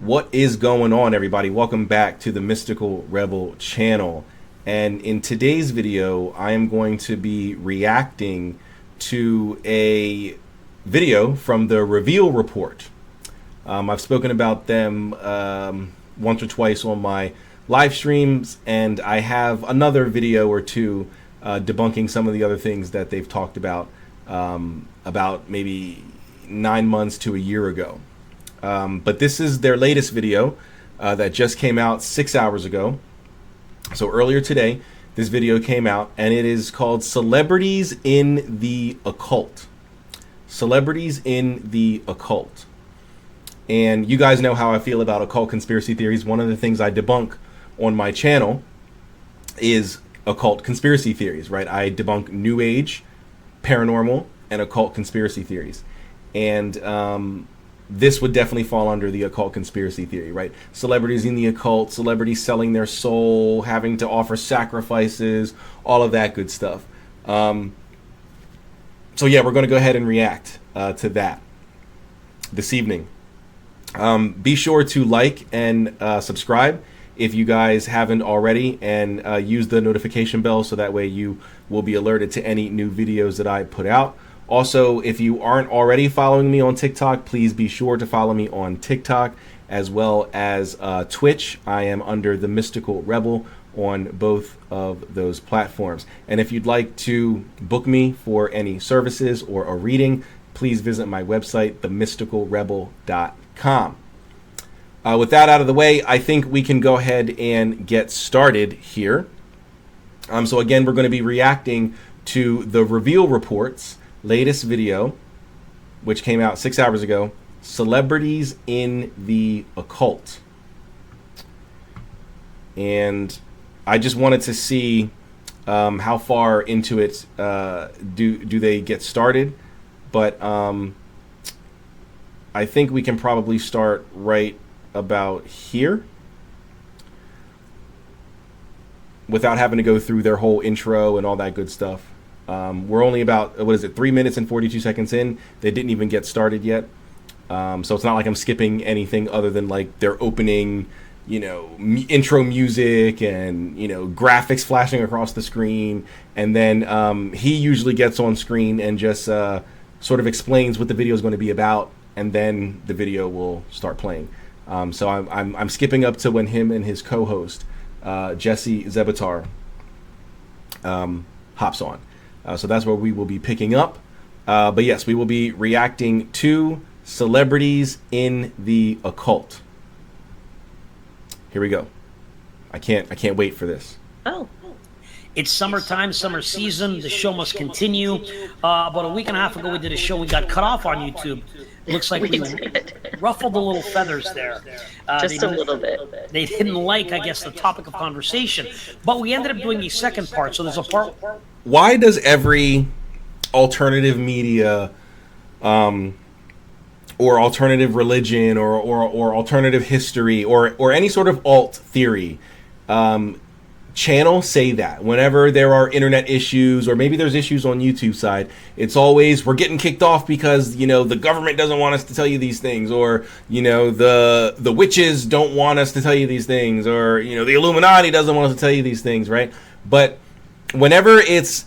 What is going on, everybody? Welcome back to the Mystical Rebel channel. And in today's video, I am going to be reacting to a video from the Reveal Report. I've spoken about them once or twice on my live streams, and I have another video or two debunking some of the other things that they've talked about maybe 9 months to a year ago. But this is their latest video that just came out 6 hours ago. So earlier today, this video came out, and it is called Celebrities in the Occult. Celebrities in the Occult. And you guys know how I feel about occult conspiracy theories. One of the things I debunk on my channel is occult conspiracy theories, right? I debunk New Age, paranormal, and occult conspiracy theories. And this would definitely fall under the occult conspiracy theory, right? Celebrities in the occult, celebrities selling their soul, having to offer sacrifices, all of that good stuff. So yeah, we're going to go ahead and react to that this evening. Be sure to like and subscribe if you guys haven't already, and use the notification bell so that way you will be alerted to any new videos that I put out. Also, if you aren't already following me on TikTok, please be sure to follow me on TikTok as well as Twitch. I am under the Mystical Rebel on both of those platforms. And if you'd like to book me for any services or a reading, please visit my website, themysticalrebel.com. With that out of the way, I think we can go ahead and get started here. So again, we're going to be reacting to the Reveal Report's latest video, which came out 6 hours ago, Celebrities in the Occult. And I just wanted to see how far into it do they get started. But I think we can probably start right about here without having to go through their whole intro and all that good stuff. We're only about, 3 minutes and 42 seconds in. They didn't even get started yet. So it's not like I'm skipping anything other than like their opening, intro music and, graphics flashing across the screen. And then he usually gets on screen and just sort of explains what the video is going to be about. And then the video will start playing. So I'm skipping up to when him and his co-host, Czebotar, hops on. So that's where we will be picking up. But yes, we will be reacting to Celebrities in the Occult. Here we go. I can't wait for this. Oh. It's summertime, summer season. The show must continue. About a week and a half ago, we did a show. We got cut off on YouTube. Looks like we ruffled the little feathers there. Just a little bit. They didn't like, I guess, the topic of conversation. But we ended up doing a second part. So there's a part. Why does every alternative media or alternative religion or alternative history or any sort of alt theory channel say that whenever there are internet issues, or maybe there's issues on YouTube side, it's always, we're getting kicked off because the government doesn't want us to tell you these things, or the witches don't want us to tell you these things, or the Illuminati doesn't want us to tell you these things, right? But whenever it's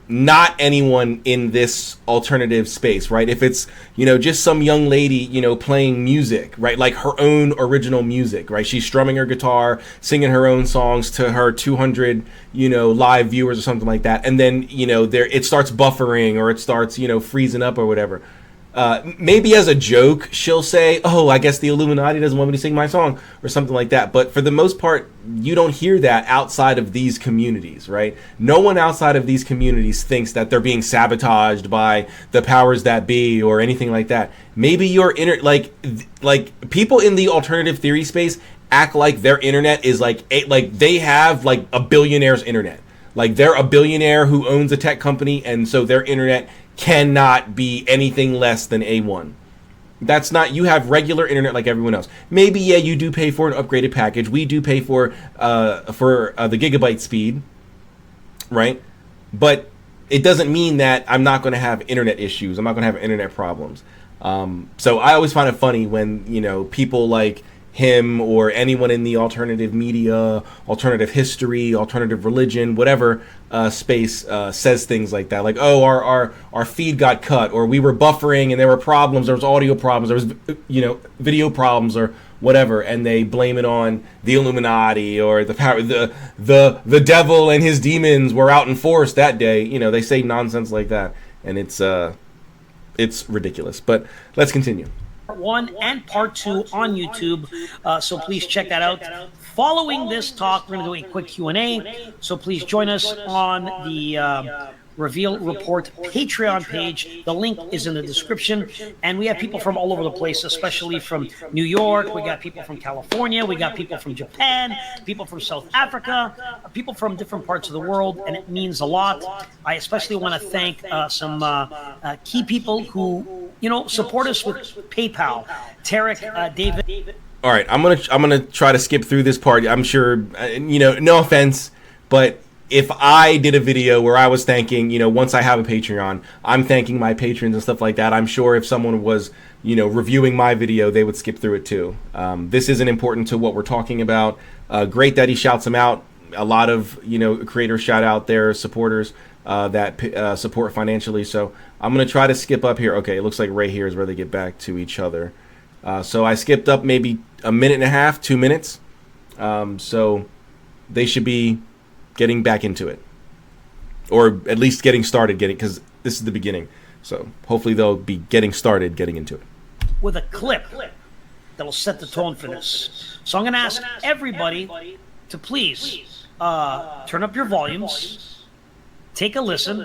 not anyone in this alternative space, right? If it's just some young lady playing music, right, like her own original music, right? She's strumming her guitar, singing her own songs to her 200 live viewers or something like that, and then it starts buffering, or it starts freezing up or whatever. Maybe as a joke, she'll say, "Oh, I guess the Illuminati doesn't want me to sing my song," or something like that. But for the most part, you don't hear that outside of these communities, right? No one outside of these communities thinks that they're being sabotaged by the powers that be or anything like that. Maybe your like people in the alternative theory space act like their internet is like they have like a billionaire's internet. Like they're a billionaire who owns a tech company, and so their internet cannot be anything less than A1. That's not, you have regular internet like everyone else. Maybe, yeah, you do pay for an upgraded package. We do pay for the gigabyte speed, right? But it doesn't mean that I'm not going to have internet issues. I'm not going to have internet problems. So I always find it funny when, people like him or anyone in the alternative media, alternative history, alternative religion, whatever space says things like that. Like, oh, our feed got cut, or we were buffering and there were problems, there was audio problems, there was video problems or whatever, and they blame it on the Illuminati or the power, the devil and his demons were out in force that day. They say nonsense like that, and it's ridiculous. But let's continue. Part 1 and Part 2 on YouTube, so please check that out. Following this talk, we're going to do a quick Q&A, so please join us on the Reveal Report Patreon page. The link is in the description, and we have people from all over the place, especially from New York. We got people from California, we got people from Japan, people from South Africa, people from different parts of the world, and it means a lot. I especially want to thank some key people who support us with PayPal. Tarek, David. All right, I'm gonna try to skip through this part. I'm sure, no offense, but if I did a video where I was thanking, once I have a Patreon, I'm thanking my patrons and stuff like that, I'm sure if someone was, reviewing my video, they would skip through it too. This isn't important to what we're talking about. Great that he shouts them out. A lot of, creators shout out their supporters that support financially. So I'm going to try to skip up here. Okay, it looks like right here is where they get back to each other. So I skipped up maybe a minute and a half, 2 minutes. So they should be getting back into it, or at least getting started because this is the beginning. So hopefully they'll be getting started getting into it with a clip that'll set the tone for this. So I'm going to ask everybody to please turn up your volumes, take a listen.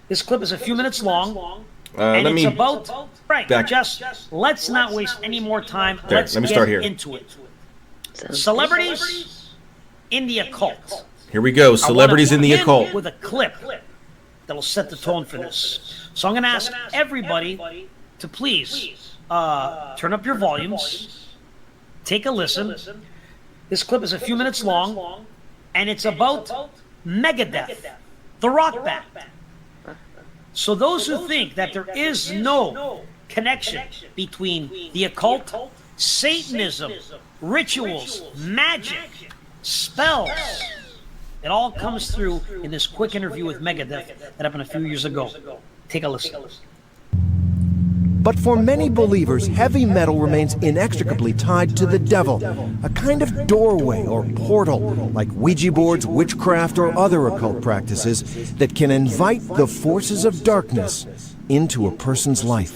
This clip is a few minutes long, and it's about let's not waste any more time. Let's get start here. Into it. Celebrities in the occult. Here we go. Celebrities in the occult. With a clip that'll set the tone for this. So I'm going to ask everybody to please turn up your volumes, take a listen. This clip is a few minutes long, and it's about Megadeth, the rock band. So those who think that there is no connection between the occult, Satanism, rituals, magic, spells, it all comes through in this quick interview with Megadeth that happened a few years ago. Take a listen. But for many believers, heavy metal remains inextricably tied to the devil, a kind of doorway or portal, like Ouija boards, witchcraft, or other occult practices that can invite the forces of darkness into a person's life.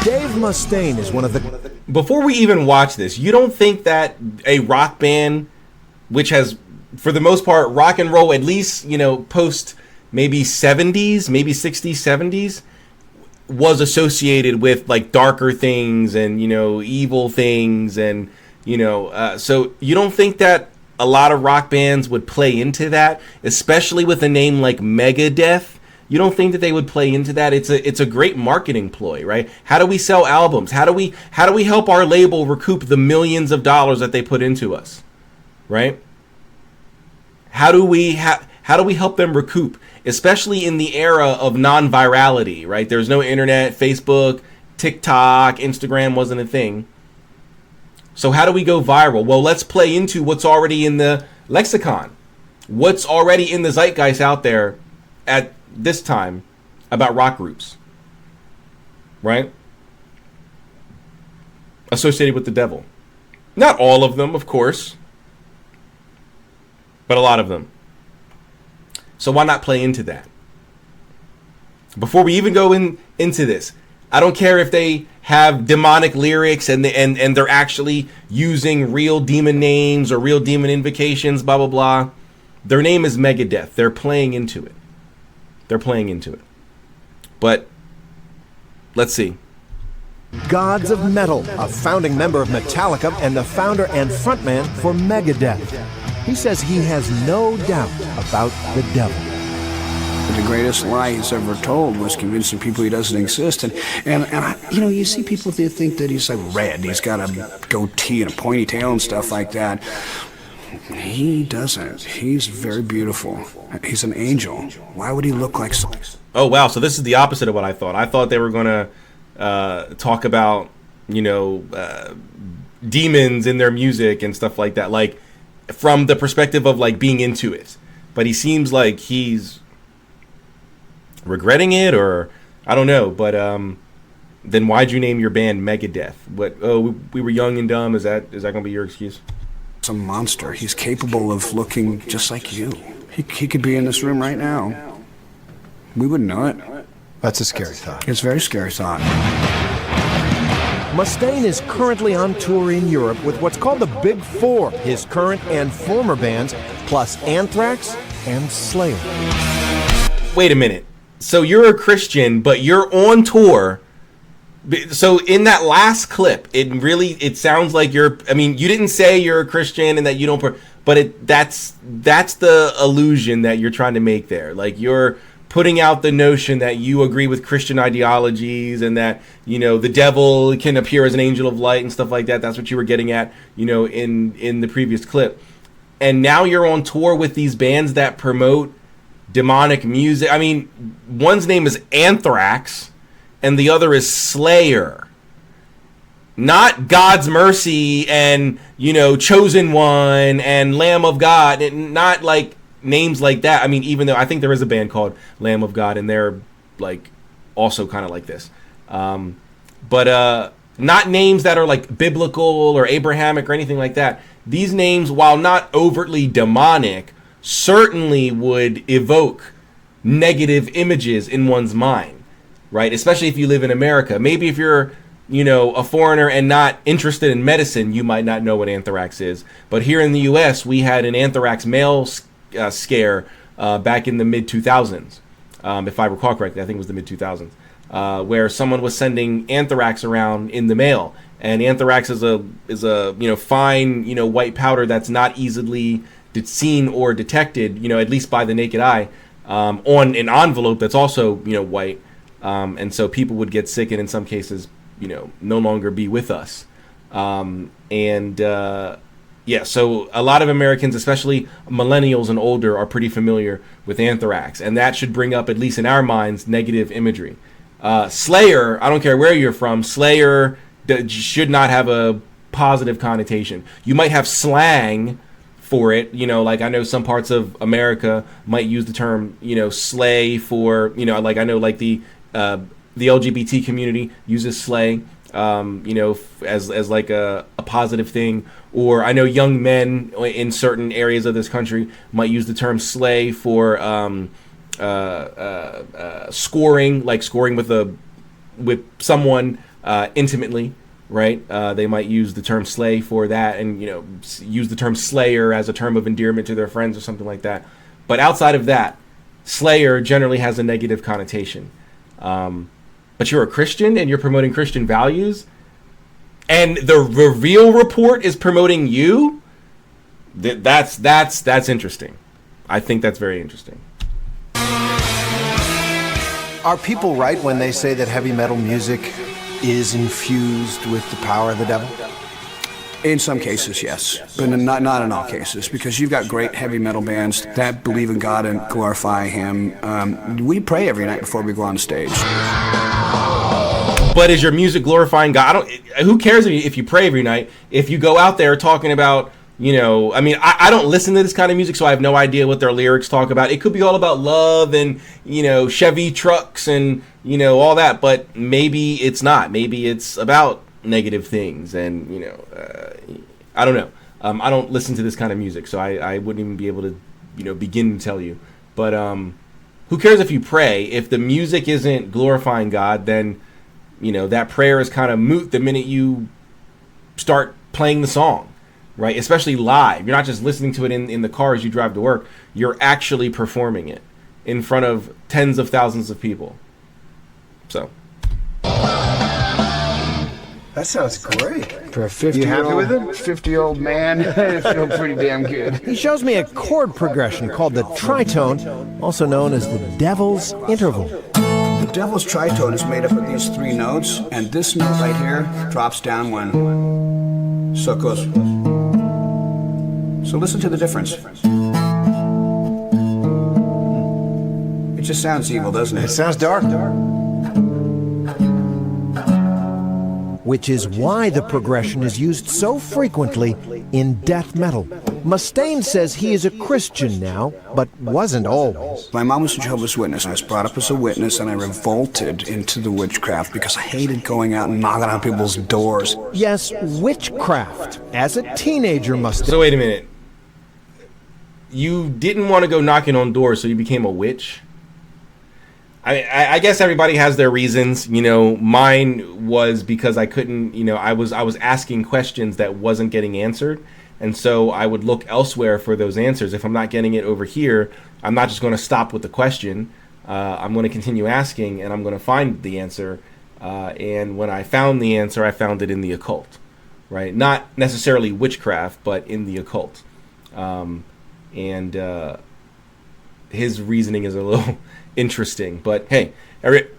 Dave Mustaine is one of the... Before we even watch this, you don't think that a rock band, which has, for the most part, rock and roll, at least, post maybe 70s, maybe 60s, 70s, was associated with like darker things and, evil things. And, so you don't think that a lot of rock bands would play into that, especially with a name like Megadeth? You don't think that they would play into that? It's a great marketing ploy, right? How do we sell albums? How do we help our label recoup the millions of dollars that they put into us? Right? How do we help them recoup, especially in the era of non-virality, right? There's no internet, Facebook, TikTok, Instagram wasn't a thing. So how do we go viral? Well, let's play into what's already in the lexicon, what's already in the zeitgeist out there at this time about rock groups, right? Associated with the devil. Not all of them, of course, but a lot of them. So why not play into that? Before we even go into this, I don't care if they have demonic lyrics and they're actually using real demon names or real demon invocations, blah, blah, blah. Their name is Megadeth. They're playing into it. But let's see. Gods of Metal, a founding member of Metallica and the founder and frontman for Megadeth. He says he has no doubt about the devil. The greatest lie he's ever told was convincing people he doesn't exist. And you see people that think that he's like red, he's got a goatee and a ponytail and stuff like that. He doesn't. He's very beautiful. He's an angel. Why would he look like so? Oh, wow. So this is the opposite of what I thought. I thought they were going to talk about, demons in their music and stuff like that, like from the perspective of like being into it. But he seems like he's regretting it, or I don't know. But then why'd you name your band Megadeth? What? Oh, we were young and dumb. Is that gonna be your excuse? It's a monster. He's capable of looking just like you. He could be in this room right now. We wouldn't know it. That's a scary thought. It's a very scary thought. Mustaine is currently on tour in Europe with what's called the Big Four, his current and former bands, plus Anthrax and Slayer. Wait a minute. So you're a Christian, but you're on tour. So in that last clip, it sounds like you didn't say you're a Christian and that you don't, but that's the illusion that you're trying to make there. Like you're putting out the notion that you agree with Christian ideologies and that, the devil can appear as an angel of light and stuff like that. That's what you were getting at, in the previous clip. And now you're on tour with these bands that promote demonic music. I mean, one's name is Anthrax and the other is Slayer. Not God's Mercy and, Chosen One and Lamb of God. Not like names like that. I mean, even though I think there is a band called Lamb of God and they're like also kind of like this. But not names that are like biblical or Abrahamic or anything like that. These names, while not overtly demonic, certainly would evoke negative images in one's mind, right? Especially if you live in America. Maybe if you're, a foreigner and not interested in medicine, you might not know what anthrax is. But here in the U.S., we had an anthrax male scare back in the mid-2000s, if I recall correctly. I think it was the mid-2000s, where someone was sending anthrax around in the mail. And anthrax is a fine white powder that's not easily seen or detected, at least by the naked eye, on an envelope that's also white, and so people would get sick and in some cases no longer be with us, so a lot of Americans, especially millennials and older, are pretty familiar with anthrax, and that should bring up, at least in our minds, negative imagery. Slayer, I don't care where you're from, Slayer should not have a positive connotation. You might have slang for it, like I know some parts of America might use the term, slay for, like I know like the LGBT community uses slay, as like a positive thing. Or I know young men in certain areas of this country might use the term slay for scoring, like scoring with someone intimately. Right? They might use the term slay for that and, use the term slayer as a term of endearment to their friends or something like that. But outside of that, slayer generally has a negative connotation. But you're a Christian and you're promoting Christian values and the Reveal Report is promoting you? That's interesting. I think that's very interesting. Are people right when they say that heavy metal music is infused with the power of the devil? In some cases, yes, but not in all cases, because you've got great heavy metal bands that believe in God and glorify Him. We pray every night before we go on stage. But is your music glorifying God? Who cares if you pray every night? If you go out there talking about, I don't listen to this kind of music, so I have no idea what their lyrics talk about. It could be all about love and, Chevy trucks and, all that, but maybe it's not. Maybe it's about negative things and, I don't know. I don't listen to this kind of music, so I wouldn't even be able to, begin to tell you. But who cares if you pray? If the music isn't glorifying God, then, that prayer is kind of moot the minute you start playing the song. Right, especially live. You're not just listening to it in the car as you drive to work. You're actually performing it in front of tens of thousands of people. So. That sounds great. For a 50-year-old man, it feels pretty damn good. He shows me a chord progression called the tritone, also known as the Devil's Interval. The Devil's Tritone is made up of these three notes, and this note right here drops down one. So it goes. So listen to the difference. It just sounds evil, doesn't it? It sounds dark. which is why the progression is used so frequently in death metal. Mustaine says he is a Christian now, but wasn't always. My mom was a Jehovah's Witness. I was brought up as a witness, and I revolted into the witchcraft because I hated going out and knocking on people's doors. Yes, witchcraft. As a teenager, Mustaine... So wait a minute. You didn't want to go knocking on doors, so you became a witch? I guess everybody has their reasons. You know, mine was because I couldn't, you know, I was asking questions that wasn't getting answered. And so I would look elsewhere for those answers. If I'm not getting it over here, I'm not just going to stop with the question. I'm going to continue asking, and I'm going to find the answer. And when I found the answer, I found it in the occult, right? Not necessarily witchcraft, but in the occult. And his reasoning is a little interesting, but hey,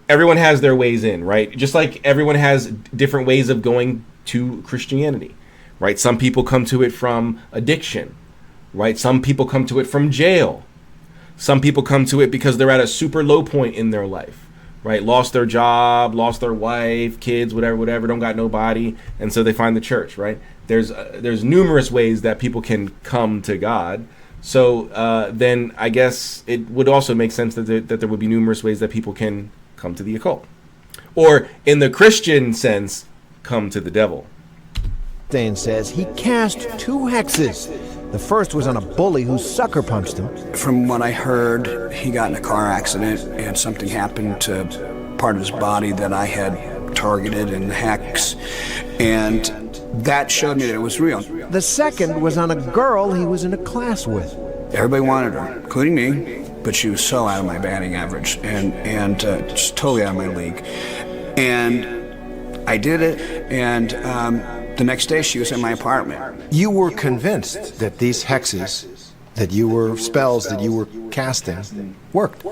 everyone has their ways in, right? Just like everyone has different ways of going to Christianity, right? Some people come to it from addiction, right? Some people come to it from jail. Some people come to it because they're at a super low point in their life, right? Lost their job, lost their wife, kids, whatever, don't got nobody, and so they find the church, right? There's numerous ways that people can come to God. So then I guess it would also make sense that there would be numerous ways that people can come to the occult. Or in the Christian sense, come to the devil. Mustaine says he cast 2 hexes. The first was on a bully who sucker punched him. From what I heard, he got in a car accident and something happened to part of his body that I had targeted in the hex. And that showed me that it was real. The second was on a girl he was in a class with. Everybody wanted her, including me, but she was so out of my batting average and just totally out of my league. And I did it, and the next day she was in my apartment. You were convinced that these hexes, that you were spells that you were casting, worked.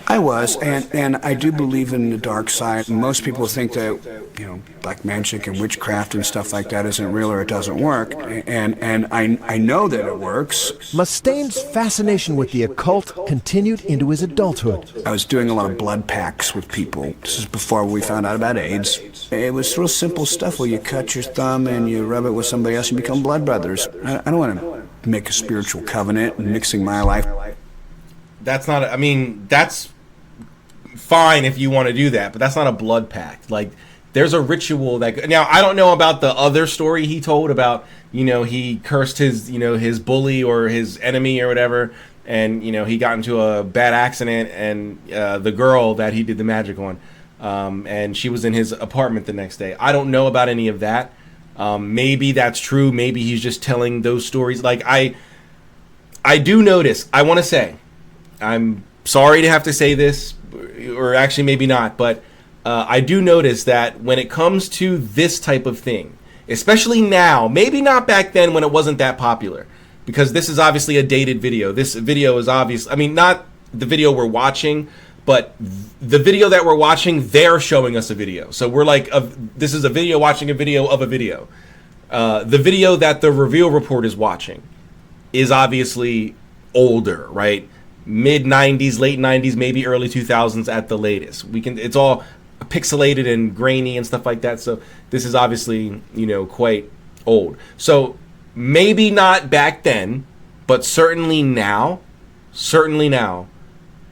I was, and I do believe in the dark side. Most people think that, you know, black magic and witchcraft and stuff like that isn't real or it doesn't work, and I know that it works. Mustaine's fascination with the occult continued into his adulthood. I was doing a lot of blood packs with people. This is before we found out about AIDS. It was real simple stuff where you cut your thumb and you rub it with somebody else and you become blood brothers. I don't want to make a spiritual covenant mixing my life. That's not, I mean, that's fine if you want to do that, but that's not a blood pact. Like, there's a ritual that, now, I don't know about the other story he told about, you know, he cursed his, you know, his bully or his enemy or whatever, and, you know, he got into a bad accident, and the girl that he did the magic on, and she was in his apartment the next day. I don't know about any of that. Maybe that's true. Maybe he's just telling those stories. Like, I do notice, I want to say, I'm sorry to have to say this, or actually maybe not, but I do notice that when it comes to this type of thing, especially now, maybe not back then when it wasn't that popular, because this is obviously a dated video. This video is obvious. I mean, not the video we're watching, but the video that we're watching, they're showing us a video. So we're like, this is a video watching a video of a video. The video that the reveal report is watching is obviously older, right? Mid 90s, late 90s, maybe early 2000s at the latest. It's all pixelated and grainy and stuff like that. So this is obviously, you know, quite old. So maybe not back then, but certainly now,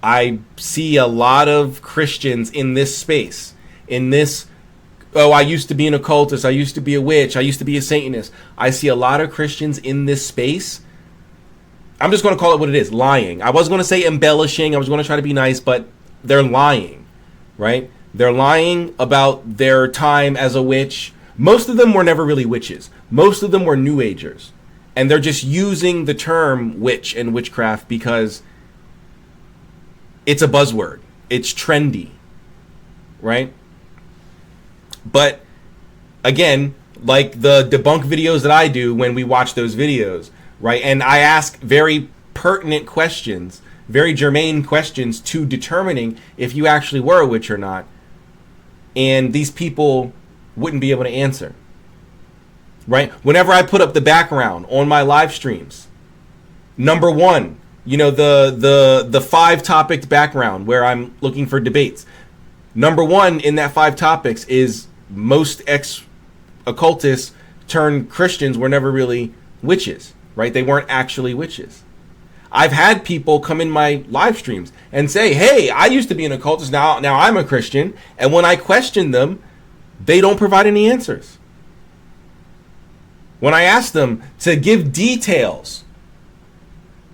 I see a lot of Christians in this space, in this, oh, I used to be an occultist, I used to be a witch, I used to be a Satanist. I see a lot of Christians in this space. I'm just going to call it what it is, lying. I was going to say embellishing. I was going to try to be nice, but they're lying, right? They're lying about their time as a witch. Most of them were never really witches. Most of them were New Agers. And they're just using the term witch and witchcraft because it's a buzzword. It's trendy, right? But again, like the debunk videos that I do when we watch those videos, right? And I ask very pertinent questions, very germane questions to determining if you actually were a witch or not. And these people wouldn't be able to answer, right? Whenever I put up the background on my live streams, number one, you know, the 5 topic background where I'm looking for debates. Number one in that 5 topics is most occultists turned Christians were never really witches, right? They weren't actually witches. I've had people come in my live streams and say, hey, I used to be an occultist, now I'm a Christian. And when I question them, they don't provide any answers. When I ask them to give details,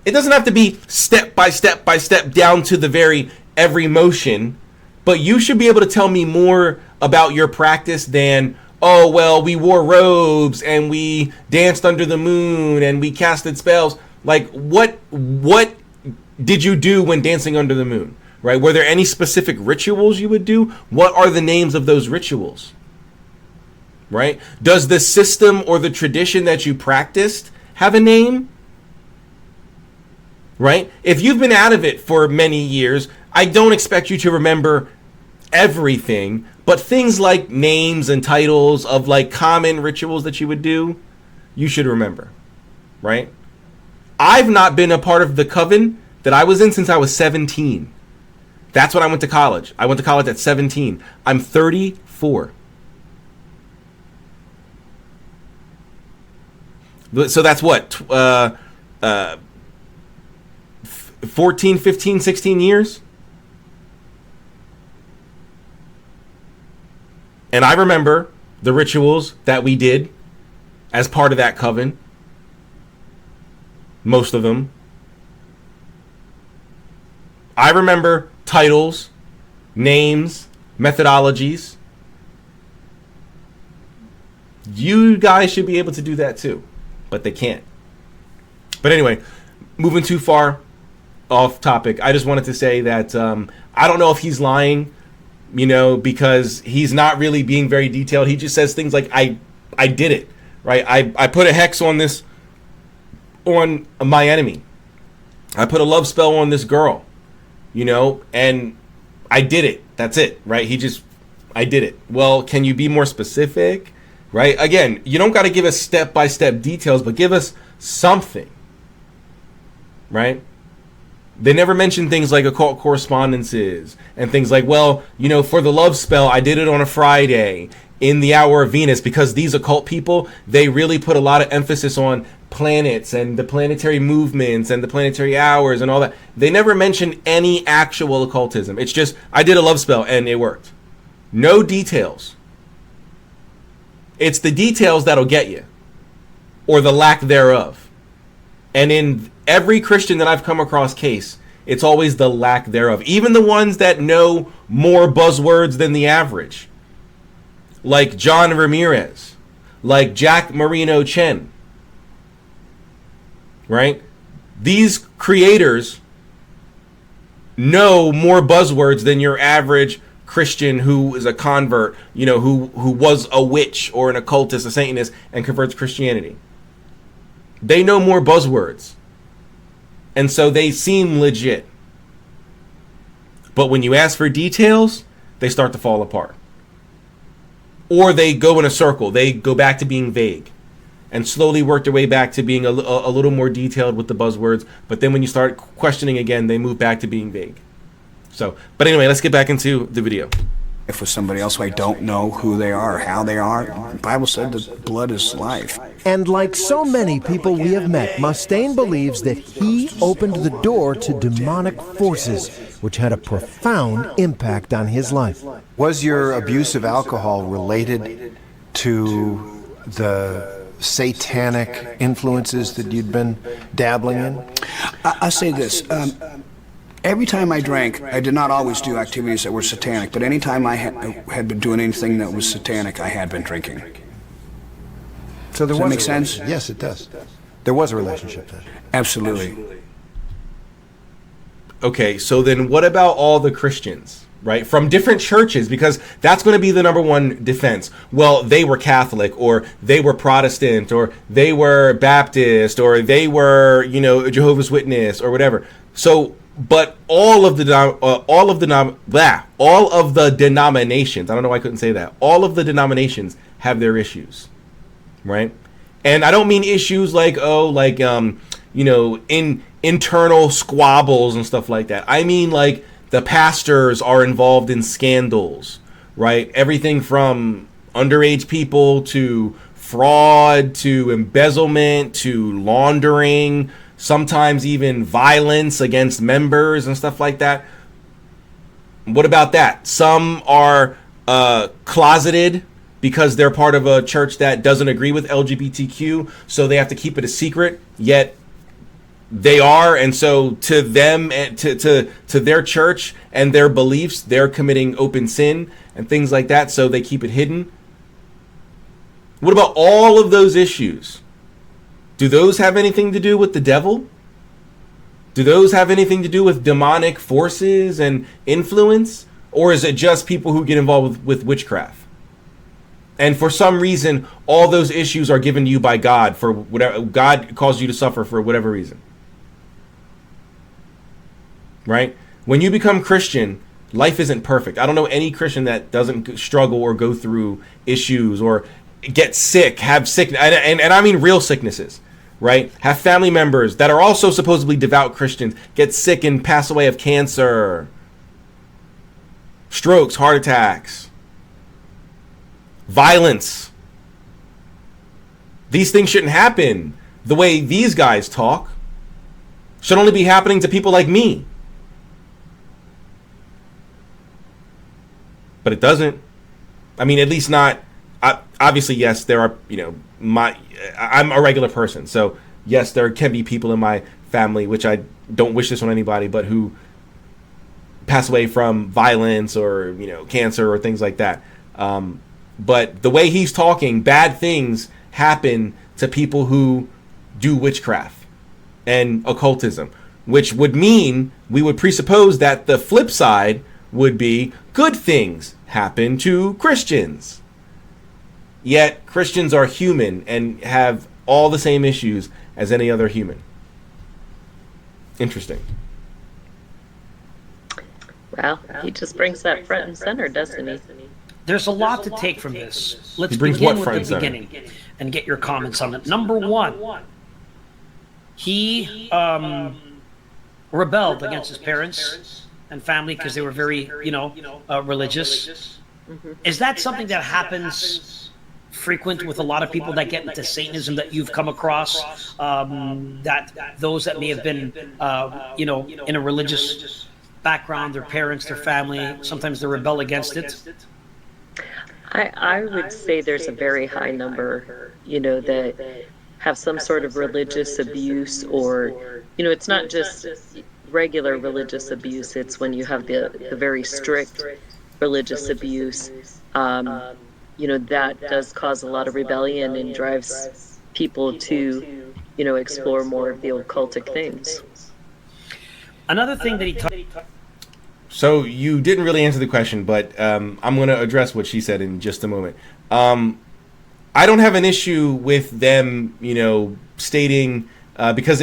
it doesn't have to be step by step by step down to the every motion, but you should be able to tell me more about your practice than, oh, well, we wore robes and we danced under the moon and we casted spells. Like, what did you do when dancing under the moon, right? Were there any specific rituals you would do? What are the names of those rituals, right? Does the system or the tradition that you practiced have a name, right? If you've been out of it for many years, I don't expect you to remember everything, but things like names and titles of like common rituals that you would do, you should remember, right? I've not been a part of the coven that I was in since I was 17. That's when I went to college. I went to college at 17. I'm 34. So that's what? 14, 15, 16 years? And I remember the rituals that we did as part of that coven. Most of them. I remember titles, names, methodologies. You guys should be able to do that too, but they can't. But anyway, moving too far off topic, I just wanted to say that I don't know if he's lying, because he's not really being very detailed. He just says things like, I did it, right? I put a hex on my enemy. I put a love spell on this girl, and I did it. That's it, right? I did it. Well, can you be more specific, right? Again, you don't got to give us step-by-step details, but give us something, right? They never mention things like occult correspondences and things like, well, for the love spell, I did it on a Friday in the hour of Venus, because these occult people, they really put a lot of emphasis on planets and the planetary movements and the planetary hours and all that. They never mention any actual occultism. It's just, I did a love spell and it worked. No details. It's the details that'll get you, or the lack thereof. And in every Christian that I've come across case, it's always the lack thereof. Even the ones that know more buzzwords than the average, like John Ramirez, like Jack Marino Chen, right? These creators know more buzzwords than your average Christian who is a convert, who was a witch or an occultist, a Satanist, and converts Christianity. They know more buzzwords, and so they seem legit. But when you ask for details, they start to fall apart. Or they go in a circle. They go back to being vague and slowly work their way back to being a little more detailed with the buzzwords. But then when you start questioning again, they move back to being vague. But anyway, let's get back into the video. If with somebody else, I don't know who they are, how they are. The Bible said that blood is life. And like so many people we have met, Mustaine believes that he opened the door to demonic forces, which had a profound impact on his life. Was your abuse of alcohol related to the satanic influences that you'd been dabbling in? I'll say this. Every time I drank, I did not always do activities that were satanic, but any time I had been doing anything that was satanic, I had been drinking. So Does that make sense? Yes, it does. There was a relationship then. Absolutely. Okay, so then what about all the Christians, right? From different churches, because that's going to be the number one defense. Well, they were Catholic, or they were Protestant, or they were Baptist, or they were, Jehovah's Witness, or whatever. So, but all of the denominations, I don't know why I couldn't say that. All of the denominations have their issues, right? And I don't mean issues like internal squabbles and stuff like that. I mean like the pastors are involved in scandals, right? Everything from underage people to fraud to embezzlement to laundering, sometimes even violence against members and stuff like that. What about that? Some are closeted because they're part of a church that doesn't agree with LGBTQ, so they have to keep it a secret, yet they are, and so to them, to their church and their beliefs, they're committing open sin and things like that, so they keep it hidden. What about all of those issues? Do those have anything to do with the devil? Do those have anything to do with demonic forces and influence? Or is it just people who get involved with witchcraft? And for some reason, all those issues are given to you by God for whatever God caused you to suffer for whatever reason. Right? When you become Christian, life isn't perfect. I don't know any Christian that doesn't struggle or go through issues or get sick, have sickness, and I mean real sicknesses, right? Have family members that are also supposedly devout Christians get sick and pass away of cancer, strokes, heart attacks, violence. These things shouldn't happen the way these guys talk. Should only be happening to people like me. But it doesn't. I mean, at least not. Obviously, yes, there are, I'm a regular person. So, yes, there can be people in my family, which I don't wish this on anybody, but who pass away from violence or, cancer or things like that. But the way he's talking, bad things happen to people who do witchcraft and occultism, which would mean we would presuppose that the flip side would be good things happen to Christians. Yet Christians are human and have all the same issues as any other human. Interesting. Well, he just brings that front and center, doesn't he? There's a lot to take from this. Let's brings begin what with the front and beginning and get your comments on it. Number one, he rebelled against his parents and family because they were very, religious. Mm-hmm. Is that something that happens frequent with a lot of people that get into Satanism that you've come across? That those that may have been, in a religious background, their parents, their family, sometimes they rebel against it. I would say there's a very high number, that have some sort of religious abuse, or, it's not just regular religious abuse, it's when you have the very strict religious abuse. That does cause a lot of rebellion and drives people to, explore more of the occultic things. Another thing that he So you didn't really answer the question, but I'm going to address what she said in just a moment. I don't have an issue with them, stating because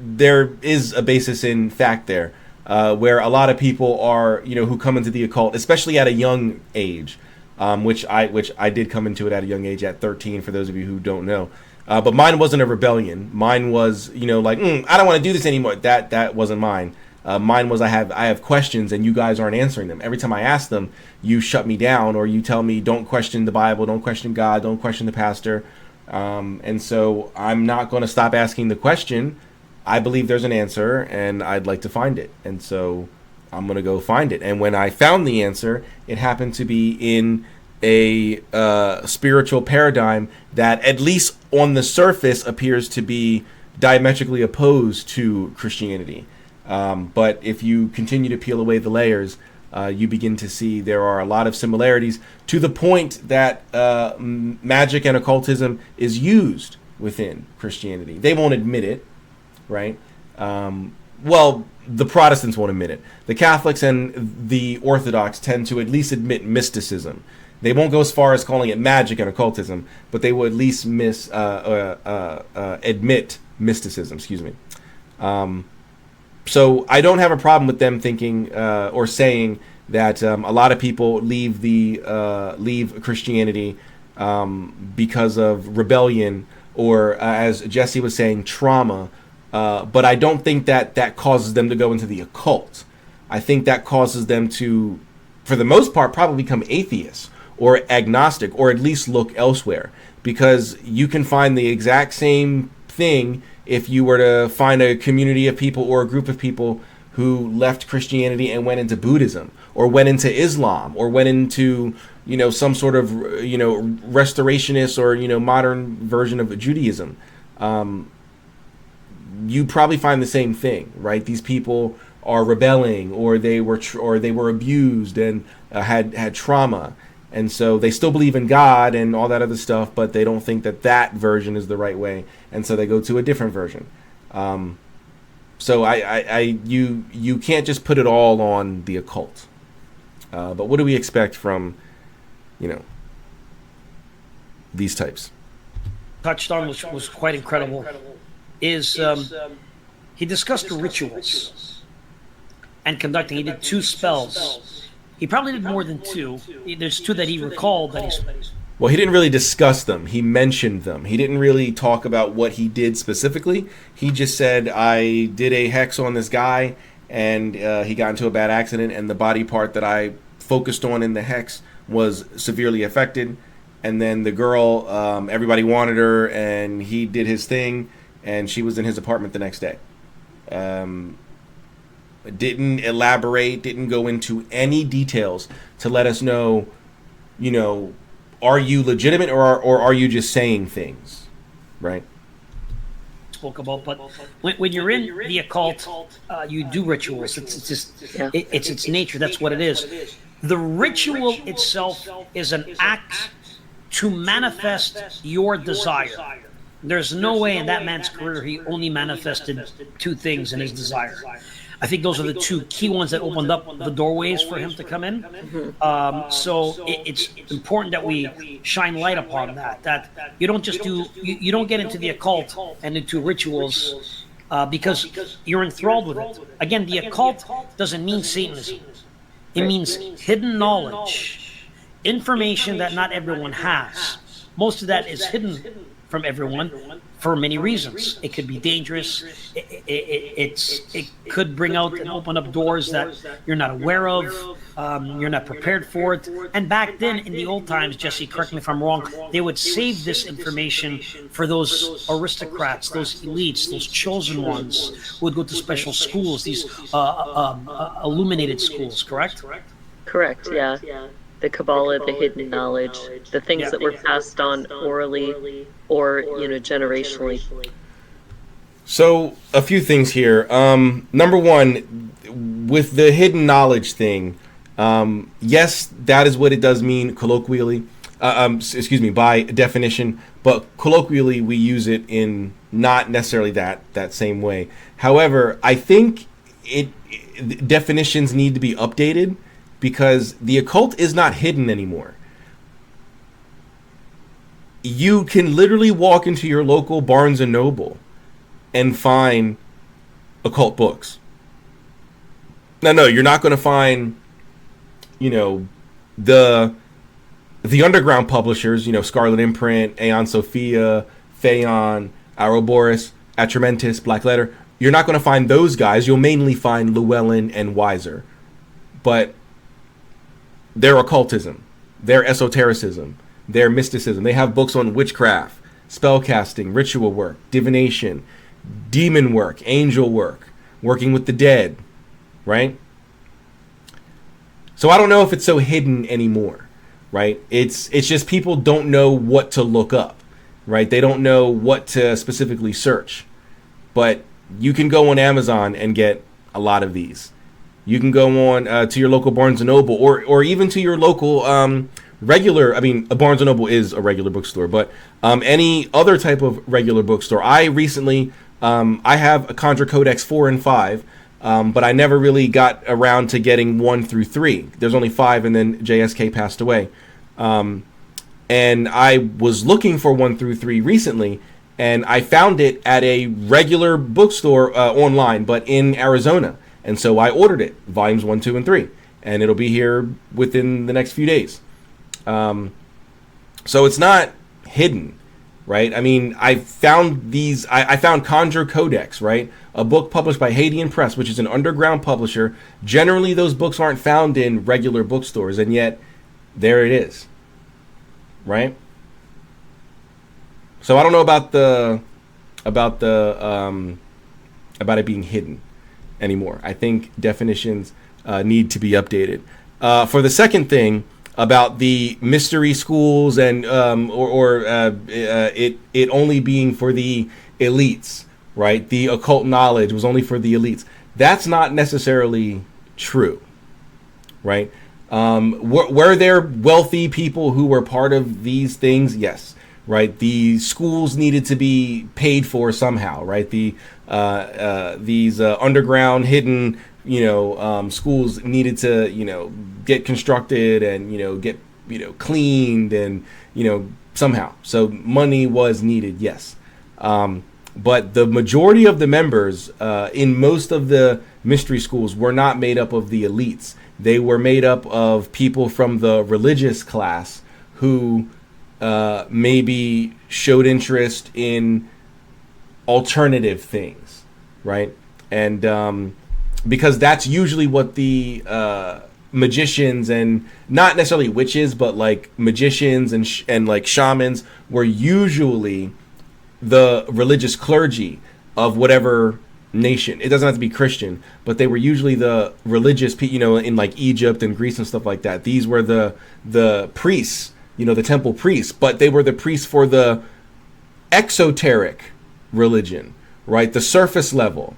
there is a basis in fact there, where a lot of people are, who come into the occult, especially at a young age, which I did come into it at a young age at 13. For those of you who don't know, but mine wasn't a rebellion. Mine was, I don't want to do this anymore. That wasn't mine. Mine was I have questions and you guys aren't answering them. Every time I ask them, you shut me down or you tell me don't question the Bible, don't question God, don't question the pastor. And so I'm not going to stop asking the question. I believe there's an answer and I'd like to find it. And so I'm going to go find it. And when I found the answer, it happened to be in a spiritual paradigm that at least on the surface appears to be diametrically opposed to Christianity. But if you continue to peel away the layers, you begin to see there are a lot of similarities to the point that magic and occultism is used within Christianity. They won't admit it, right? Well, the Protestants won't admit it. The Catholics and the Orthodox tend to at least admit mysticism. They won't go as far as calling it magic and occultism, but they will at least admit mysticism. Excuse me. So I don't have a problem with them thinking or saying that a lot of people leave Christianity because of rebellion or, as Jesse was saying, trauma. But I don't think that causes them to go into the occult. I think that causes them to, for the most part, probably become atheists or agnostic, or at least look elsewhere, because you can find the exact same thing if you were to find a community of people or a group of people who left Christianity and went into Buddhism, or went into Islam, or went into, some sort of, restorationist or, modern version of Judaism. You probably find the same thing, right? These people are rebelling, or they were abused and had trauma, and so they still believe in God and all that other stuff, but they don't think that version is the right way, and so they go to a different version. So you can't just put it all on the occult. But what do we expect from, these types? Touched on, which was quite incredible, is he discussed rituals and conducting. He did 2 spells. He probably did more than 2. There's 2 that he recalled that he's. Well, he didn't really discuss them. He mentioned them. He didn't really talk about what he did specifically. He just said, I did a hex on this guy, and he got into a bad accident, and the body part that I focused on in the hex was severely affected. And then the girl, everybody wanted her, and he did his thing, and she was in his apartment the next day. Didn't elaborate, didn't go into any details to let us know, are you legitimate or are you just saying things, right? Spoke about, but when you're in the occult, you do rituals. It's just it's its nature. That's what it is. The ritual itself is an act to manifest your desire. There's no way in that man's career he only manifested 2 things in his desire. I think those are the 2 key ones that opened up the doorways for him to come in. So it's important that we shine light upon that. That you don't just you don't get into the occult and into rituals because you're enthralled with it. Again, the occult doesn't mean Satanism. It means hidden knowledge, information that not everyone has. Most of that is hidden from everyone for many reasons. It could be dangerous. It could bring out and open up doors that you're not aware of. You're not prepared for it. And back then, in the old times, Jesse, correct me if I'm wrong, they would save this information for those aristocrats, those elites, those chosen ones who would go to special schools, these illuminated schools, correct? Correct, yeah. The Kabbalah, the hidden knowledge, the things that were passed on orally or, generationally. So, a few things here. Number one, with the hidden knowledge thing, yes, that is what it does mean colloquially. By definition, but colloquially we use it in not necessarily that same way. However, I think definitions need to be updated, because the occult is not hidden anymore. You can literally walk into your local Barnes & Noble and find occult books. No, you're not going to find, the underground publishers, Scarlet Imprint, Aeon Sophia, Phaon, Ouroboros, Atramentis, Black Letter. You're not going to find those guys. You'll mainly find Llewellyn and Weiser. But their occultism, their esotericism, their mysticism. They have books on witchcraft, spellcasting, ritual work, divination, demon work, angel work, working with the dead, right? So I don't know if it's so hidden anymore, right? It's just people don't know what to look up, right? They don't know what to specifically search. But you can go on Amazon and get a lot of these. You can go on to your local Barnes & Noble or even to your local regular, a Barnes & Noble is a regular bookstore, but any other type of regular bookstore. I recently, I have a Conjure Codex 4 and 5, but I never really got around to getting 1 through 3. There's only 5, and then JSK passed away. And I was looking for 1 through 3 recently, and I found it at a regular bookstore online, but in Arizona. And so I ordered it, volumes 1, 2, and 3, and it'll be here within the next few days. So it's not hidden, right? I found these. I found Conjure Codex, right? A book published by Hadean Press, which is an underground publisher. Generally, those books aren't found in regular bookstores, and yet there it is, right? So I don't know about it being hidden anymore. I think definitions need to be updated. For the second thing about the mystery schools and it only being for the elites, right? The occult knowledge was only for the elites. That's not necessarily true, right? Were there wealthy people who were part of these things? Yes. Right, the schools needed to be paid for somehow. Right, these underground, hidden, schools needed to, get constructed and get, cleaned and somehow. So money was needed. Yes, but the majority of the members in most of the mystery schools were not made up of the elites. They were made up of people from the religious class who maybe showed interest in alternative things, right? And because that's usually what the magicians, and not necessarily witches, but like magicians and like shamans, were usually the religious clergy of whatever nation. It doesn't have to be Christian, but they were usually the religious people, in like Egypt and Greece and stuff like that. These were the priests, the temple priests, but they were the priests for the exoteric religion, right? The surface level.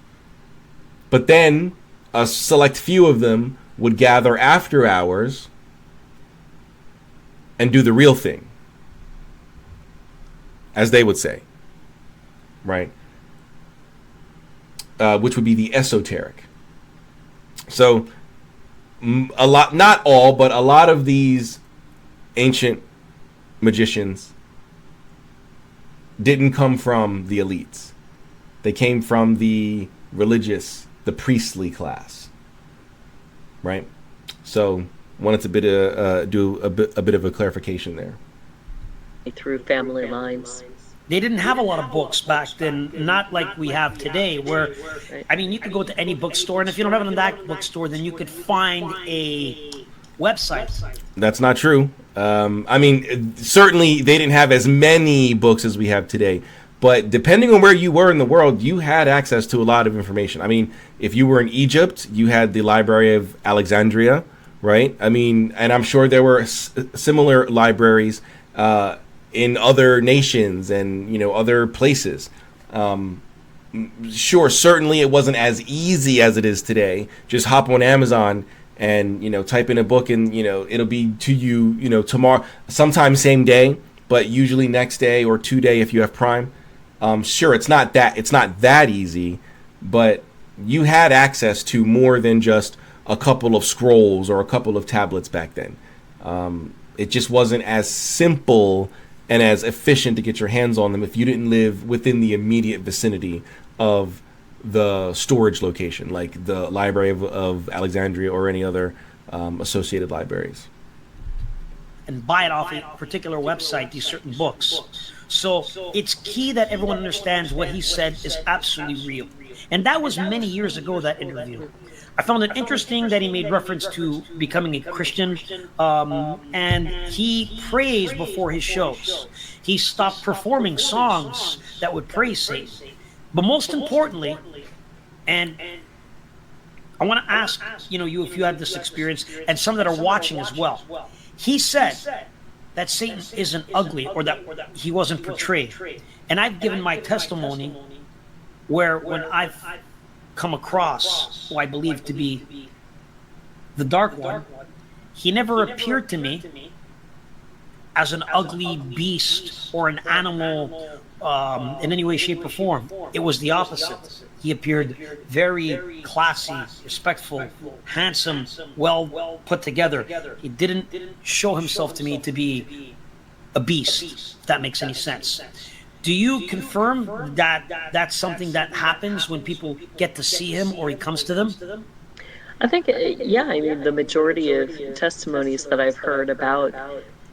But then a select few of them would gather after hours and do the real thing, as they would say, right? Which would be the esoteric. So a lot, not all, but a lot of these ancient magicians didn't come from the elites. They came from the religious, the priestly class, right? So wanted to do a bit of a clarification there. Through family lines. They didn't have a lot of books back then, not like we have today, where, I mean, you could go to any bookstore, and if you don't have it in that bookstore, then you could find a website. That's not true. I mean, certainly they didn't have as many books as we have today, but depending on where you were in the world, you had access to a lot of information. I mean, if you were in Egypt, you had the Library of Alexandria, right? I mean, and I'm sure there were similar libraries in other nations and, other places. Sure, certainly it wasn't as easy as it is today. Just hop on Amazon and, type in a book and, it'll be to you, tomorrow, sometimes same day, but usually next day or 2 day if you have Prime. Sure, it's not that easy, but you had access to more than just a couple of scrolls or a couple of tablets back then. It just wasn't as simple and as efficient to get your hands on them if you didn't live within the immediate vicinity of the storage location, like the Library of Alexandria or any other associated libraries. And buy it off a particular website, these certain books. So it's key that everyone understands what he said is absolutely real. And that was many years ago, that interview. I found it interesting that he made reference to becoming a Christian, and he prays before his shows. He stopped performing songs that would praise Satan. But most importantly, and I want to ask, you if you had this experience, and some that are watching as well. He said that Satan isn't ugly, or that he wasn't portrayed. And I've given my testimony where when I've come across who I believe to be the Dark One, he never appeared to me as an ugly beast or an animal in any way, shape, or form. It was the opposite. He appeared very classy, respectful, handsome, well put together. He didn't show himself to me to be a beast, if that makes any sense. Do you confirm that that's something that happens when people get to see him or he comes to them? I think, yeah, I mean, the majority of testimonies that I've heard about,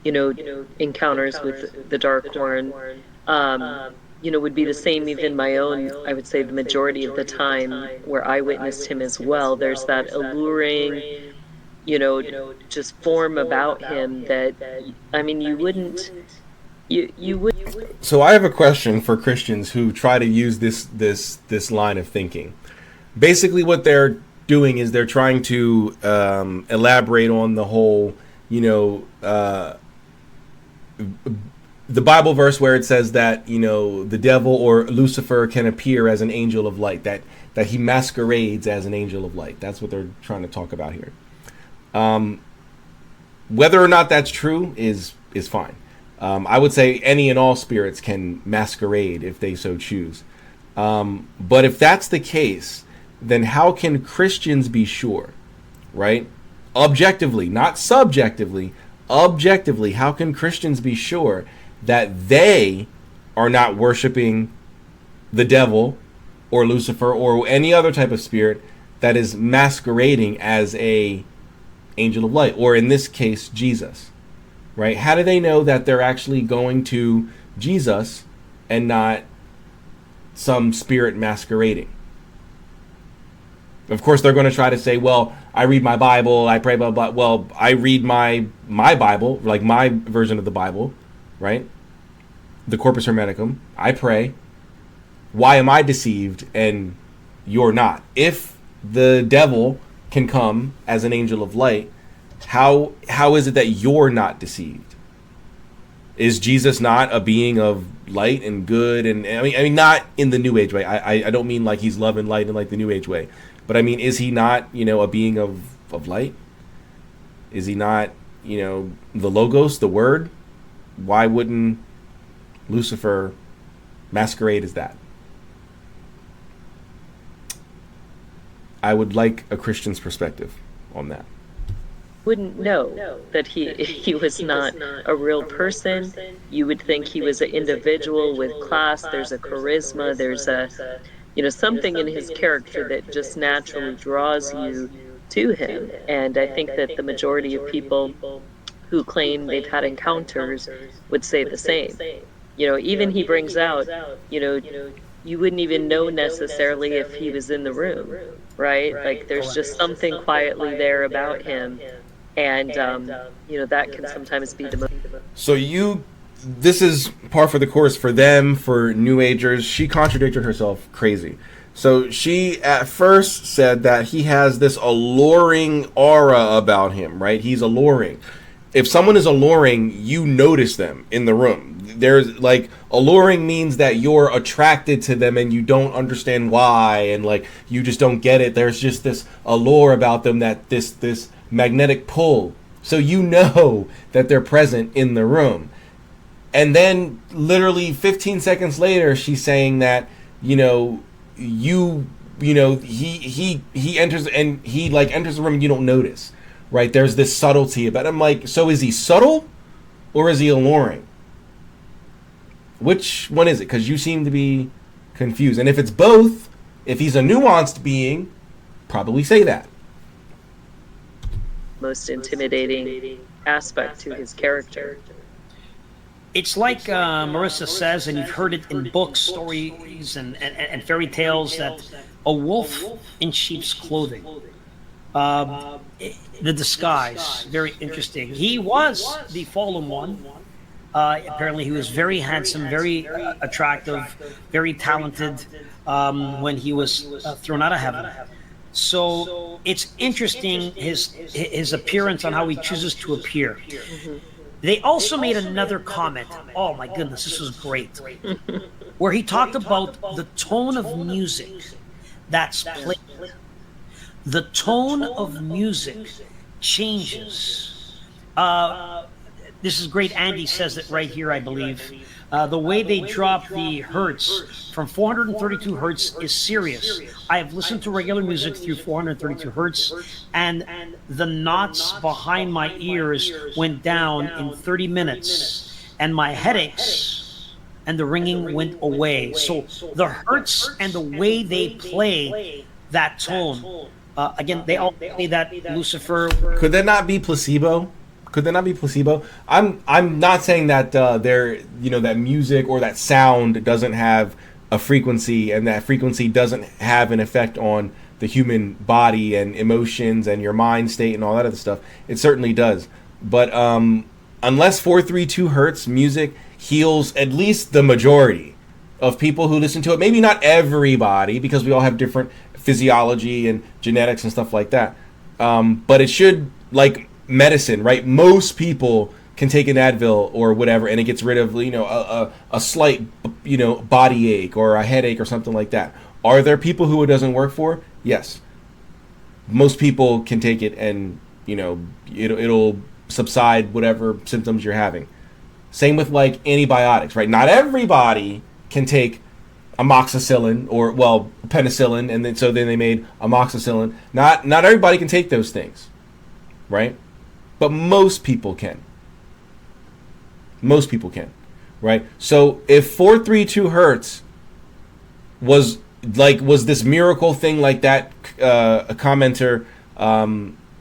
encounters with the Dark One, would be the same. Even my own, I would say the majority of the time where I witnessed him as well, there's that alluring, just form about him that, I mean, you wouldn't. You would. So I have a question for Christians who try to use this line of thinking. Basically, what they're doing is they're trying to elaborate on the whole, the Bible verse where it says that the devil or Lucifer can appear as an angel of light, that he masquerades as an angel of light. That's what they're trying to talk about here. Whether or not that's true is fine. I would say any and all spirits can masquerade if they so choose. But if that's the case, then how can Christians be sure, right? Objectively, not subjectively, objectively, how can Christians be sure that they are not worshiping the devil or Lucifer or any other type of spirit that is masquerading as a angel of light, or in this case, Jesus? Right? How do they know that they're actually going to Jesus and not some spirit masquerading? Of course, they're going to try to say, well, I read my Bible, I pray, blah, blah. Well, I read my Bible, like my version of the Bible, right? The Corpus Hermeticum. I pray. Why am I deceived and you're not? If the devil can come as an angel of light, how is it that you're not deceived? Is Jesus not a being of light and good? And I mean not in the New Age way. I don't mean like he's love and light in like the New Age way. But I mean, is he not, a being of light? Is he not, the Logos, the Word? Why wouldn't Lucifer masquerade as that? I would like a Christian's perspective on that. Wouldn't know that he was not a real person. You would think he was an individual with class. There's a charisma. There's something in his character that just naturally draws you to him. And I think that the majority of people who claim they've had encounters would say the same. Even he brings out, you wouldn't even know necessarily if he was in the room, right? Like there's just something quietly there about him. And, that can sometimes be the most. So this is par for the course for them, for New Agers. She contradicted herself crazy. So she at first said that he has this alluring aura about him, right? He's alluring. If someone is alluring, you notice them in the room. There's like alluring means that you're attracted to them and you don't understand why, and like you just don't get it. There's just this allure about them, that this magnetic pull. So you know that they're present in the room. And then literally 15 seconds later, she's saying that, he enters and he like enters the room and you don't notice, right? There's this subtlety about him. Like, so is he subtle or is he alluring? Which one is it? Because you seem to be confused. And if it's both, if he's a nuanced being, probably say that. Most intimidating aspect to his character. It's like Marissa says, and you've heard it in books, stories, and fairy tales, that a wolf in sheep's clothing. The disguise, very interesting. He was the fallen one. Apparently he was very handsome, very attractive, very talented when he was thrown out of heaven. So it's interesting his appearance, on how he chooses to appear. Mm-hmm. They also made another comment. Oh my goodness, this was great. Where he talked about the tone of music that's played. The tone of music changes. This is great. Andy says it right here, I believe. The way they drop the hertz from 432 hertz is serious. I have listened to regular music through 432 hertz, and the knots behind my ears went down in 30 minutes, and my headaches and the ringing went away. So the hertz and the way they play that tone, again, they all say that Lucifer. Could that not be placebo? Could that not be placebo? I'm not saying that that music or that sound doesn't have a frequency, and that frequency doesn't have an effect on the human body and emotions and your mind state and all that other stuff. It certainly does. But unless 432 Hertz music heals at least the majority of people who listen to it, maybe not everybody, because we all have different physiology and genetics and stuff like that. But it should, like medicine, right? Most people can take an Advil or whatever, and it gets rid of, a slight, body ache or a headache or something like that. Are there people who it doesn't work for? Yes. Most people can take it, and it'll subside whatever symptoms you're having. Same with like antibiotics, right? Not everybody can take amoxicillin or penicillin, and then they made amoxicillin. Not everybody can take those things, right? But most people can. Most people can, right? So if 432 Hertz was this miracle thing like that a commenter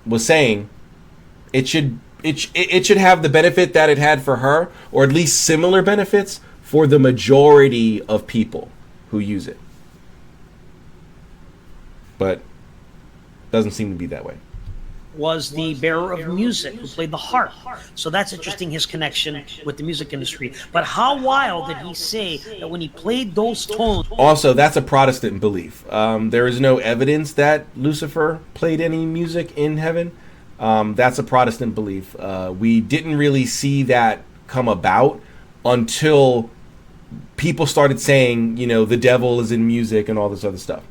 was saying, it should have the benefit that it had for her, or at least similar benefits for the majority of people who use it. But doesn't seem to be that way. Was the bearer of music who played the harp. So that's interesting, his connection with the music industry. But how wild did he say that when he played those tones? Also, that's a Protestant belief. There is no evidence that Lucifer played any music in heaven. That's a Protestant belief. We didn't really see that come about until people started saying, the devil is in music and all this other stuff.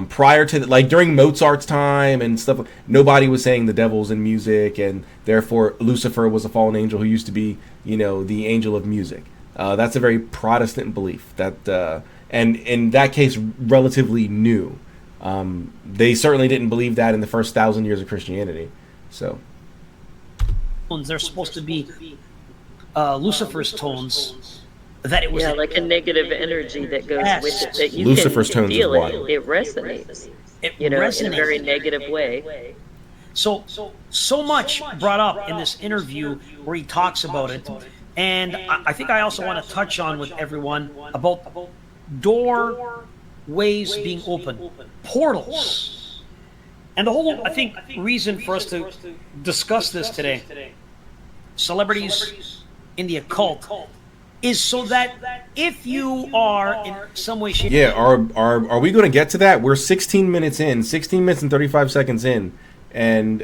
Prior to during Mozart's time and stuff, nobody was saying the devil's in music, and therefore Lucifer was a fallen angel who used to be, the angel of music. That's a very Protestant belief that, and in that case, relatively new. They certainly didn't believe that in the first 1,000 years of Christianity. So they're supposed to be Lucifer's tones. That it was like a negative energy that goes with it, that you Lucifer's can tones feel is wild. It resonates. It in resonates a very negative way. So much brought up in this interview where he talks about it, and I think I also want to touch on with everyone about doorways being open, portals, and the whole, I think, reason for us to discuss this today, celebrities in the occult, is so that if you are in some way, shape, are we going to get to that? We're 16 minutes and 35 seconds in, and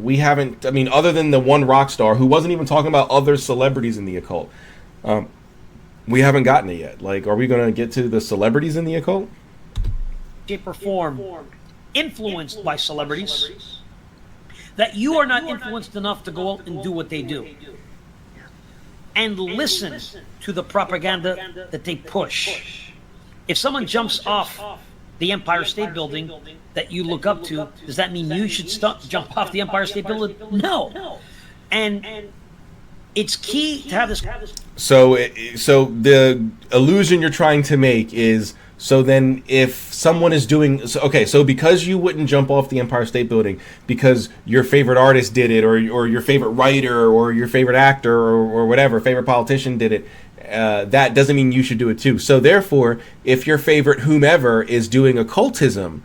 we haven't. I mean, other than the one rock star who wasn't even talking about other celebrities in the occult, we haven't gotten it yet. Like, are we going to get to the celebrities in the occult? shape, or form influenced by celebrities, that you are not influenced enough to go out and do what they do and listen to the propaganda that they push. If someone jumps off the Empire State Building that you look up to, does that mean you should jump off the Empire State Building? No. And it's key to have this. So the illusion you're trying to make is, so then if someone is doing, so because you wouldn't jump off the Empire State Building because your favorite artist did it, or your favorite writer, or your favorite actor, or whatever, favorite politician did it, that doesn't mean you should do it too. So therefore, if your favorite whomever is doing occultism,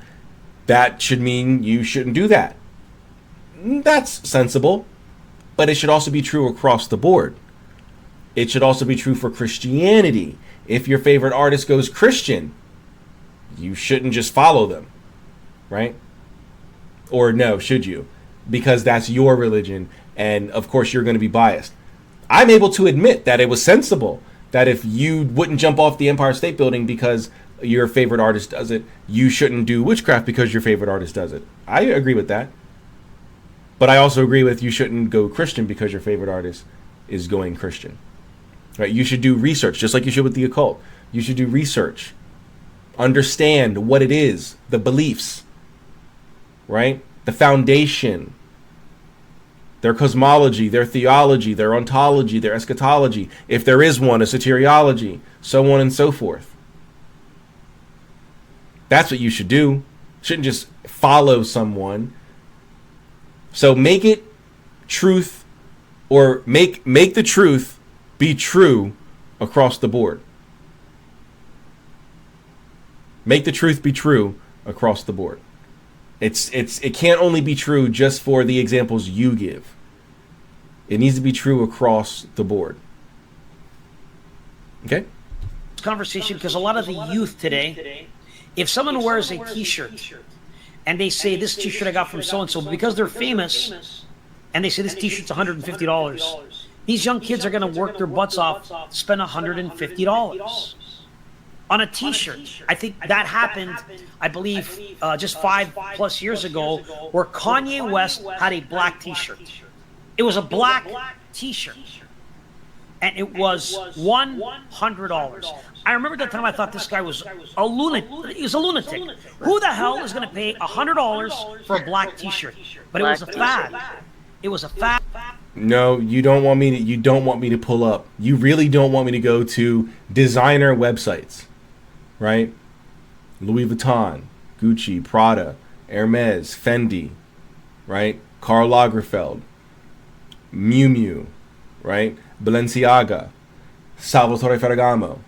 that should mean you shouldn't do that. That's sensible, but it should also be true across the board. It should also be true for Christianity. If your favorite artist goes Christian, you shouldn't just follow them, right? Or no, should you? Because that's your religion, and of course you're going to be biased. I'm able to admit that it was sensible that if you wouldn't jump off the Empire State Building because your favorite artist does it, you shouldn't do witchcraft because your favorite artist does it. I agree with that. But I also agree with you shouldn't go Christian because your favorite artist is going Christian. Right? You should do research, just like you should with the occult. You should do research. Understand what it is, the beliefs, right? The foundation, their cosmology, their theology, their ontology, their eschatology, if there is one, a soteriology, so on and so forth. That's what you should do. You shouldn't just follow someone. So make it truth, or make the truth be true across the board. Make the truth be true across the board. It can't only be true just for the examples you give. It needs to be true across the board. Okay? Conversation, because a lot of the youth today, if someone wears a t-shirt and they say this t-shirt I got from so-and-so, because they're famous, and they say this t-shirt's $150, these young kids are going to work their butts off, spend $150 on a t-shirt. I think that happened, I believe, just 5+ years ago, where Kanye West had a black t-shirt. It was a black t-shirt, and it was $100. I remember that time I thought this guy was a lunatic. He was a lunatic. Who the hell is going to pay $100 for a black t-shirt? But it was a fad. It was a fad. No, you don't want me to. You don't want me to pull up. You really don't want me to go to designer websites, right? Louis Vuitton, Gucci, Prada, Hermes, Fendi, right? Karl Lagerfeld, Miu Miu, right? Balenciaga, Salvatore Ferragamo,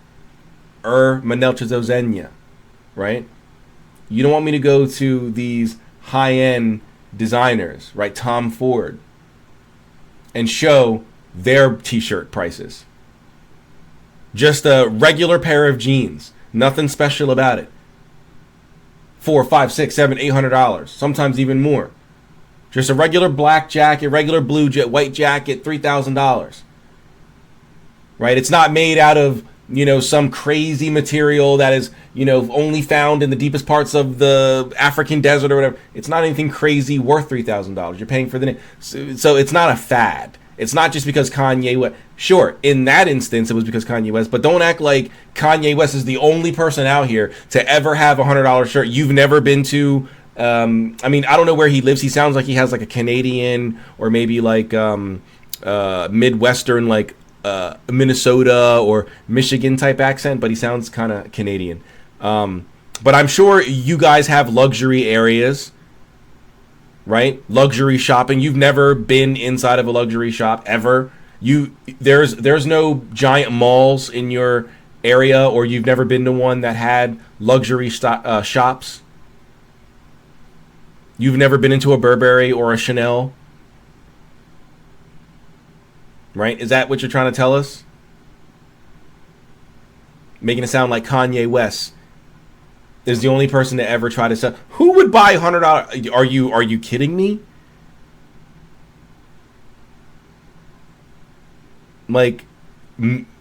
Manel Czebotar, right? You don't want me to go to these high-end designers, right? Tom Ford, and show their t-shirt prices. Just a regular pair of jeans, nothing special about it. $400, $500, $600, $700, $800, sometimes even more. Just a regular black jacket, regular blue white jacket, $3,000. Right? It's not made out of, some crazy material that is, only found in the deepest parts of the African desert or whatever. It's not anything crazy worth $3,000. You're paying for the name. So it's not a fad. It's not just because Kanye West. Sure, in that instance, it was because Kanye West. But don't act like Kanye West is the only person out here to ever have a $100 shirt. You've never been to. I don't know where he lives. He sounds like he has like a Canadian or maybe like Midwestern, like Minnesota or Michigan type accent, but he sounds kind of Canadian. But I'm sure you guys have luxury areas, right? Luxury shopping. You've never been inside of a luxury shop ever. There's no giant malls in your area, or you've never been to one that had luxury shops. You've never been into a Burberry or a Chanel. Right? Is that what you're trying to tell us? Making it sound like Kanye West is the only person to ever try to sell. Who would buy $100? Are you kidding me? Like,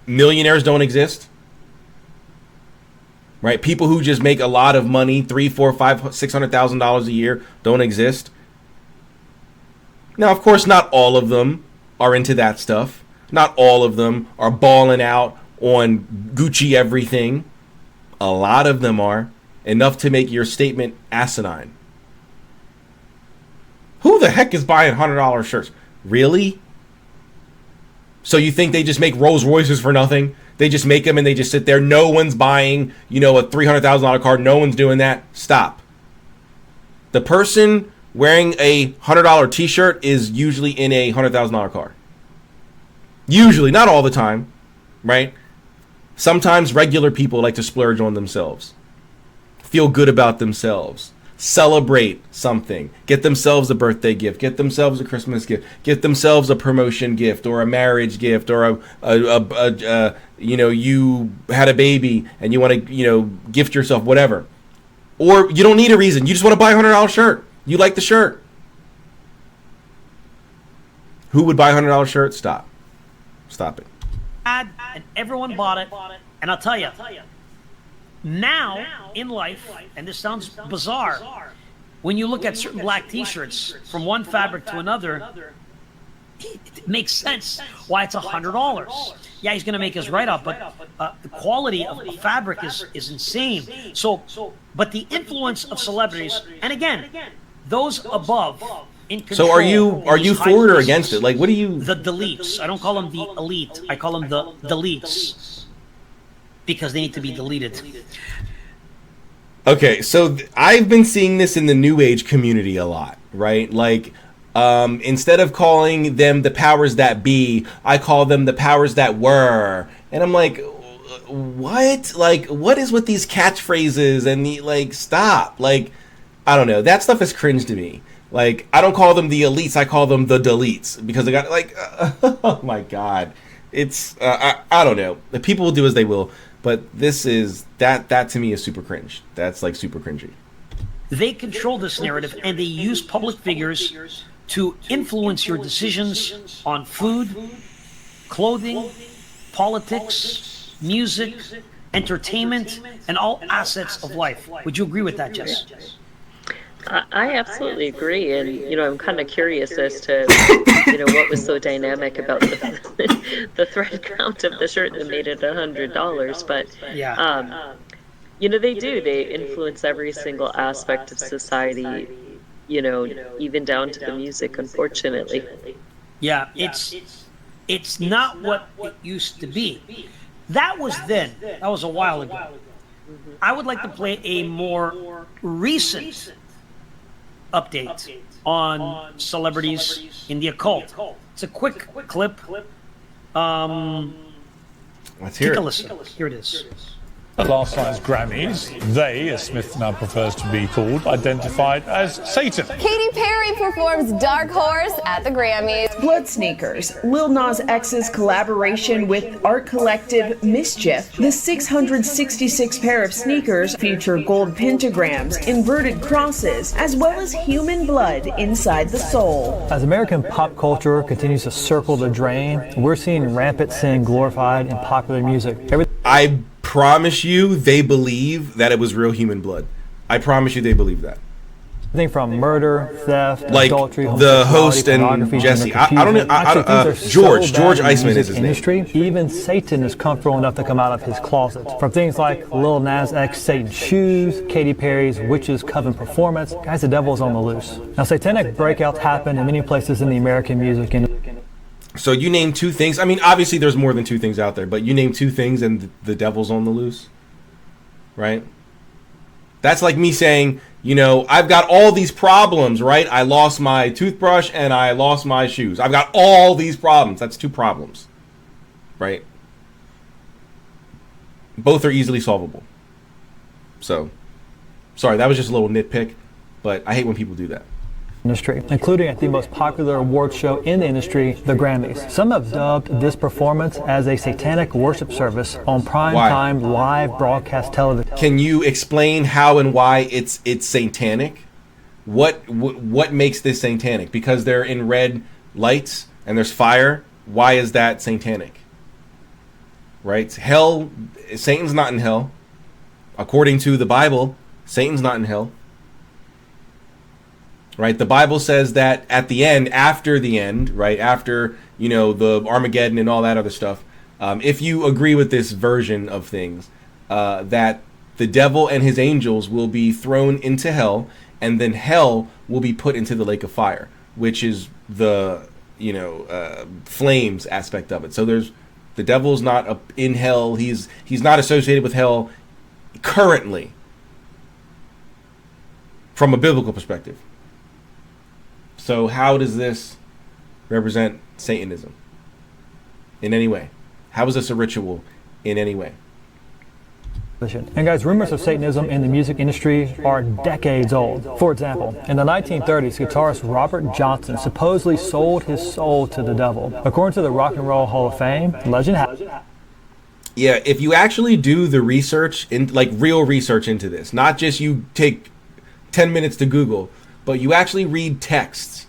millionaires don't exist, right? People who just make a lot of money, $300,000, $400,000, $500,000, $600,000 a year, don't exist. Now, of course, not all of them are into that stuff. Not all of them are balling out on Gucci everything. A lot of them are. Enough to make your statement asinine. Who the heck is buying $100 shirts? Really? So you think they just make Rolls Royces for nothing? They just make them and they just sit there. No one's buying, a $300,000 car. No one's doing that. Stop. The person wearing a $100 t-shirt is usually in a $100,000 car. Usually, not all the time, right? Sometimes regular people like to splurge on themselves. Feel good about themselves. Celebrate something. Get themselves a birthday gift. Get themselves a Christmas gift. Get themselves a promotion gift or a marriage gift or you had a baby and you want to, gift yourself, whatever. Or you don't need a reason. You just want to buy a $100 shirt. You like the shirt. Who would buy a $100 shirt? Stop it. And everyone bought it. And I'll tell you, now in life, and this sounds bizarre, when you look at certain black t-shirts from one fabric to another, it makes sense why it's $100. Yeah, he's going to make his write-up, but the quality of the fabric is insane. So, but the influence of celebrities, and again, those above in control. So are you for it or against it? Like, what do you? The deletes. I don't call them the elite. I call them the deletes because they need to be deleted. Okay, so I've been seeing this in the New Age community a lot, right? Like, instead of calling them the powers that be, I call them the powers that were. And I'm like, what? Like, what is with these catchphrases and stop. Like, I don't know. That stuff is cringe to me. Like, I don't call them the elites. I call them the deletes because they got like, oh my God. It's, I don't know. The people will do as they will. But this is, that to me is super cringe. That's like super cringy. They control this narrative, and they use public figures to influence your decisions on food, clothing, politics, music, entertainment, and all assets of life. Would you agree with that, Jess? I absolutely agree, and I'm kind of curious as to what was so dynamic about the thread count of the shirt that made it $100. But Yeah. they influence every single aspect of society, even down to the music, unfortunately. Yeah, it's not what it used to be. That was then. That was a while ago. I would like to play a more recent update on celebrities in the occult. It's a quick clip. Let's hear Take a it. listen. Here it is. At last night's Grammys, they, as Smith now prefers to be called, identified as Satan. Katy Perry performs Dark Horse at the Grammys. Blood Sneakers, Lil Nas X's collaboration with art collective Mischief. The 666 pair of sneakers feature gold pentagrams, inverted crosses, as well as human blood inside the sole. As American pop culture continues to circle the drain, we're seeing rampant sin glorified in popular music. I promise you they believe that it was real human blood. I promise you they believe that. Everything from murder, theft, Like adultery, the host and pornography, Jesse. gender I don't know. confusion. George Iceman is his name. Industry. Even Satan is comfortable enough to come out of his closet. From things like Lil Nas X Satan shoes, Katy Perry's Witches Coven performance, guys, the devil is on the loose. Now, satanic breakouts happen in many places in the American music industry. So you name two things. I mean, obviously there's more than two things out there, but you name two things and the devil's on the loose, right? That's like me saying, I've got all these problems, right? I lost my toothbrush and I lost my shoes. I've got all these problems. That's two problems, right? Both are easily solvable. So, sorry, that was just a little nitpick, but I hate when people do that. Industry, including at the most popular award show in the industry, the Grammys. Some have dubbed this performance as a satanic worship service on primetime live broadcast television. Can you explain how and why it's satanic? What makes this satanic? Because they're in red lights and there's fire. Why is that satanic? Right? Hell, Satan's not in hell. According to the Bible, Satan's not in hell. Right, the Bible says that at the end, after the end, right, after the Armageddon and all that other stuff, if you agree with this version of things, that the devil and his angels will be thrown into hell, and then hell will be put into the lake of fire, which is the flames aspect of it. So the devil's not in hell. He's not associated with hell currently, from a biblical perspective. So how does this represent Satanism in any way? How is this a ritual in any way? And guys, rumors of Satanism in the music industry are decades old. For example, in the 1930s, guitarist Robert Johnson supposedly sold his soul to the devil. According to the Rock and Roll Hall of Fame, legend has it. Yeah, if you actually do the research, real research into this, not just you take 10 minutes to Google, but you actually read texts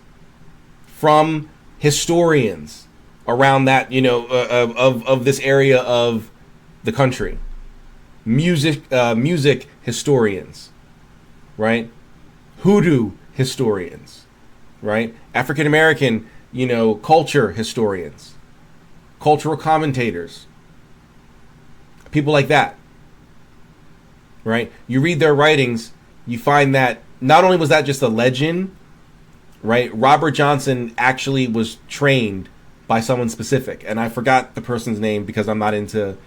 from historians around that, of this area of the country. Music historians, right? Hoodoo historians, right? African American, culture historians, cultural commentators, people like that, right? You read their writings, you find that not only was that just a legend, right? Robert Johnson actually was trained by someone specific, and I forgot the person's name because I'm not into,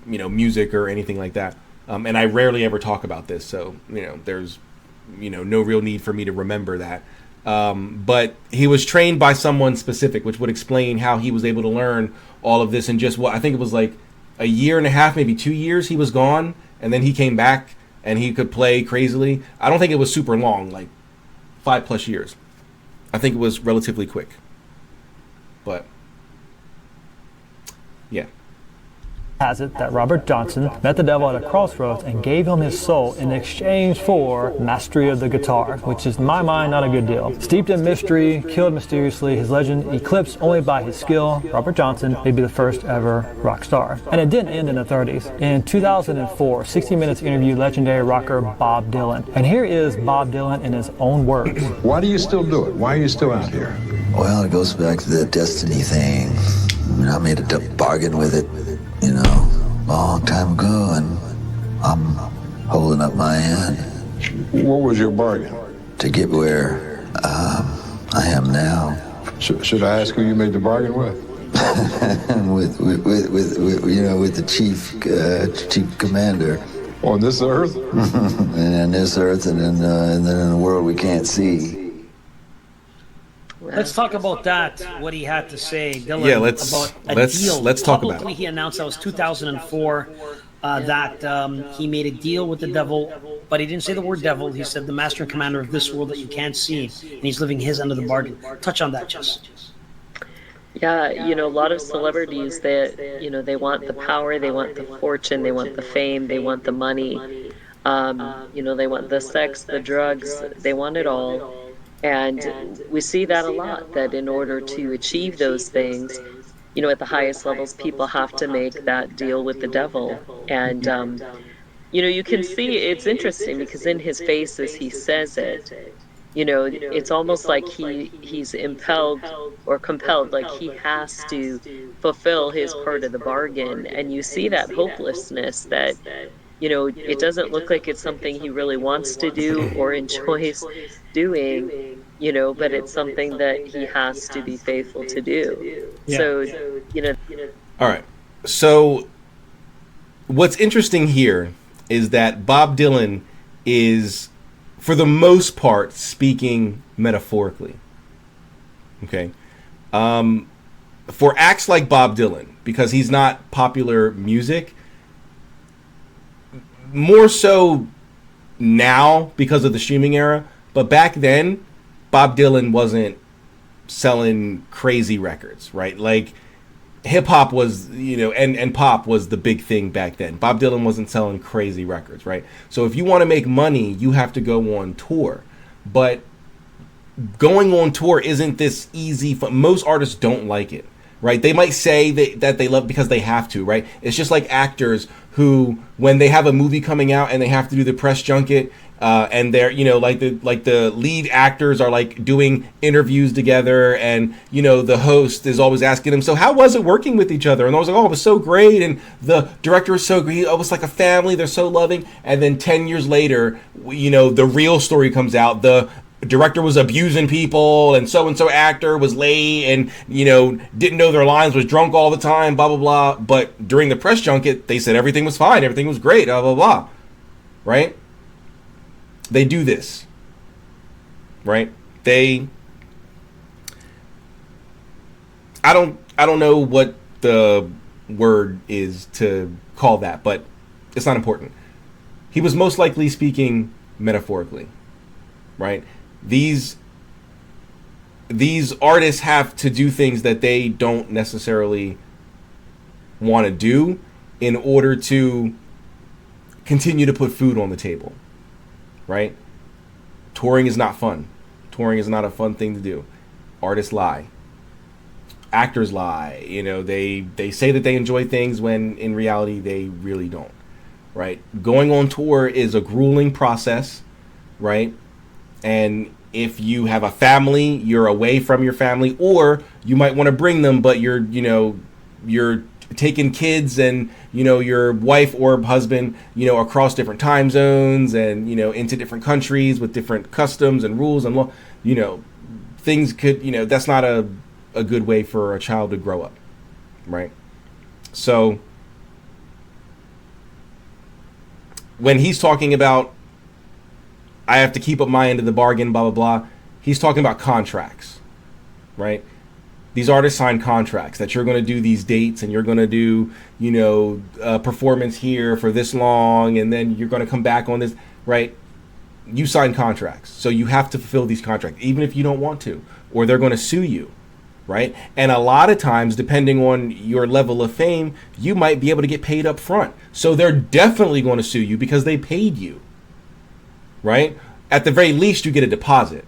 music or anything like that, and I rarely ever talk about this, so there's, no real need for me to remember that. But he was trained by someone specific, which would explain how he was able to learn all of this in just I think it was like a year and a half, maybe 2 years. He was gone, and then he came back. and he could play crazily. I don't think it was super long, like 5+ years. I think it was relatively quick. But yeah. Has it that Robert Johnson met the devil at a crossroads and gave him his soul in exchange for mastery of the guitar, which is in my mind not a good deal. Steeped in mystery, killed mysteriously, his legend eclipsed only by his skill, Robert Johnson may be the first ever rock star. And it didn't end in the 30s. In 2004, 60 Minutes interviewed legendary rocker Bob Dylan. And here is Bob Dylan in his own words. Why do you still do it? Why are you still out here? Well, it goes back to the destiny thing. I mean, I made a bargain with it, you know, a long time ago, and I'm holding up my end. What was your bargain? To get where I am now. Should I ask who you made the bargain with? with you know, with the chief commander. On this earth? And on this earth, and then in the world we can't see. Let's talk about that. What he had to say, Dylan. Yeah, about a deal. Let's talk about Publicly, it. he announced that was 2004 that he made a deal with the devil, but he didn't say the word devil. He said the master and commander of this world that you can't see, and he's living his end of the bargain. Touch on that, Jess. Yeah, you know, a lot of celebrities that, you know, they want the power, they want the fortune, they want the fame, they want the money, you know, they want the sex, the drugs, they want it all. And we see that a lot, that in order to achieve those things, you know, at the highest levels, people have to make that deal with the devil. And, you know, you can see it's interesting because in his face as he says it, you know, it's almost like he's impelled or compelled, like he has to fulfill his part of the bargain. And you see that hopelessness that, you know, it doesn't look like it's something he really wants to do or enjoys doing, you know, but it's something that he has to be faithful to do. Yeah. So, you know. All right. So what's interesting here is that Bob Dylan is, for the most part, speaking metaphorically. Okay. For acts like Bob Dylan, because he's not popular music, more so now because of the streaming era, but back then, Bob Dylan wasn't selling crazy records, right? Like, hip-hop was, you know, and pop was the big thing back then. Bob Dylan wasn't selling crazy records, right? So if you want to make money, you have to go on tour. But going on tour isn't this easy. Most artists don't like it, right? They might say that they love it because they have to, right? It's just like actors who, when they have a movie coming out and they have to do the press junket, and they're, you know, like the lead actors are like doing interviews together, and, you know, the host is always asking them, so how was it working with each other? And I was like, oh, it was so great, and the director was so great, it was like a family, they're so loving. And then 10 years later, you know, the real story comes out. The director was abusing people, and so actor was late, and, you know, didn't know their lines, was drunk all the time, blah blah blah. But during the press junket, they said everything was fine, everything was great, blah blah blah. Right? They do this. Right? I don't know what the word is to call that, but it's not important. He was most likely speaking metaphorically. Right? These artists have to do things that they don't necessarily want to do in order to continue to put food on the table, right? Touring is not fun. Touring is not a fun thing to do. Artists lie. Actors lie. You know, they say that they enjoy things when in reality they really don't, right? Going on tour is a grueling process, right? And if you have a family, you're away from your family, or you might want to bring them, but you're taking kids and, you know, your wife or husband, you know, across different time zones and, you know, into different countries with different customs and rules and law, you know, things could, you know, that's not a good way for a child to grow up, right? So when he's talking about, I have to keep up my end of the bargain, blah, blah, blah, he's talking about contracts, right? These artists sign contracts that you're going to do these dates and you're going to do, performance here for this long, and then you're going to come back on this, right? You sign contracts. So you have to fulfill these contracts, even if you don't want to, or they're going to sue you, right? And a lot of times, depending on your level of fame, you might be able to get paid up front. So they're definitely going to sue you because they paid you, right? At the very least, you get a deposit,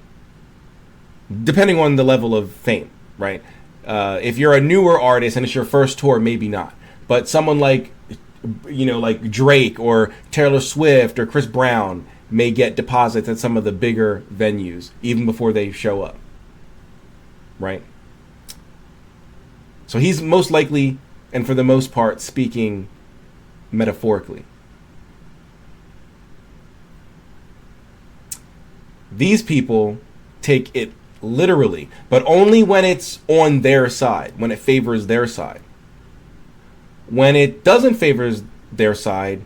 depending on the level of fame, right? If you're a newer artist and it's your first tour, maybe not. But someone like, like Drake or Taylor Swift or Chris Brown may get deposits at some of the bigger venues even before they show up, right? So he's most likely, and for the most part, speaking metaphorically. These people take it literally, but only when it's on their side, when it favors their side. When it doesn't favor their side,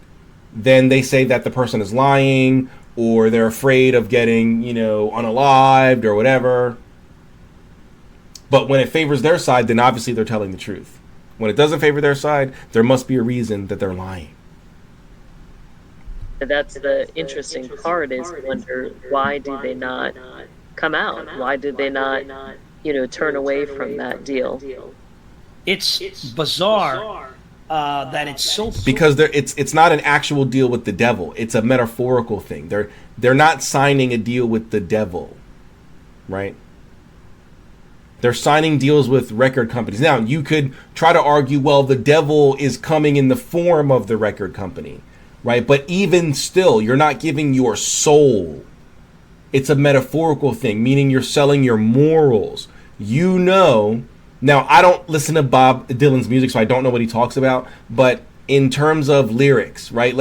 then they say that the person is lying, or they're afraid of getting, unalived or whatever. But when it favors their side, then obviously they're telling the truth. When it doesn't favor their side, there must be a reason that they're lying. That's the interesting part, is wonder, why do they not come out? Why did they not, turn away from that deal? It's bizarre that it's so... Because it's not an actual deal with the devil. It's a metaphorical thing. They're not signing a deal with the devil, right? They're signing deals with record companies. Now, you could try to argue, well, the devil is coming in the form of the record company, right? But even still, you're not giving your soul. It's a metaphorical thing, meaning you're selling your morals. Now, I don't listen to Bob Dylan's music, so I don't know what he talks about. But in terms of lyrics, right?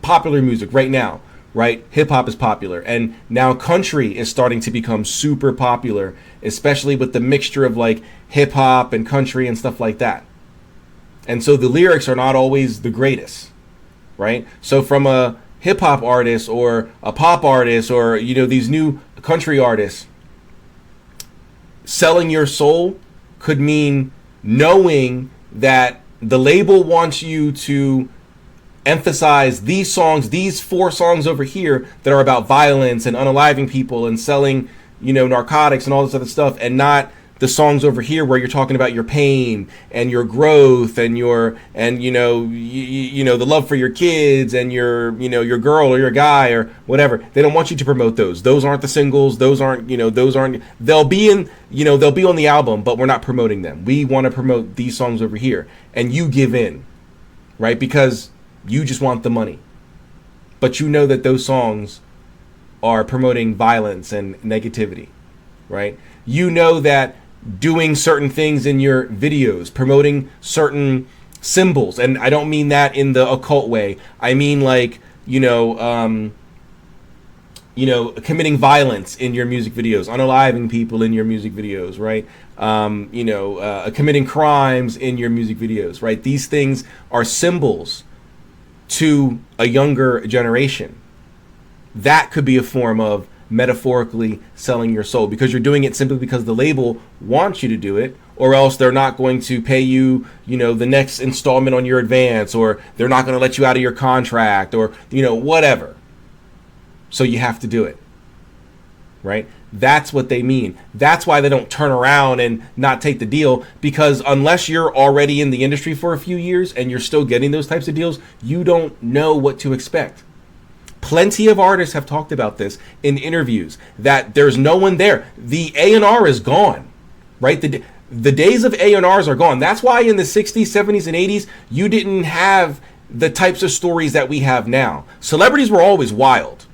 Popular music right now, right? Hip hop is popular. And now country is starting to become super popular, especially with the mixture of hip hop and country and stuff like that. And so the lyrics are not always the greatest, right? So from a hip hop artist or a pop artist or, these new country artists, selling your soul could mean knowing that the label wants you to emphasize these songs, these 4 songs over here that are about violence and unaliving people and selling, narcotics and all this other stuff, and not the songs over here where you're talking about your pain and your growth and the love for your kids and your girl or your guy or whatever. They don't want you to promote those. Those aren't the singles. Those aren't. They'll be on the album, but we're not promoting them. We want to promote these songs over here, and you give in, right? Because you just want the money, but you know that those songs are promoting violence and negativity, right? You know that doing certain things in your videos, promoting certain symbols, and I don't mean that in the occult way. I mean committing violence in your music videos, unaliving people in your music videos, right? Committing crimes in your music videos, right? These things are symbols to a younger generation. That could be a form of metaphorically selling your soul, because you're doing it simply because the label wants you to do it, or else they're not going to pay you, the next installment on your advance, or they're not going to let you out of your contract, or, whatever. So you have to do it, right? That's what they mean. That's why they don't turn around and not take the deal, because unless you're already in the industry for a few years and you're still getting those types of deals, you don't know what to expect. Plenty of artists have talked about this in interviews, that there's no one there. The A&R is gone, right? The days of A&Rs are gone. That's why in the 60s, 70s, and 80s, you didn't have the types of stories that we have now. Celebrities were always wild,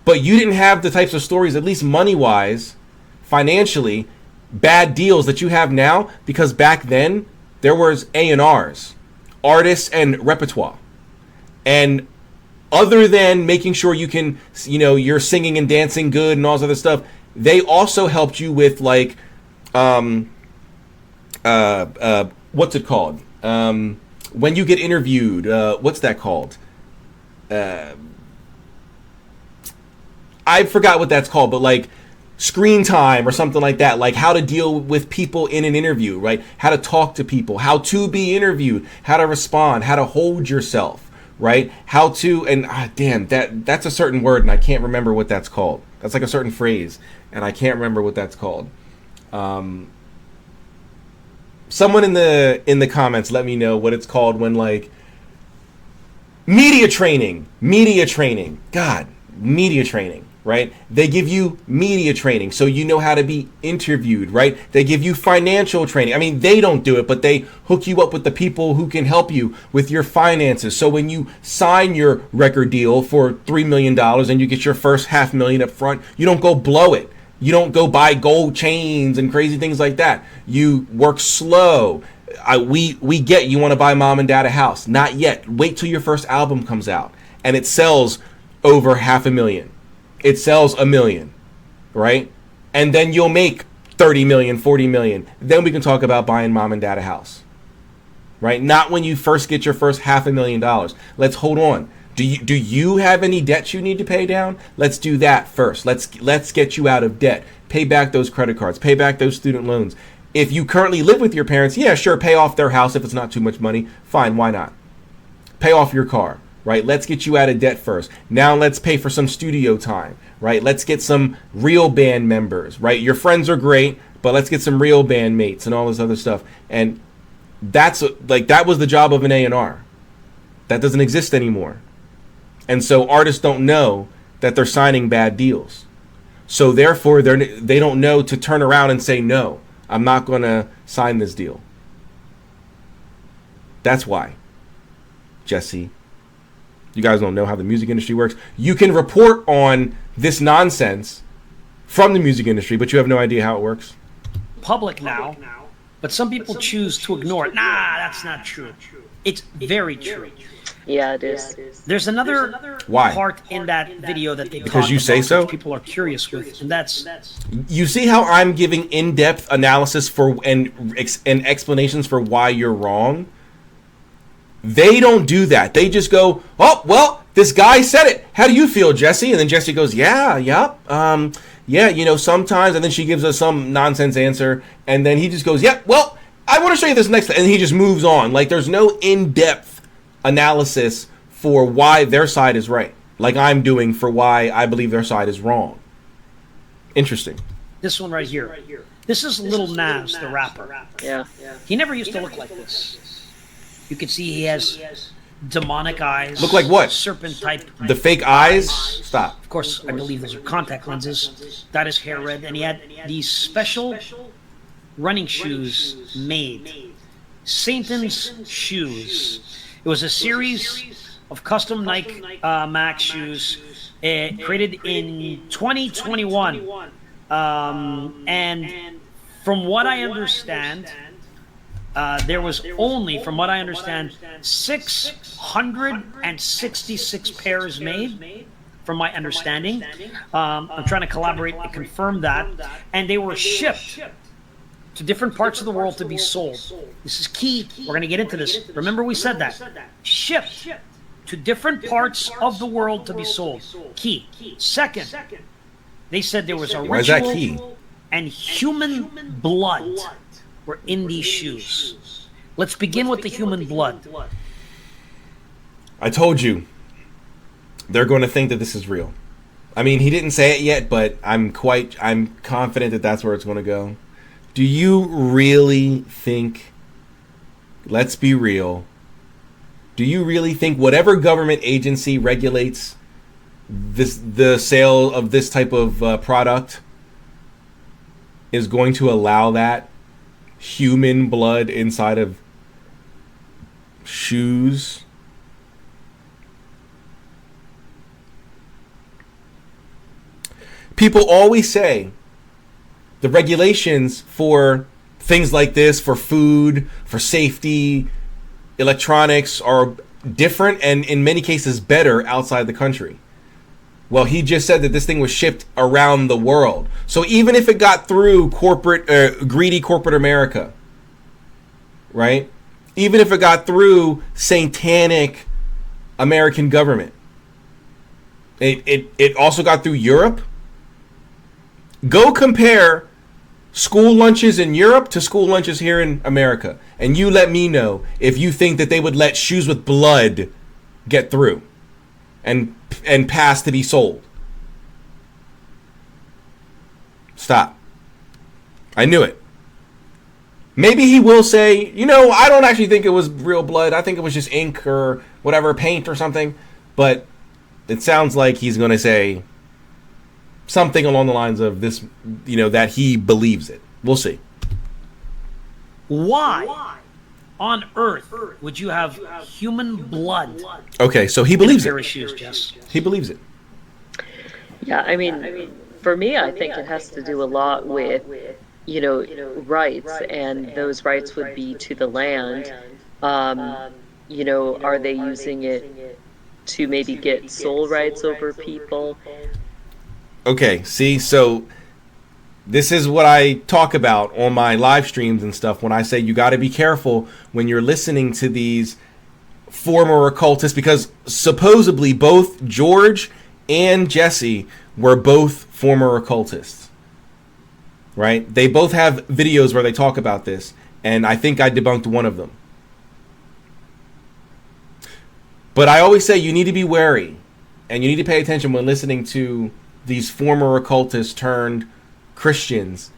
but you didn't have the types of stories, at least money-wise, financially, bad deals that you have now, because back then, there was A&Rs, artists and repertoire. And other than making sure you can, you're singing and dancing good and all this other stuff, they also helped you with what's it called? When you get interviewed, what's that called? I forgot what that's called, but screen time or something like that, like how to deal with people in an interview, right? How to talk to people, how to be interviewed, how to respond, how to hold yourself, right? How to, and that's a certain word and I can't remember what that's called. That's like a certain phrase and I can't remember what that's called. Someone in the comments, let me know what it's called when, like, media training, right? They give you media training so you know how to be interviewed, right? They give you financial training. I mean, they don't do it, but they hook you up with the people who can help you with your finances. So when you sign your record deal for $3 million and you get your first $500,000 up front, you don't go blow it. You don't go buy gold chains and crazy things like that. You work slow. We get you want to buy mom and dad a house. Not yet. Wait till your first album comes out and it sells over 500,000. It sells 1 million, right? And then you'll make 30 million, 40 million. Then we can talk about buying mom and dad a house, right? Not when you first get your first $500,000. Let's hold on. Do you have any debts you need to pay down? Let's do that first. Let's get you out of debt. Pay back those credit cards. Pay back those student loans. If you currently live with your parents, yeah, sure, pay off their house if it's not too much money. Fine, why not? Pay off your car, right? Let's get you out of debt first. Now let's pay for some studio time, right? Let's get some real band members, right? Your friends are great, but let's get some real band mates and all this other stuff. And that was the job of an A&R. That doesn't exist anymore. And so artists don't know that they're signing bad deals. So therefore, they don't know to turn around and say, no, I'm not going to sign this deal. That's why, Jesse. You guys don't know how the music industry works. You can report on this nonsense from the music industry, but you have no idea how it works. Public now, but some people choose to ignore it. Nah, that's not true. It's very true. Yeah, it is. There's another part in that video that they because you say so. People are curious with, and that's. You see how I'm giving in-depth analysis for and explanations for why you're wrong. They don't do that. They just go, oh well, this guy said it. How do you feel, Jesse? And then Jesse goes, yeah, sometimes. And then she gives us some nonsense answer, and then he just goes, yeah, well, I want to show you this next, and he just moves on. Like there's no in-depth analysis for why their side is right, like I'm doing for why I believe their side is wrong. Interesting. This one right here. This is Lil Nas, the rapper. Yeah. He never used to look like this. You can see he has demonic eyes. Look like what? Serpent type. The fake eyes? Stop. Of course, I believe those are contact lenses. Got his hair red, and he had these special running shoes made. Satan's shoes. It was a series of custom Nike Max shoes created in 2021. And from what I understand, there was only, from what I understand, 666 pairs made, from my understanding. I'm trying to collaborate and confirm that. And they were shipped to different parts of the world to be sold. This is key. We're going to get into this. Remember we said that. Shipped to different parts of the world to be sold. Key. Second, they said there was a ritual and human blood were in these shoes. Let's begin with the human blood. I told you. They're going to think that this is real. I mean, he didn't say it yet, but I'm confident that that's where it's going to go. Do you really think, let's be real, do you really think whatever government agency regulates the sale of this type of product is going to allow that human blood inside of shoes? People always say the regulations for things like this, for food, for safety, electronics, are different and in many cases better outside the country. Well, he just said that this thing was shipped around the world. So even if it got through greedy corporate America, right? Even if it got through satanic American government, it also got through Europe. Go compare school lunches in Europe to school lunches here in America, and you let me know if you think that they would let shoes with blood get through and pass to be sold. Stop. I knew it. Maybe he will say, I don't actually think it was real blood. I think it was just ink or whatever, paint or something. But it sounds like he's going to say something along the lines of this, that he believes it. We'll see. Why on earth would you have human blood? Okay, so he believes in a pair it. of shoes, Jess? He believes it. Yeah, I mean, for me, I think it has to do a lot with, rights, and those rights would be to the land. Are they using it to maybe get soul rights over people? Okay, see, so this is what I talk about on my live streams and stuff when I say you got to be careful when you're listening to these former occultists, because supposedly both George and Jesse were both former occultists. Right? They both have videos where they talk about this, and I think I debunked one of them. But I always say you need to be wary, and you need to pay attention when listening to these former occultists turned Christians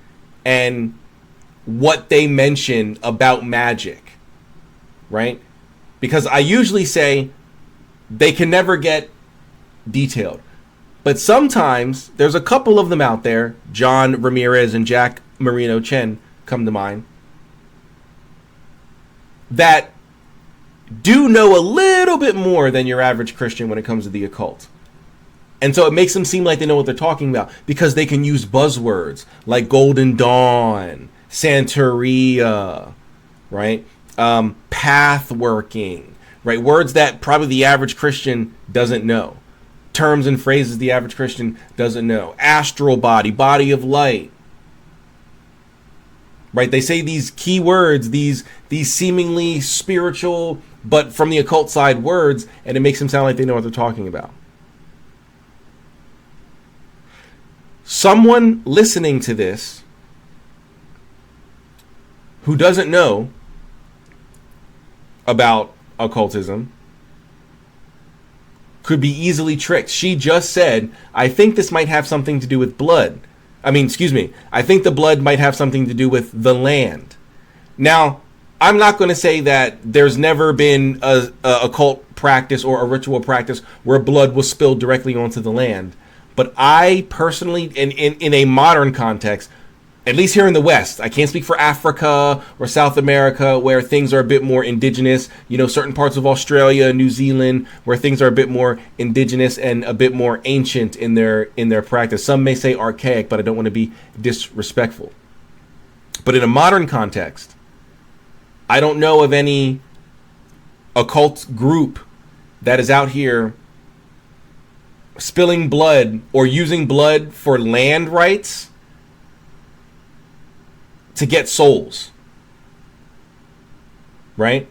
and what they mention about magic. Right? Because I usually say they can never get detailed. But sometimes there's a couple of them out there, John Ramirez and Jack Marino Chen come to mind, that do know a little bit more than your average Christian when it comes to the occult. And so it makes them seem like they know what they're talking about because they can use buzzwords like Golden Dawn, Santeria, right? Path working, right? Words that probably the average Christian doesn't know. Terms and phrases the average Christian doesn't know. Astral body, body of light. Right? They say these key words, these seemingly spiritual, but from the occult side words, and it makes them sound like they know what they're talking about. Someone listening to this who doesn't know about occultism could be easily tricked. She just said, I think this might have something to do with blood. I think the blood might have something to do with the land. Now, I'm not going to say that there's never been a occult practice or a ritual practice where blood was spilled directly onto the land. But I personally, in a modern context, at least here in the West, I can't speak for Africa or South America where things are a bit more indigenous, certain parts of Australia, New Zealand, where things are a bit more indigenous and a bit more ancient in their practice. Some may say archaic, but I don't want to be disrespectful. But in a modern context, I don't know of any occult group that is out here spilling blood or using blood for land rights to get souls, right?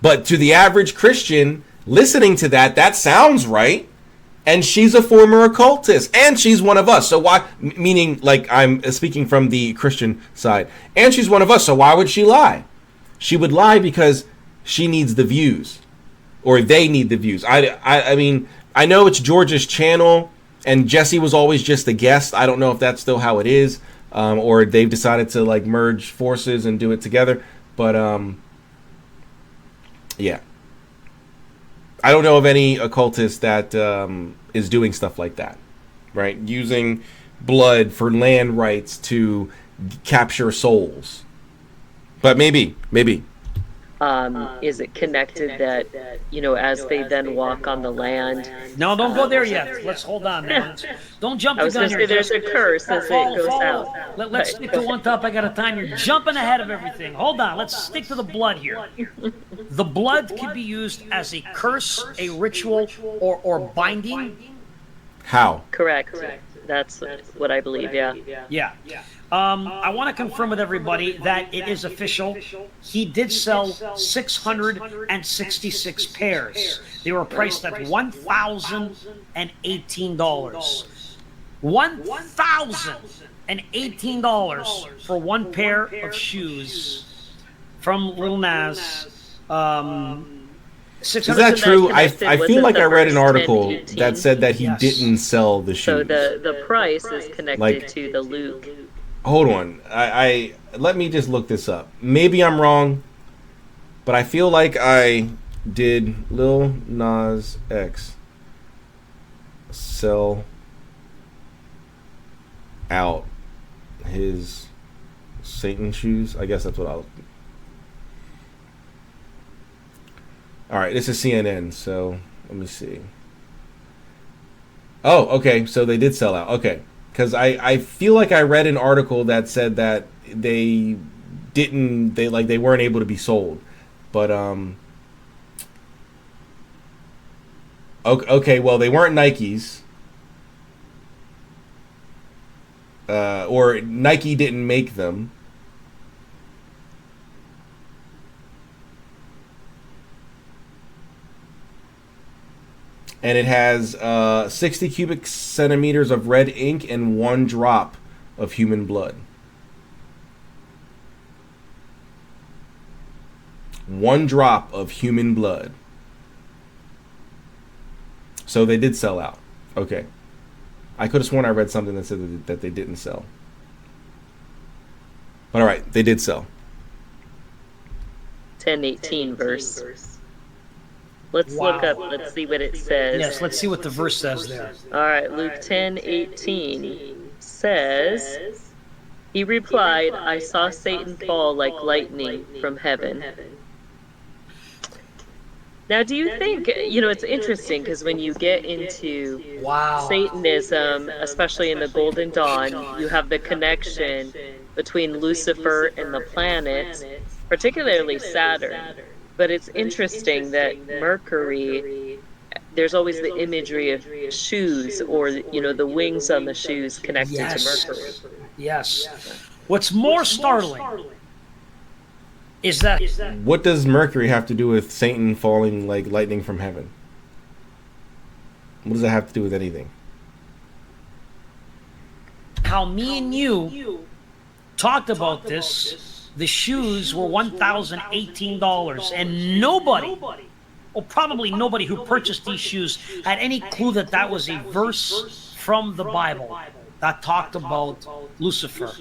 But to the average Christian listening to that sounds right. And she's a former occultist, and she's one of us. So why, meaning like I'm speaking from the Christian side, and she's one of us. So why would she lie? She would lie because she needs the views, or they need the views. I mean, I know it's George's channel, and Jesse was always just a guest. I don't know if that's still how it is. Or they've decided to like merge forces and do it together. But yeah. I don't know of any occultist that is doing stuff like that, right? Using blood for land rights to capture souls. But maybe. Is it connected that, as they then walk on the land? No, don't go there yet. Let's hold on, man. Don't jump the gun. I was going to say there's a curse as it goes out. Let's stick to one topic at a time. You're jumping ahead of everything. Hold on. Let's stick to the blood here. The blood can be used as a curse, a ritual, or binding. How? Correct. That's what I believe, yeah. Yeah. I want to confirm with everybody that it is official. He did sell 666 pairs. They were priced at $1,018. $1,018 for one pair of shoes from Lil Nas. Is that true? I feel like I read an article that said that he didn't sell the shoes. So the price is connected to the Luke. Hold on. I let me just look this up. Maybe I'm wrong, but I feel like I did Lil Nas X sell out his Satan shoes? I guess that's what I'll... Alright, this is CNN, so let me see. Oh, okay, so they did sell out. Okay, because I feel like I read an article that said that they weren't able to be sold. But, okay, well, they weren't Nikes. Or Nike didn't make them. And it has 60 cubic centimeters of red ink and 1 drop of human blood. 1 drop of human blood. So they did sell out. Okay. I could have sworn I read something that said that they didn't sell. But alright, they did sell. 10:18 verse. Let's look up, let's see what it says. Yes, let's see what the verse says there. Alright, Luke 10:18 says, he replied, I saw Satan fall like lightning from heaven. Now, do you think, it's interesting because when you get into Satanism, especially in the Golden Dawn, you have the connection between Lucifer and the planets, particularly Saturn. But it's interesting that Mercury, there's always the imagery of shoes or, the wings on the shoes connected to Mercury. Yes. What's more startling is that... What does Mercury have to do with Satan falling like lightning from heaven? What does that have to do with anything? How me and you talked about this. The shoes were $1,018, and nobody, or probably nobody who purchased these shoes had any clue that that was a verse from the Bible that talked about Lucifer.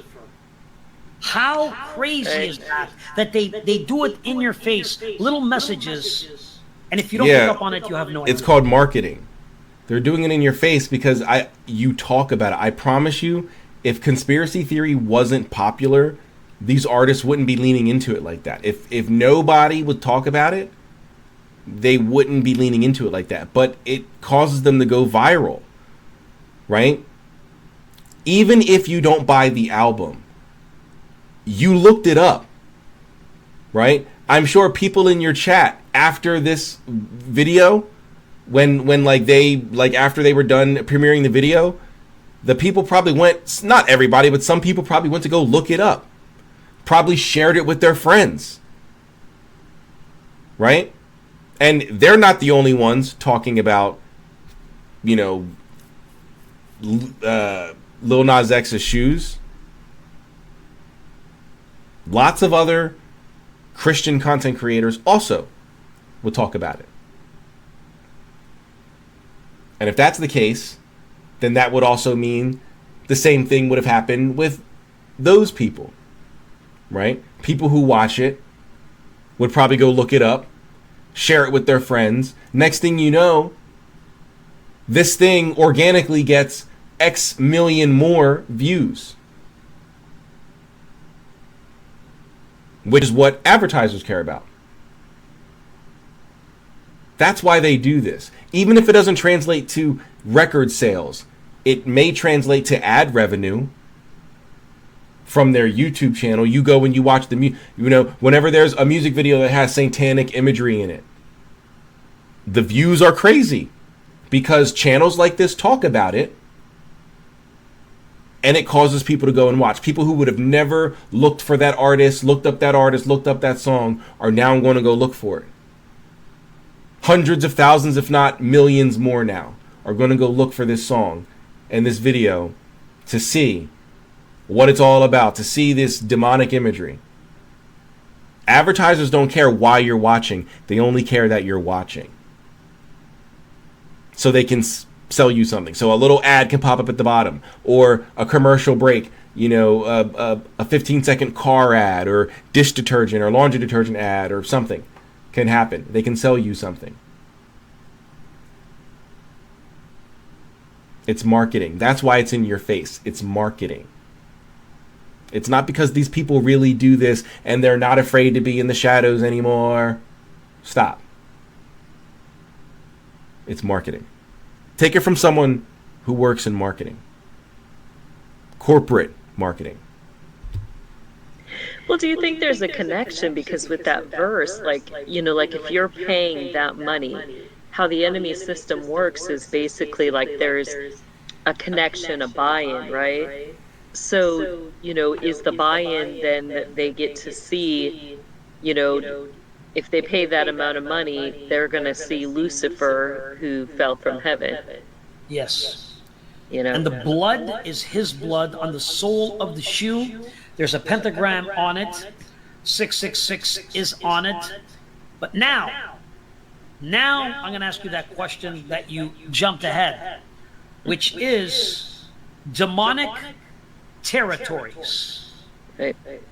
How crazy is that? That they do it in your face, little messages, and if you don't pick up on it, you have no idea. It's called marketing. They're doing it in your face because you talk about it. I promise you, if conspiracy theory wasn't popular, these artists wouldn't be leaning into it like that. If nobody would talk about it, they wouldn't be leaning into it like that. But it causes them to go viral, right? Even if you don't buy the album, you looked it up, right? I'm sure people in your chat after this video, when after they were done premiering the video, the people probably went, not everybody, but some people probably went to go look it up. Probably shared it with their friends, right? And they're not the only ones talking about, Lil Nas X's shoes. Lots of other Christian content creators also would talk about it. And if that's the case, then that would also mean the same thing would have happened with those people. Right? People who watch it would probably go look it up, share it with their friends. Next thing you know, this thing organically gets X million more views. Which is what advertisers care about. That's why they do this. Even if it doesn't translate to record sales, it may translate to ad revenue. From their YouTube channel, you go and you watch whenever there's a music video that has satanic imagery in it, the views are crazy because channels like this talk about it, and it causes people to go and watch. People who would have never looked for that artist, looked up that song, are now going to go look for it. Hundreds of thousands, if not millions more now, are going to go look for this song. and this video to see what it's all about, to see this demonic imagery. Advertisers don't care why you're watching. They only care that you're watching. So they can sell you something. So a little ad can pop up at the bottom, or a commercial break, you know, a 15-second car ad, or dish detergent or laundry detergent ad, or something can happen. They can sell you something. It's marketing. That's why it's in your face. It's marketing. It's not because these people really do this and they're not afraid to be in the shadows anymore. Stop. It's marketing. Take it from someone who works in marketing. Corporate marketing. Well, do you think there's a connection? Because with that verse, like, you know, like if you're paying that money, how the enemy system works is basically like there's a connection, a buy-in, right? So, you know, is the buy-in then that they get to see, you know, if they pay that amount of money, they're going to see Lucifer who fell from heaven. Yes. You know? And the blood is his blood on the sole of the shoe. There's a pentagram on it. 666 is on it. But now I'm going to ask you that question that you jumped ahead, which is demonic territories.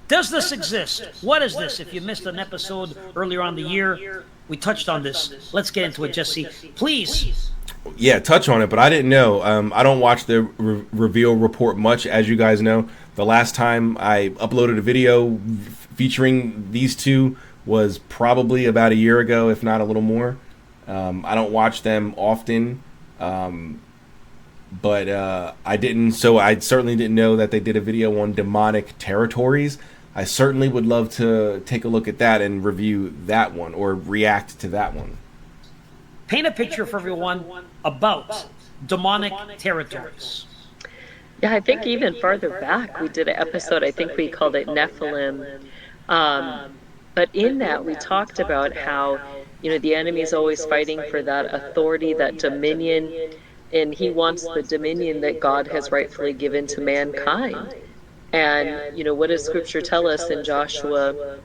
Does this exist? What is this? If you missed an episode earlier on the year, we touched on this. Let's get into it, Jesse. Please. Yeah, touch on it, but I didn't know. I don't watch the reveal report much, as you guys know. The last time I uploaded a video featuring these two was probably about a year ago, if not a little more. I don't watch them often, but I didn't. So I certainly didn't know that they did a video on demonic territories. I certainly would love to take a look at that and review that one, or react to that one. Paint a picture for everyone about demonic territories. Yeah, I think even farther back we did an episode, I think we called it Nephilim. But in that we talked about how, you know, the enemy is always fighting for that authority, that dominion, and he wants the dominion that God has rightfully given to mankind. And, you know, what does Scripture tell us in Joshua?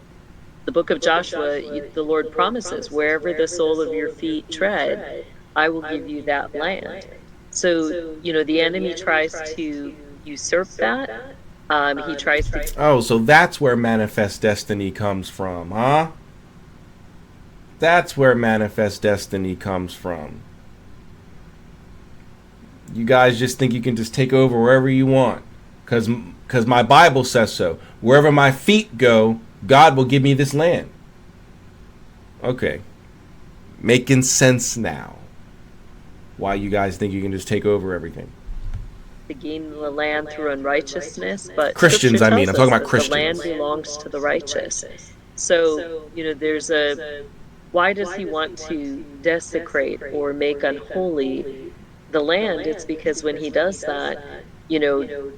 The book of Joshua, the Lord promises, wherever the sole of your feet tread, I will give you that land. So, you know, the enemy tries to usurp that. He tries to... Oh, so that's where Manifest Destiny comes from, huh? That's where Manifest Destiny comes from. You guys just think you can just take over wherever you want. Because my Bible says so. Wherever my feet go, God will give me this land. Okay. Making sense now. Why you guys think you can just take over everything. To gain the land through unrighteousness, but Christians, I mean. I'm talking about Christians. The land belongs to the righteous. So, you know, there's a... Why does he want to desecrate or make unholy the land? It's because when he does that, you know,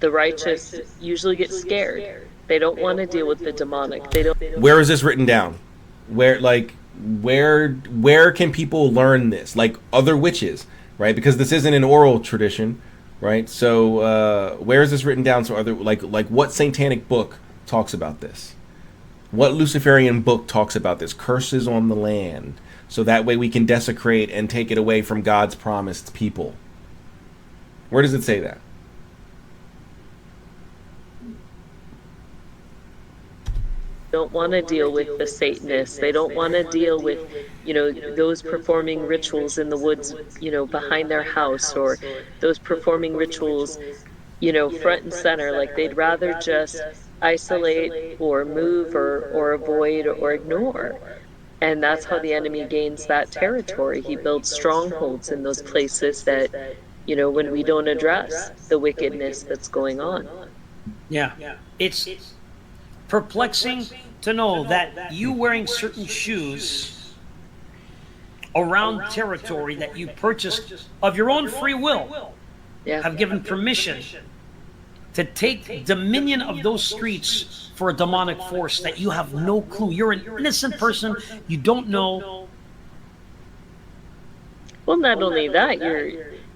the righteous usually get scared. They don't want to deal with the demonic. They don't. Where is this written down? Where can people learn this? Like other witches, right? Because this isn't an oral tradition, right? So where is this written down? So other like what satanic book talks about this? What Luciferian book talks about this? Curses on the land, so that way we can desecrate and take it away from God's promised people. Where does it say that? Don't want to deal with the Satanists. They don't want to deal with, you know, those performing rituals in the woods, you know, behind their house, or those performing rituals, you know, front and center. Like they'd rather just isolate or move or avoid or ignore. And that's how the enemy gains that territory. He builds strongholds in those places that, you know, when we don't address the wickedness that's going on. Yeah. It's perplexing to know that you wearing certain shoes around territory that you purchased of your own free will have given permission to take dominion of those streets for a demonic force that you have no clue. You're an innocent person. You don't know. Well, not only that,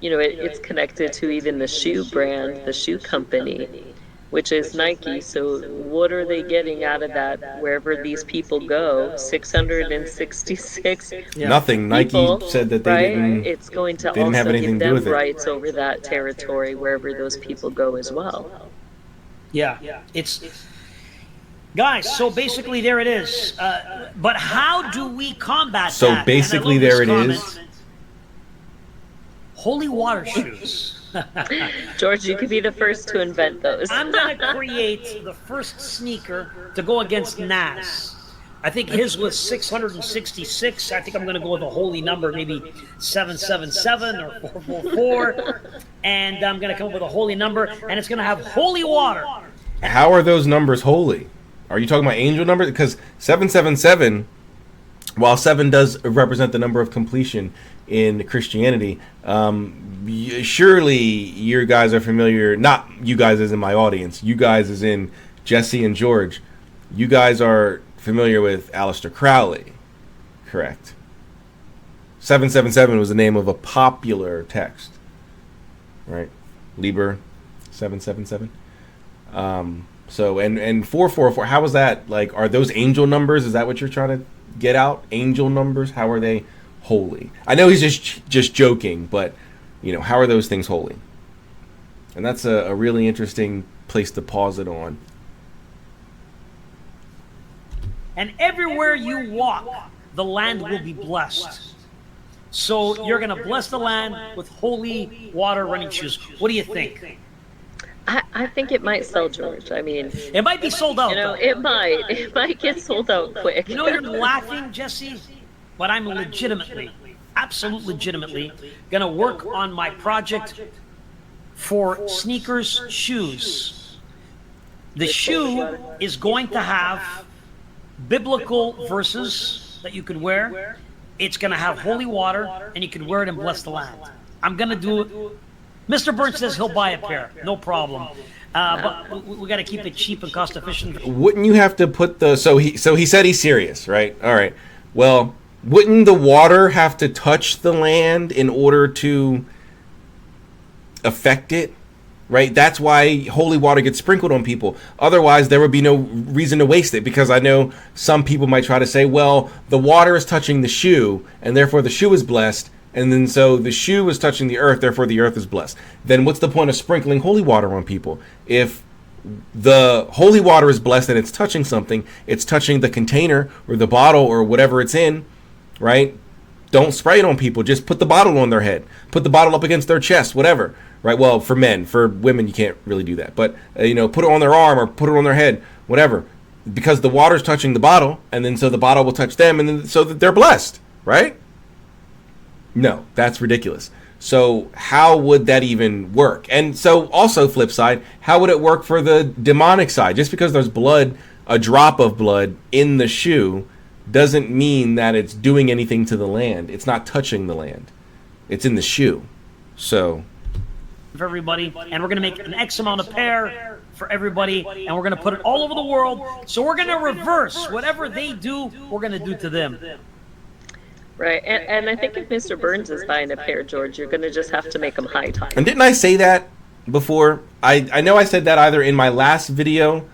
it's connected to even the shoe brand, the shoe company, which is Nike. So what are they getting out of that wherever these people go? 666 Nothing. people, Nike said that they right? didn't. It's going to They didn't have also anything give to do them with it. rights over that territory wherever those people go as well. Yeah, it's guys. So basically, there it is. But how do we combat So that? basically, And I love there this it is. comment. Holy water shoes. George, you could be the first to invent those. I'm gonna create the first sneaker to go against Nas. I think his was 666. I think I'm gonna go with a holy number, maybe 777 or 444, and I'm gonna come up with a holy number, and it's gonna have holy water. How are those numbers holy? Are you talking about angel numbers? Because 777, while 7 does represent the number of completion in Christianity, surely you guys are familiar, not you guys as in my audience, you guys as in Jesse and George, you guys are familiar with Aleister Crowley, correct? 777 was the name of a popular text, right? Liber 777. So and 444, how is that? Like, are those angel numbers? Is that what you're trying to get out? Angel numbers? How are they holy? I know he's just joking, but how are those things holy? And that's a really interesting place to pause it on. And everywhere you walk, the land will be blessed. So you're going to bless the land with holy water running shoes. What do you think? I think it might sell, George. I mean, it might be sold out. It might get sold out quick. You're laughing, Jesse, but I'm absolutely legitimately going to work on my project for sneakers, shoes. The shoe is going to have biblical verses that you could wear. It's going to have holy water, and you can wear it and bless the land. I'm going to do it. Mr. Burns says he'll buy a pair, no problem. But we got to keep it cheap and cost efficient. Wouldn't you have to put the so he said he's serious, right? All right. Well, wouldn't the water have to touch the land in order to affect it? Right? That's why holy water gets sprinkled on people. Otherwise, there would be no reason to waste it, because I know some people might try to say, well, the water is touching the shoe, and therefore the shoe is blessed, and then so the shoe is touching the earth, therefore the earth is blessed. Then what's the point of sprinkling holy water on people? If the holy water is blessed and it's touching something, it's touching the container or the bottle or whatever it's in, right? Don't spray it on people. Just put the bottle on their head. Put the bottle up against their chest, whatever. Right? Well, for men. For women, you can't really do that. But, put it on their arm or put it on their head, whatever. Because the water's touching the bottle, and then so the bottle will touch them, and then so that they're blessed, right? No, that's ridiculous. So how would that even work? And so also, flip side, how would it work for the demonic side? Just because there's blood, a drop of blood in the shoe, doesn't mean that it's doing anything to the land. It's not touching the land. It's in the shoe. So for everybody, and we're going to make an X amount of pair for everybody, and we're going to put it all over the world. So we're going to reverse whatever they do, we're going to do to them. Right, and I think if Mr. Burns is buying a pair, George, you're going to just have to make them high top. And didn't I say that before? I know I said that either in my last video,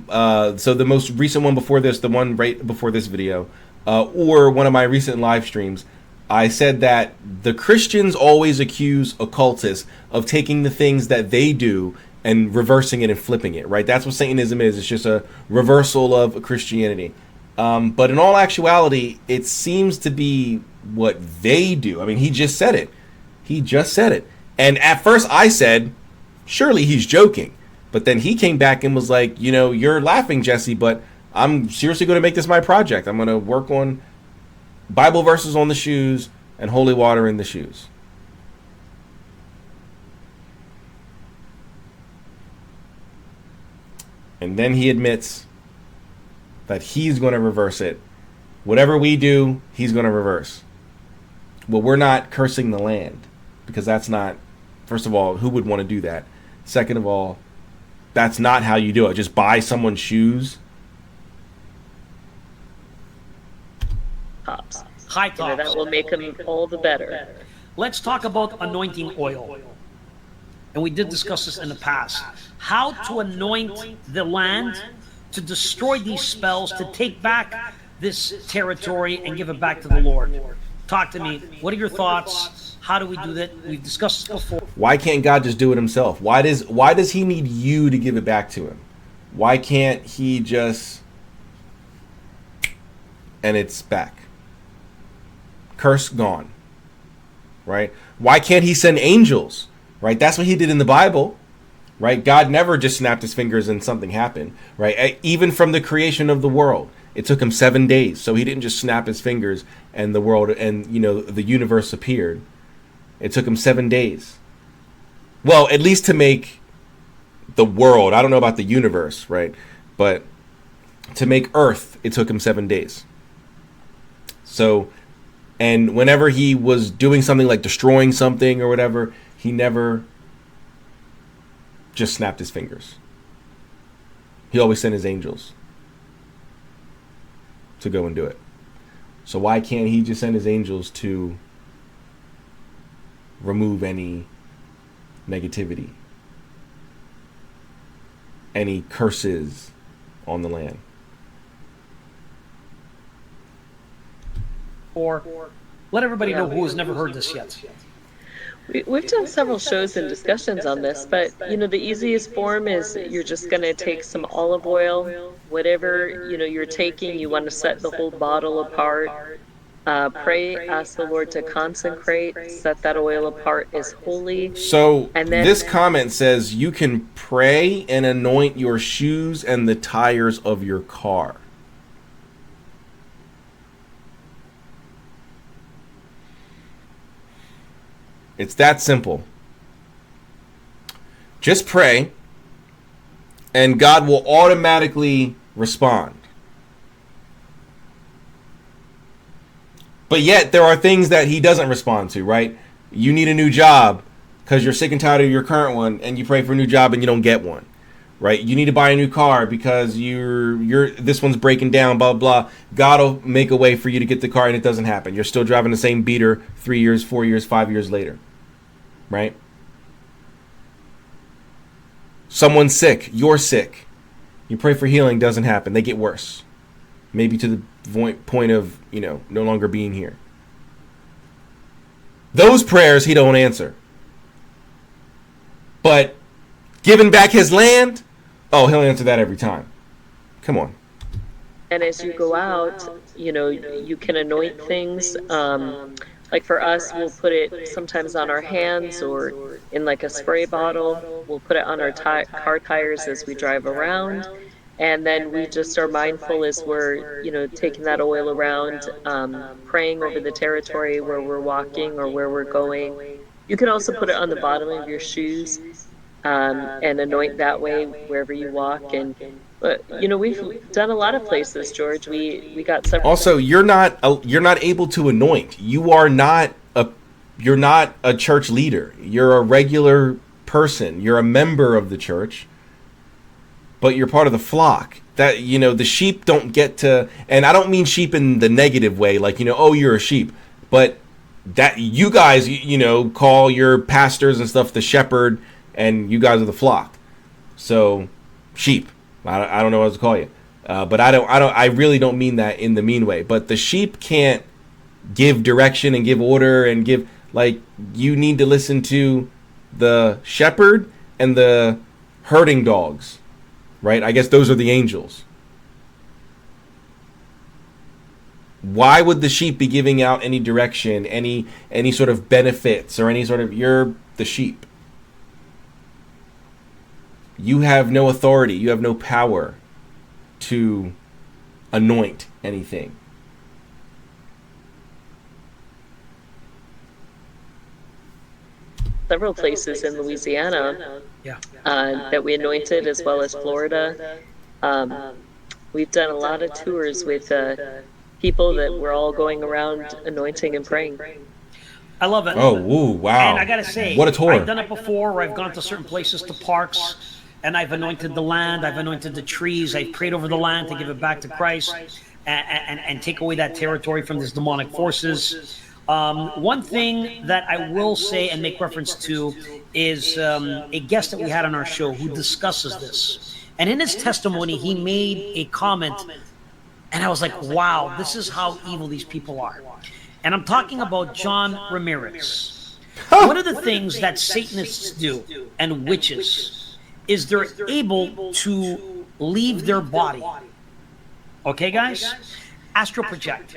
so the most recent one before this, the one right before this video, or one of my recent live streams. I said that the Christians always accuse occultists of taking the things that they do and reversing it and flipping it, right? That's what Satanism is. It's just a reversal of Christianity. But in all actuality, it seems to be what they do. I mean, he just said it. He just said it. And at first I said, surely he's joking. But then he came back and was like, you're laughing, Jesse, but I'm seriously going to make this my project. I'm going to work on Bible verses on the shoes and holy water in the shoes. And then he admits that he's going to reverse it. Whatever we do, he's going to reverse. Well, we're not cursing the land, because that's not, first of all, who would want to do that? Second of all, that's not how you do it. Just buy someone's shoes. Tops. High tops. That will make them all the better. let's talk about anointing oil. And we did discuss this in the past. How to anoint the land to destroy these spells, to take back this territory and give it back to the Lord. Talk to me. What are your thoughts? How do we do that? We've discussed this before. Why can't God just do it himself? Why does he need you to give it back to him? Why can't he just... and it's back? Curse gone. Right? Why can't he send angels? Right? That's what he did in the Bible. Right? God never just snapped his fingers and something happened. Right? Even from the creation of the world, it took him 7 days. So he didn't just snap his fingers and the world and, the universe appeared. It took him 7 days. Well, at least to make the world. I don't know about the universe, right? But to make Earth, it took him 7 days. So, and whenever he was doing something like destroying something or whatever, he never just snapped his fingers. He always sent his angels to go and do it. So why can't he just send his angels to remove any negativity, any curses on the land? Or let everybody know who has never heard this yet. We've done several shows and discussions on this, but the easiest form is you're just going to take some olive oil, whatever you're taking, you want to set the whole bottle apart, pray, ask the Lord to consecrate, set that oil apart as holy. So and then, this comment says you can pray and anoint your shoes and the tires of your car. It's that simple. Just pray, and God will automatically respond. But yet, there are things that he doesn't respond to, right? You need a new job because you're sick and tired of your current one, and you pray for a new job and you don't get one, right? You need to buy a new car because this one's breaking down, blah, blah. God will make a way for you to get the car, and it doesn't happen. You're still driving the same beater 3 years, 4 years, 5 years later. Right? Someone's sick. You're sick. You pray for healing, doesn't happen. They get worse. Maybe to the point of, no longer being here. Those prayers he don't answer. But giving back his land, oh, he'll answer that every time. Come on. And as you go out, you can anoint things. Like for us, we'll put it sometimes on our hands or in like a spray bottle. We'll put it on our car tires as we drive around. And then we just are mindful as we're, taking that oil around, praying over the territory where we're walking or where we're going. You can also put it on the bottom of your shoes and anoint that way wherever you walk. And we've done a lot of places, George. We got several. Also, you're not able to anoint. You're not a church leader. You're a regular person. You're a member of the church, but you're part of the flock. That the sheep don't get to, and I don't mean sheep in the negative way, like oh, you're a sheep, but that you guys call your pastors and stuff the shepherd, and you guys are the flock. So sheep. I don't know what to call you, but I really don't mean that in the mean way. But the sheep can't give direction and give order and give, you need to listen to the shepherd and the herding dogs, right? I guess those are the angels. Why would the sheep be giving out any direction, any sort of benefits or any sort of, you're the sheep. You have no authority. You have no power to anoint anything. Several places in Louisiana that we anointed, as well as Florida. We've done a lot of tours with people that we're all going around anointing and praying. I love it. Oh, woo, wow. And I got to say, what a tour. I've done it before where I've gone to certain places, to parks, and I've anointed the land, I've anointed the trees, I've prayed over the land to give it back to Christ and take away that territory from these demonic forces. One thing that I will say and make reference to is a guest that we had on our show who discusses this. And in his testimony, he made a comment, and I was like, wow, this is how evil these people are. And I'm talking about John Ramirez. One of the things that Satanists do and witches is they're able to leave their body. Okay, guys? Astral project.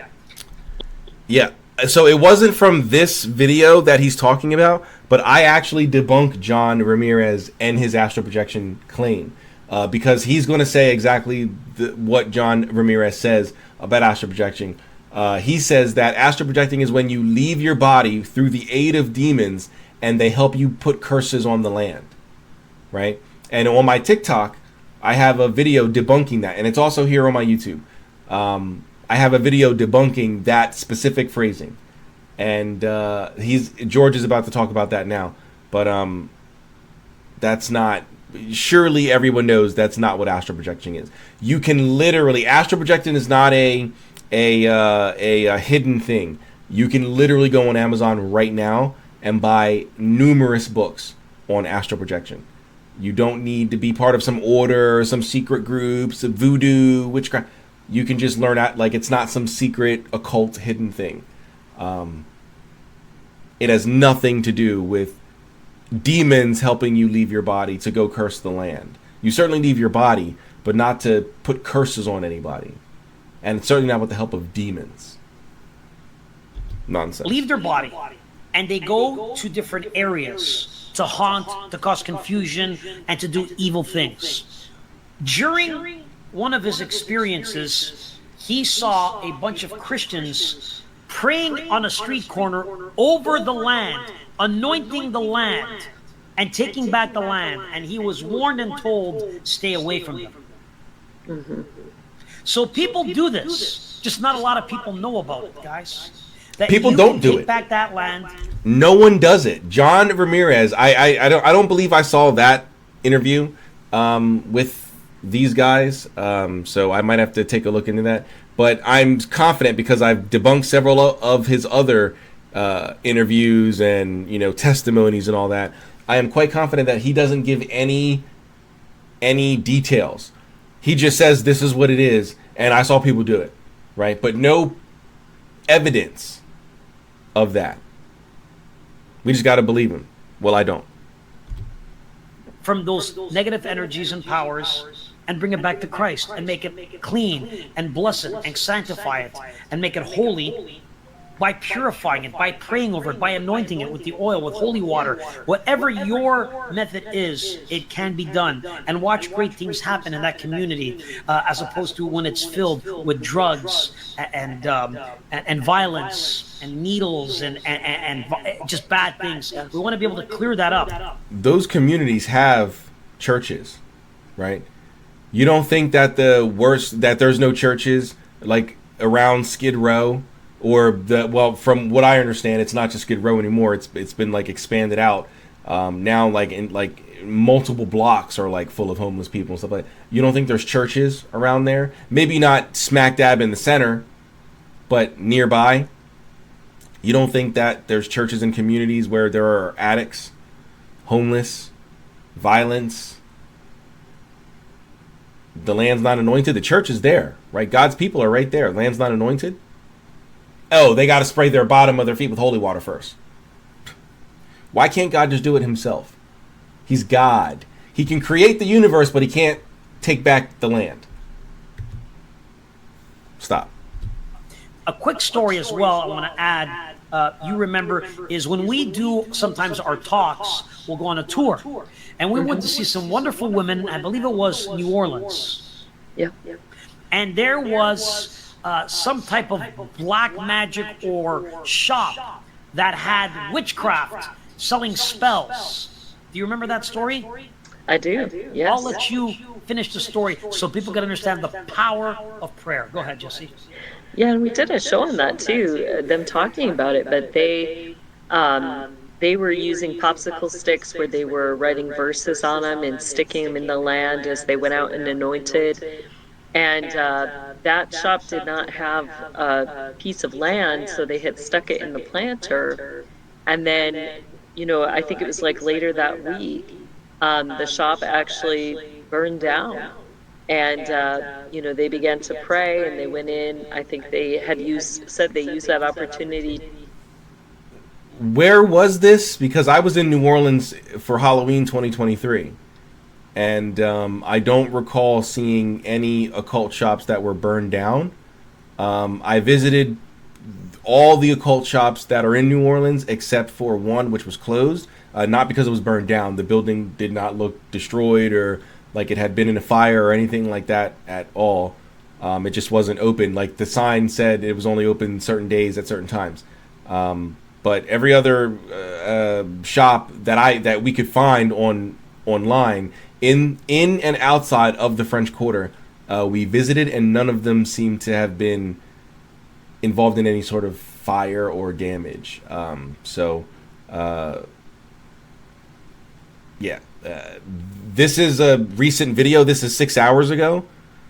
Yeah. So it wasn't from this video that he's talking about, but I actually debunked John Ramirez and his astral projection claim because he's going to say exactly what John Ramirez says about astral projection. He says that astral projecting is when you leave your body through the aid of demons and they help you put curses on the land, right? And on my TikTok, I have a video debunking that, and it's also here on my YouTube. I have a video debunking that specific phrasing, and George is about to talk about that now. But that's not. Surely everyone knows that's not what astral projecting is. You can literally astral projecting is not a hidden thing. You can literally go on Amazon right now and buy numerous books on astral projection. You don't need to be part of some order, some secret groups, some voodoo, witchcraft. You can just learn like it's not some secret occult hidden thing. It has nothing to do with demons helping you leave your body to go curse the land. You certainly leave your body, but not to put curses on anybody. And certainly not with the help of demons. Nonsense. Leave their body, and they go to different areas to haunt, to cause confusion, and to do evil things. During one of his experiences, he saw a bunch of Christians praying on a street corner over the land, anointing the land, and taking back the land. And he was warned and told, stay away from them. Mm-hmm. So people do this, just not a lot of people know about it, guys. That people you don't can do take it. back that land. No one does it. John Ramirez, I don't believe I saw that interview with these guys. So I might have to take a look into that. But I'm confident because I've debunked several of his other interviews and testimonies and all that. I am quite confident that he doesn't give any details. He just says this is what it is, and I saw people do it, right? But no evidence of that. We just got to believe him. Well, I don't. From those negative energies and powers and bring it back to Christ and make it clean and bless it and sanctify it and make it holy by purifying it, by praying over it, by anointing it with the oil, with holy water. Whatever your method is, it can be done. And watch great things happen in that community as opposed to when it's filled with drugs and violence and needles and just bad things. We want to be able to clear that up. Those communities have churches, right? You don't think that that there's no churches like around Skid Row? From what I understand, it's not just Skid Row anymore. It's been like expanded out. Now multiple blocks are like full of homeless people and stuff like that. You don't think there's churches around there? Maybe not smack dab in the center, but nearby. You don't think that there's churches in communities where there are addicts, homeless, violence? The land's not anointed. The church is there, right? God's people are right there. Land's not anointed. Oh, they got to spray their bottom of their feet with holy water first. Why can't God just do it himself? He's God. He can create the universe, but he can't take back the land. Stop. A quick story as well I want to add, you remember, is when we do sometimes our talks, we'll go on a tour. And we went to see some wonderful women, I believe it was New Orleans. Yeah. And there was some type of black magic or shop that had witchcraft selling spells. Do you remember that story? I do, yes. I'll let you finish the story so people can understand the power of prayer. Go ahead, Jesse. Yeah, and we did a show on that too, them talking about it, but they were using popsicle sticks where they were writing verses on them and sticking them in the land as they went out and anointed. And that shop did not have a piece of land, so they had stuck it in the planter. And then, I think it was like later that week, the shop actually burned down. And, they began to pray and they went in. I think they said they used that opportunity. Where was this? Because I was in New Orleans for Halloween 2023. And I don't recall seeing any occult shops that were burned down. I visited all the occult shops that are in New Orleans except for one which was closed. Not because it was burned down. The building did not look destroyed or like it had been in a fire or anything like that at all. It just wasn't open. Like the sign said it was only open certain days at certain times. But every other shop that we could find online in and outside of the French Quarter, we visited, and none of them seemed to have been involved in any sort of fire or damage. This is a recent video. This is 6 hours ago,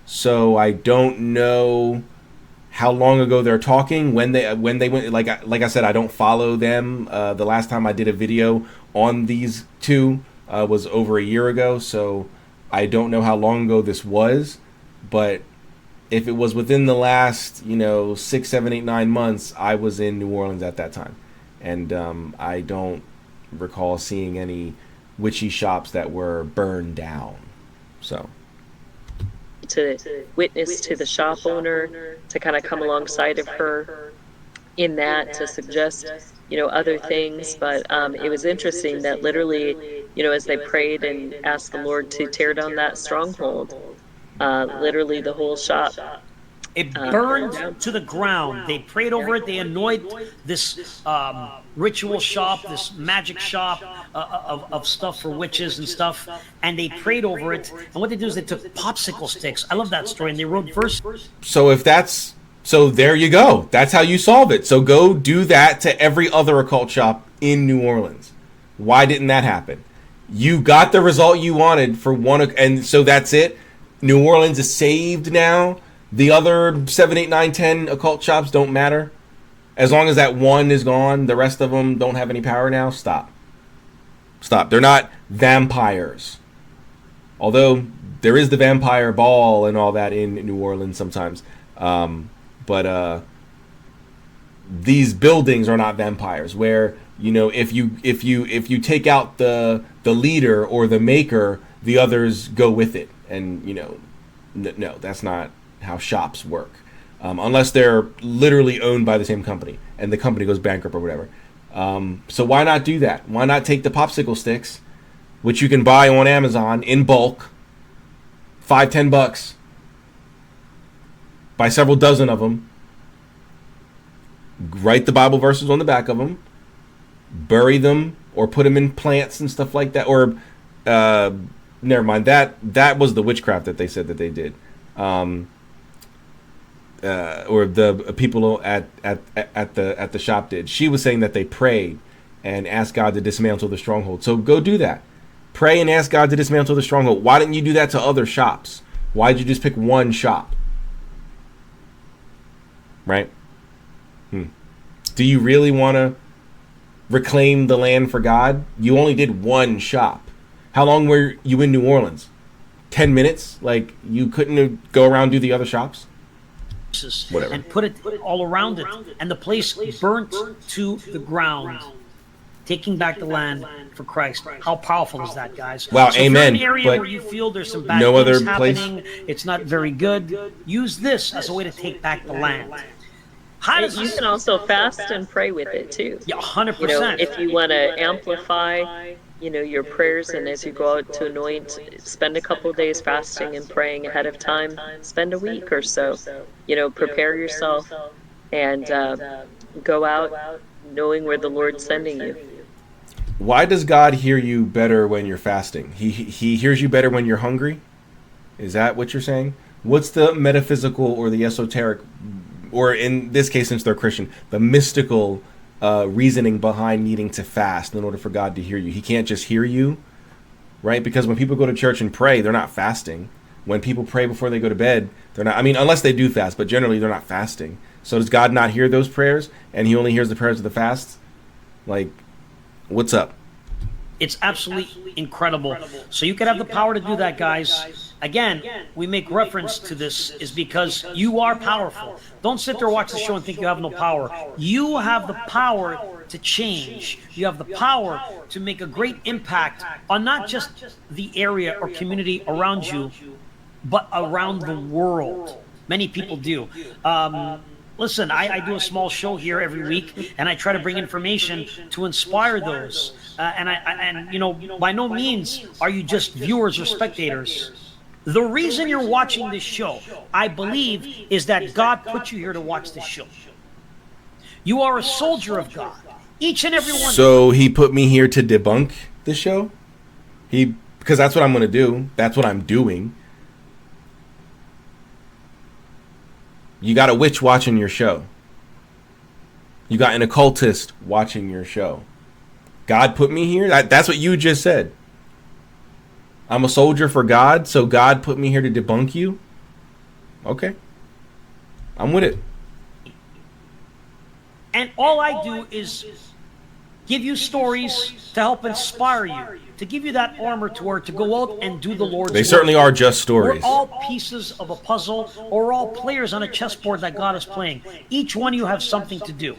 so I don't know how long ago they're talking, when they went. Like I said, I don't follow them. The last time I did a video on these two was over a year ago, so I don't know how long ago this was. But if it was within the last 6, 7, 8, 9 months, I was in New Orleans at that time, and I don't recall seeing any witchy shops that were burned down. So to witness to the shop owner, to kind of come alongside of her in that, to suggest other things. But it was interesting that literally, as they prayed and asked the Lord to tear down that stronghold, literally the whole shop, it burned to the ground. They prayed over it. They anointed this ritual shop, this magic shop of stuff for witches and stuff, and they prayed over it. And what they do is they took popsicle sticks. I love that story. And they wrote verses. So there you go. That's how you solve it. So go do that to every other occult shop in New Orleans. Why didn't that happen? You got the result you wanted for one, and so that's it. New Orleans is saved now. The other 7, 8, 9, 10 occult shops don't matter. As long as that one is gone, the rest of them don't have any power now. Stop. They're not vampires. Although there is the vampire ball and all that in New Orleans sometimes. But these buildings are not vampires. Where if you take out the leader or the maker, the others go with it. And no, that's not how shops work, unless they're literally owned by the same company and the company goes bankrupt or whatever. So why not do that? Why not take the popsicle sticks, which you can buy on Amazon in bulk, $5-10, buy several dozen of them, write the Bible verses on the back of them, bury them or put them in plants and stuff like that. Or never mind, that was the witchcraft that they said that they did. Or the people at the shop did. She was saying that they prayed and asked God to dismantle the stronghold. So go do that. Pray and ask God to dismantle the stronghold. Why didn't you do that to other shops? Why did you just pick one shop? Right? Do you really want to reclaim the land for God? You only did one shop. How long were you in New Orleans? 10 minutes? Like, you couldn't go around and do the other shops? Whatever. And put it all around it, and the place burnt to the ground, taking back the land for Christ. How powerful is that, guys? Wow, so amen. If you're in an area where you feel there's some bad no things other happening, place? it's not very good, use this as a way to take back the land. How does you can also fast and pray with it too. Yeah, 100%. If you want to amplify your prayers, and as you go out to anoint, spend a couple of days fasting and praying ahead of time. Spend a week or so. Prepare yourself and go out knowing where the Lord's sending you. Why does God hear you better when you're fasting? He hears you better when you're hungry? Is that what you're saying? What's the metaphysical or the esoteric, or in this case, since they're Christian, the mystical reasoning behind needing to fast in order for God to hear you? He can't just hear you, right? Because when people go to church and pray, they're not fasting. when people pray before they go to bed, they're not, I mean, unless they do fast, but generally they're not fasting. So does God not hear those prayers, and he only hears the prayers of the fasts? Like, what's up? It's absolutely incredible. So you can have the power to do that, guys. Again, we make reference to this is because you are powerful. Don't sit there, watch the show, and think you have no power. You have the power to change. You have the power to make a great impact on not just the area or community around you, but around the world. Many people do. Listen, I do a small show here every week, and I try to bring information to inspire those. And you know, by no means are you just viewers or spectators. The reason you're watching this show, I believe, is that God put you here to watch this show. You are a soldier of God. Each and every one. So he put me here to debunk the show? Because that's what I'm going to do. That's what I'm doing. You got a witch watching your show. You got an occultist watching your show. God put me here? That's what you just said. I'm a soldier for God, so God put me here to debunk you? Okay. I'm with it. And all I do is give you stories to help inspire you, to give you that armor to go out and do the Lord's work. They certainly are just stories. We're all pieces of a puzzle, or we're all players on a chessboard that God is playing. Each one of you have something to do.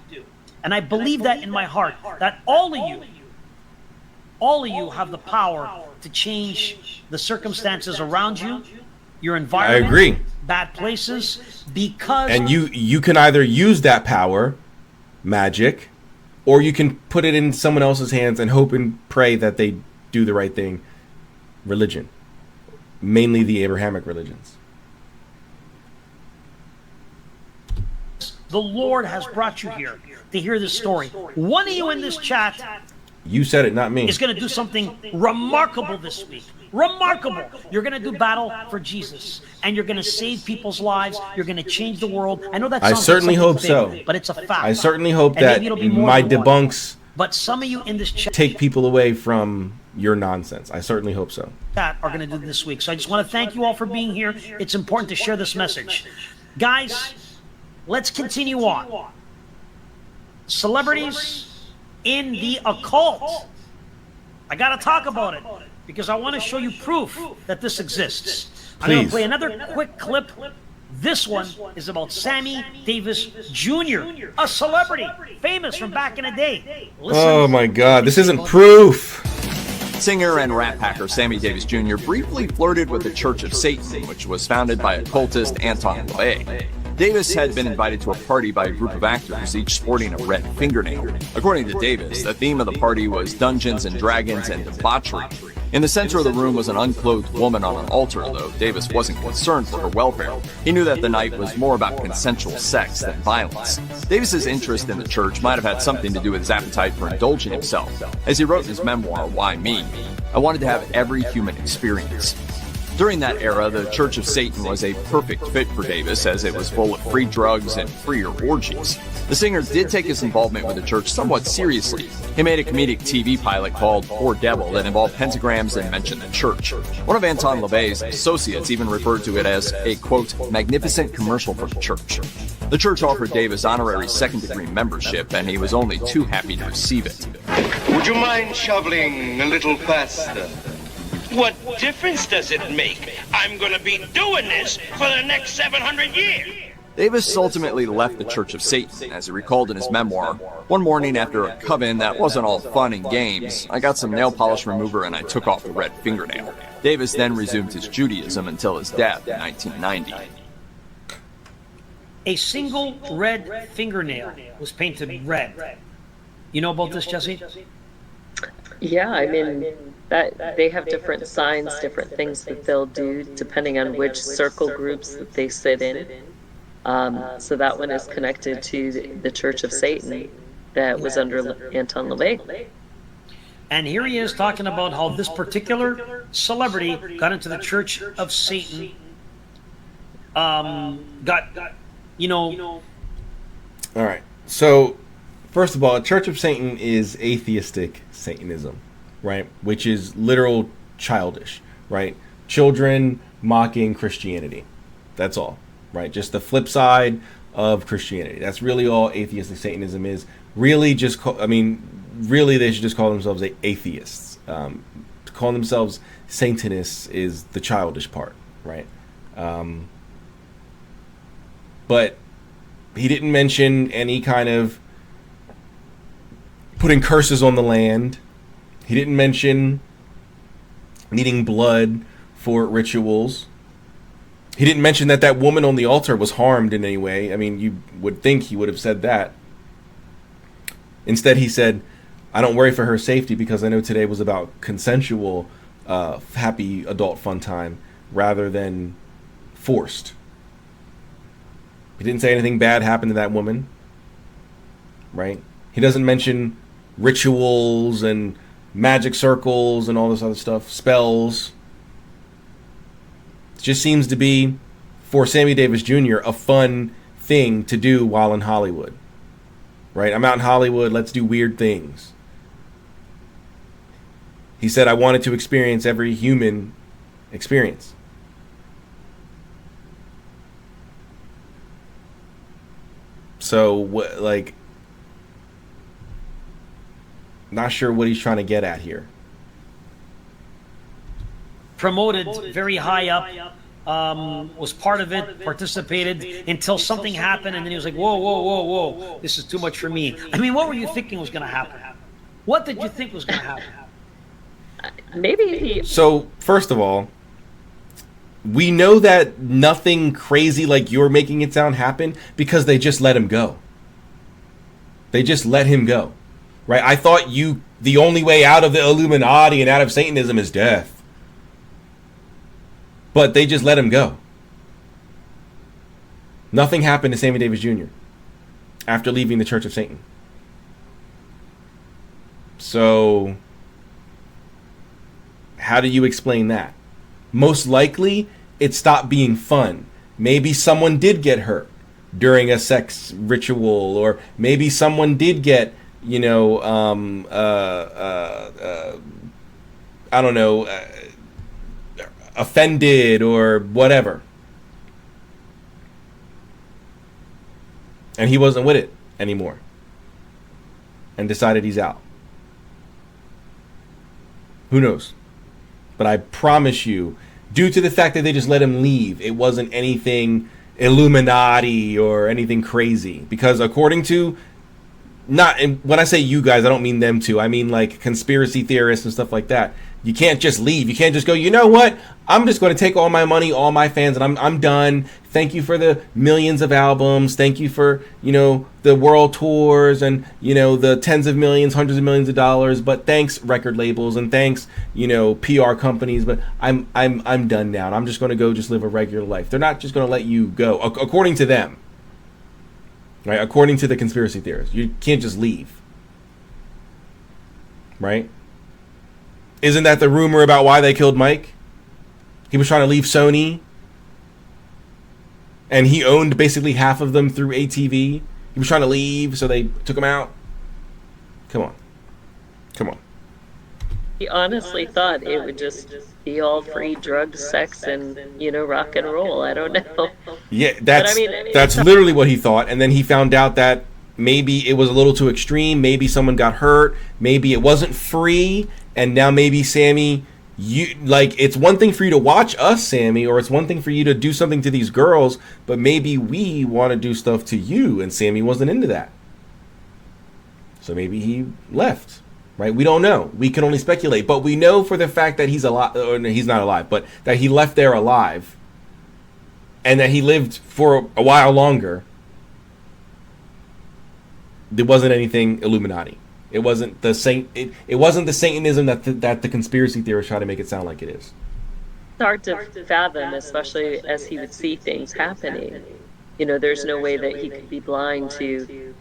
And I believe that in my heart, that all of you have the power to change the circumstances around you, your environment, I agree. Bad places, because... And you can either use that power, magic, or you can put it in someone else's hands and hope and pray that they do the right thing, religion. Mainly the Abrahamic religions. The Lord has brought you here to hear this story. One of you in this chat... You said it, not me. Is going to do something remarkable this week. Remarkable. You're going to do battle for Jesus, and you're going to save people's lives. You're going to change the world. I know that sounds I certainly like hope big, so. But it's a fact. I certainly hope and that my debunks but some of you in this chat take people away from your nonsense. I certainly hope so. That are going to do this week. So I just want to thank you all for being here. It's important to share this message. Guys, let's continue on. Celebrities in the occult. I got to talk about it because I want to show you proof that this exists. I'm going to play another quick clip. This one is about Sammy Davis Jr., a celebrity, famous from back in the day. Listen. Oh my God, this isn't proof. Singer and rap hacker Sammy Davis Jr. briefly flirted with the Church of Satan, which was founded by occultist Anton LaVey. Davis had been invited to a party by a group of actors, each sporting a red fingernail. According to Davis, the theme of the party was Dungeons and Dragons and debauchery. In the center of the room was an unclothed woman on an altar, though Davis wasn't concerned for her welfare. He knew that the night was more about consensual sex than violence. Davis's interest in the church might have had something to do with his appetite for indulging himself. As he wrote in his memoir, Why Me? I wanted to have every human experience. During that era, the Church of Satan was a perfect fit for Davis, as it was full of free drugs and freer orgies. The singer did take his involvement with the church somewhat seriously. He made a comedic TV pilot called Poor Devil that involved pentagrams and mentioned the church. One of Anton LaVey's associates even referred to it as a, quote, magnificent commercial for the church. The church offered Davis honorary second-degree membership, and he was only too happy to receive it. Would you mind shoveling a little faster? What difference does it make? I'm going to be doing this for the next 700 years. Davis ultimately left the Church of Satan, as he recalled in his memoir. One morning after a coven that wasn't all fun and games, I got some nail polish remover and I took off the red fingernail. Davis then resumed his Judaism until his death in 1990. A single red fingernail was painted red. You know about this, Jesse? Yeah, I mean, that they have different signs, different things that they'll do depending on which circle groups that they sit in. So that one is connected to the Church of Satan that was under Anton LaVey. And here he is talking about how this particular celebrity got into the Church of Satan. All right. So, first of all, Church of Satan is atheistic Satanism, right? Which is literal childish, right? Children mocking Christianity. That's all, right? Just the flip side of Christianity. That's really all atheistic Satanism is. Really, really, they should just call themselves atheists. To call themselves Satanists is the childish part, right? But he didn't mention any kind of putting curses on the land. He didn't mention needing blood for rituals. He didn't mention that woman on the altar was harmed in any way. I mean, you would think he would have said that. Instead, he said, I don't worry for her safety because I know today was about consensual, happy adult fun time rather than forced. He didn't say anything bad happened to that woman, right? He doesn't mention rituals and magic circles and all this other stuff, spells. It just seems to be, for Sammy Davis Jr., a fun thing to do while in Hollywood, right? I'm out in Hollywood, let's do weird things. He said, I wanted to experience every human experience. So, not sure what he's trying to get at here. Promoted very high up, was part of it, participated until something happened, and then he was like, whoa, whoa, whoa, whoa, this is too much for me. I mean, what were you thinking was going to happen? What did you think was going to happen? Maybe. So, first of all, we know that nothing crazy like you're making it sound happened because they just let him go. They just let him go, right? I thought the only way out of the Illuminati and out of Satanism is death. But they just let him go. Nothing happened to Sammy Davis Jr. after leaving the Church of Satan. So, how do you explain that? Most likely, it stopped being fun. Maybe someone did get hurt during a sex ritual, or maybe someone did get, I don't know, offended or whatever. And he wasn't with it anymore and decided he's out. Who knows? But I promise you, due to the fact that they just let him leave, it wasn't anything Illuminati or anything crazy. Because according to, and when I say you guys, I don't mean them two. I mean like conspiracy theorists and stuff like that. You can't just leave. You can't just go, you know what? I'm just going to take all my money, all my fans, and I'm done. Thank you for the millions of albums. Thank you for, the world tours and, the tens of millions, hundreds of millions of dollars. But thanks, record labels, and thanks, PR companies. But I'm done now. And I'm just going to go just live a regular life. They're not just going to let you go, according to them. Right? According to the conspiracy theorists. You can't just leave. Right? Isn't that the rumor about why they killed Mike? He was trying to leave Sony. And he owned basically half of them through ATV. He was trying to leave, so they took him out. Come on. He honestly thought it would just be all free drugs, sex, and, rock and roll. I don't know. Yeah, that's literally what he thought. And then he found out that maybe it was a little too extreme. Maybe someone got hurt. Maybe it wasn't free. And now maybe Sammy, it's one thing for you to watch us, Sammy, or it's one thing for you to do something to these girls, but maybe we want to do stuff to you, and Sammy wasn't into that. So maybe he left, right? We don't know. We can only speculate, but we know for the fact that he's alive, or he's not alive, but that he left there alive, and that he lived for a while longer. There wasn't anything Illuminati. It wasn't the It wasn't the Satanism that the conspiracy theorists try to make it sound like it is. It's hard to fathom, especially as he would see things happening. There's no way that he could be blind to,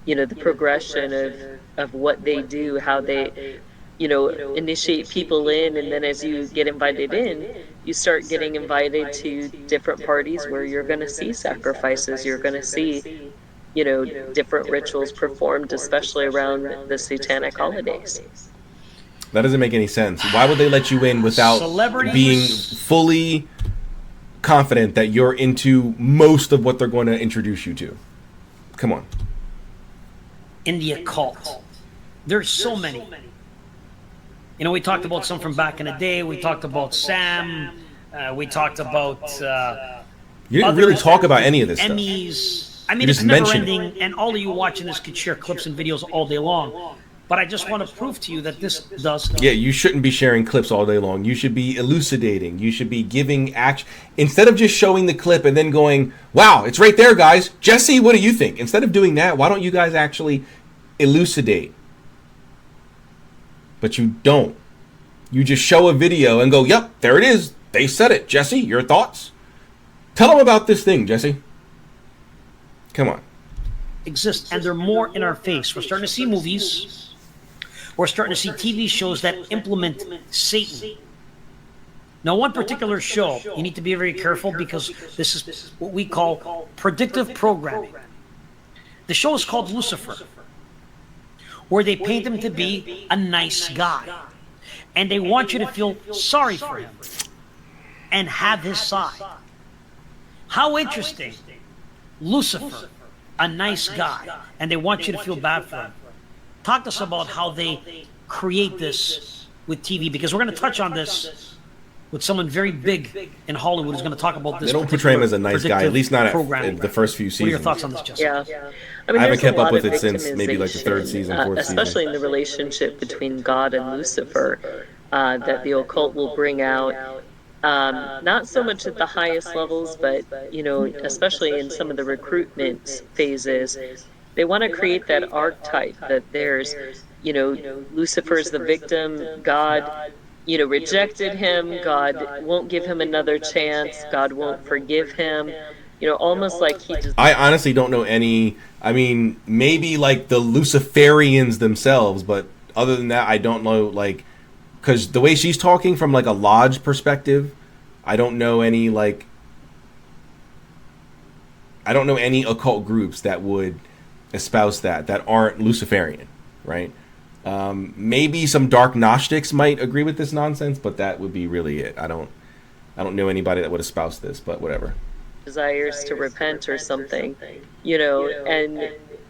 the progression of what they do, how they, initiate people in, and then as you get invited in, you start getting invited to different parties where you're going to see sacrifices, you're going to see different rituals performed, especially around the satanic holidays. That doesn't make any sense. Why would they let you in without being fully confident that you're into most of what they're going to introduce you to. Come on. In the occult, there's so many. You know, we talked about some from back in the day. We talked about Sam. We talked about. You didn't really talk about any of this Emmys. stuff. I mean, it's never ending, and all of you watching this could share clips and videos all day long. But I just want to prove to you that this does. Yeah, you shouldn't be sharing clips all day long. You should be elucidating. You should be giving action. Instead of just showing the clip and then going, wow, it's right there, guys. Jesse, what do you think? Instead of doing that, why don't you guys actually elucidate? But you don't. You just show a video and go, yep, there it is. They said it. Jesse, your thoughts? Tell them about this thing, Jesse. Come on. Exist, and they're more in our face. We're starting to see movies. We're starting to see TV shows that implement Satan. Now, one particular show, you need to be very careful because this is what we call predictive programming. The show is called Lucifer, where they paint him to be a nice guy. And they want you to feel sorry for him and have his side. How interesting. Lucifer, a nice guy, and they want you to feel bad for him. Talk to us about how they create this with TV, because we're going to touch on this with someone very big in Hollywood who's going to talk about this. They don't portray him as a nice guy, at least not at the first few seasons. What are your thoughts on this, Jesse? Yeah. I haven't kept up with it since maybe like the third season, fourth season. Especially in the relationship between God and Lucifer, that the occult will bring out. Not so much at the highest levels, but, you know, especially in some of the recruitment phases, they want to create that archetype that there's, you know, Lucifer's the victim, God, you know, rejected him, God won't give him another chance, God won't forgive him, you know, almost like he just... I honestly don't know any, I mean, maybe like the Luciferians themselves, but other than that, I don't know, like, because the way she's talking from like a lodge perspective, I don't know any like, I don't know any occult groups that would espouse that aren't Luciferian, right? Maybe some dark Gnostics might agree with this nonsense, but that would be really it. I don't know anybody that would espouse this, but whatever. Desires to repent or something, you know,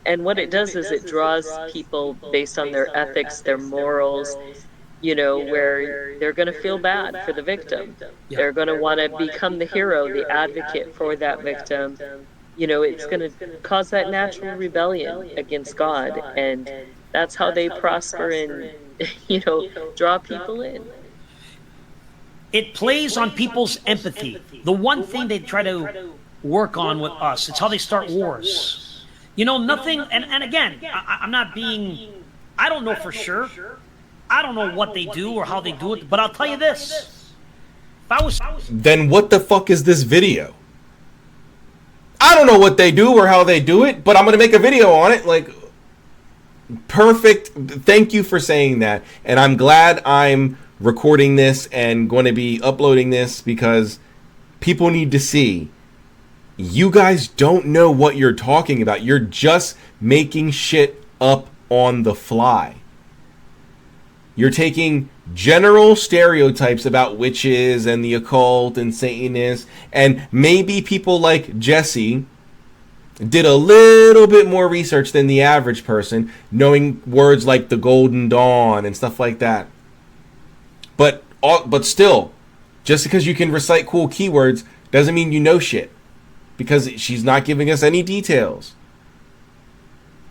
and what it does is it draws people based on their ethics, their morals, you know, where they're going to feel bad for the victim. They're going to want to become the hero, the advocate for that victim. You know, it's going to cause that natural rebellion against God, and that's how they prosper and, you know, draw people in. It plays on people's empathy. The one thing they try to work on with us, it's how they start wars. You know, nothing, and again, I'm not being, I don't know for sure. I don't know what they do or how they do it, but I'll tell you this. If I was... Then what the fuck is this video? I don't know what they do or how they do it, but I'm going to make a video on it. Like, perfect. Thank you for saying that. And I'm glad I'm recording this and going to be uploading this because people need to see. You guys don't know what you're talking about. You're just making shit up on the fly. You're taking general stereotypes about witches and the occult and Satanists, and maybe people like Jesse did a little bit more research than the average person, knowing words like the Golden Dawn and stuff like that. But still, just because you can recite cool keywords doesn't mean you know shit, because she's not giving us any details.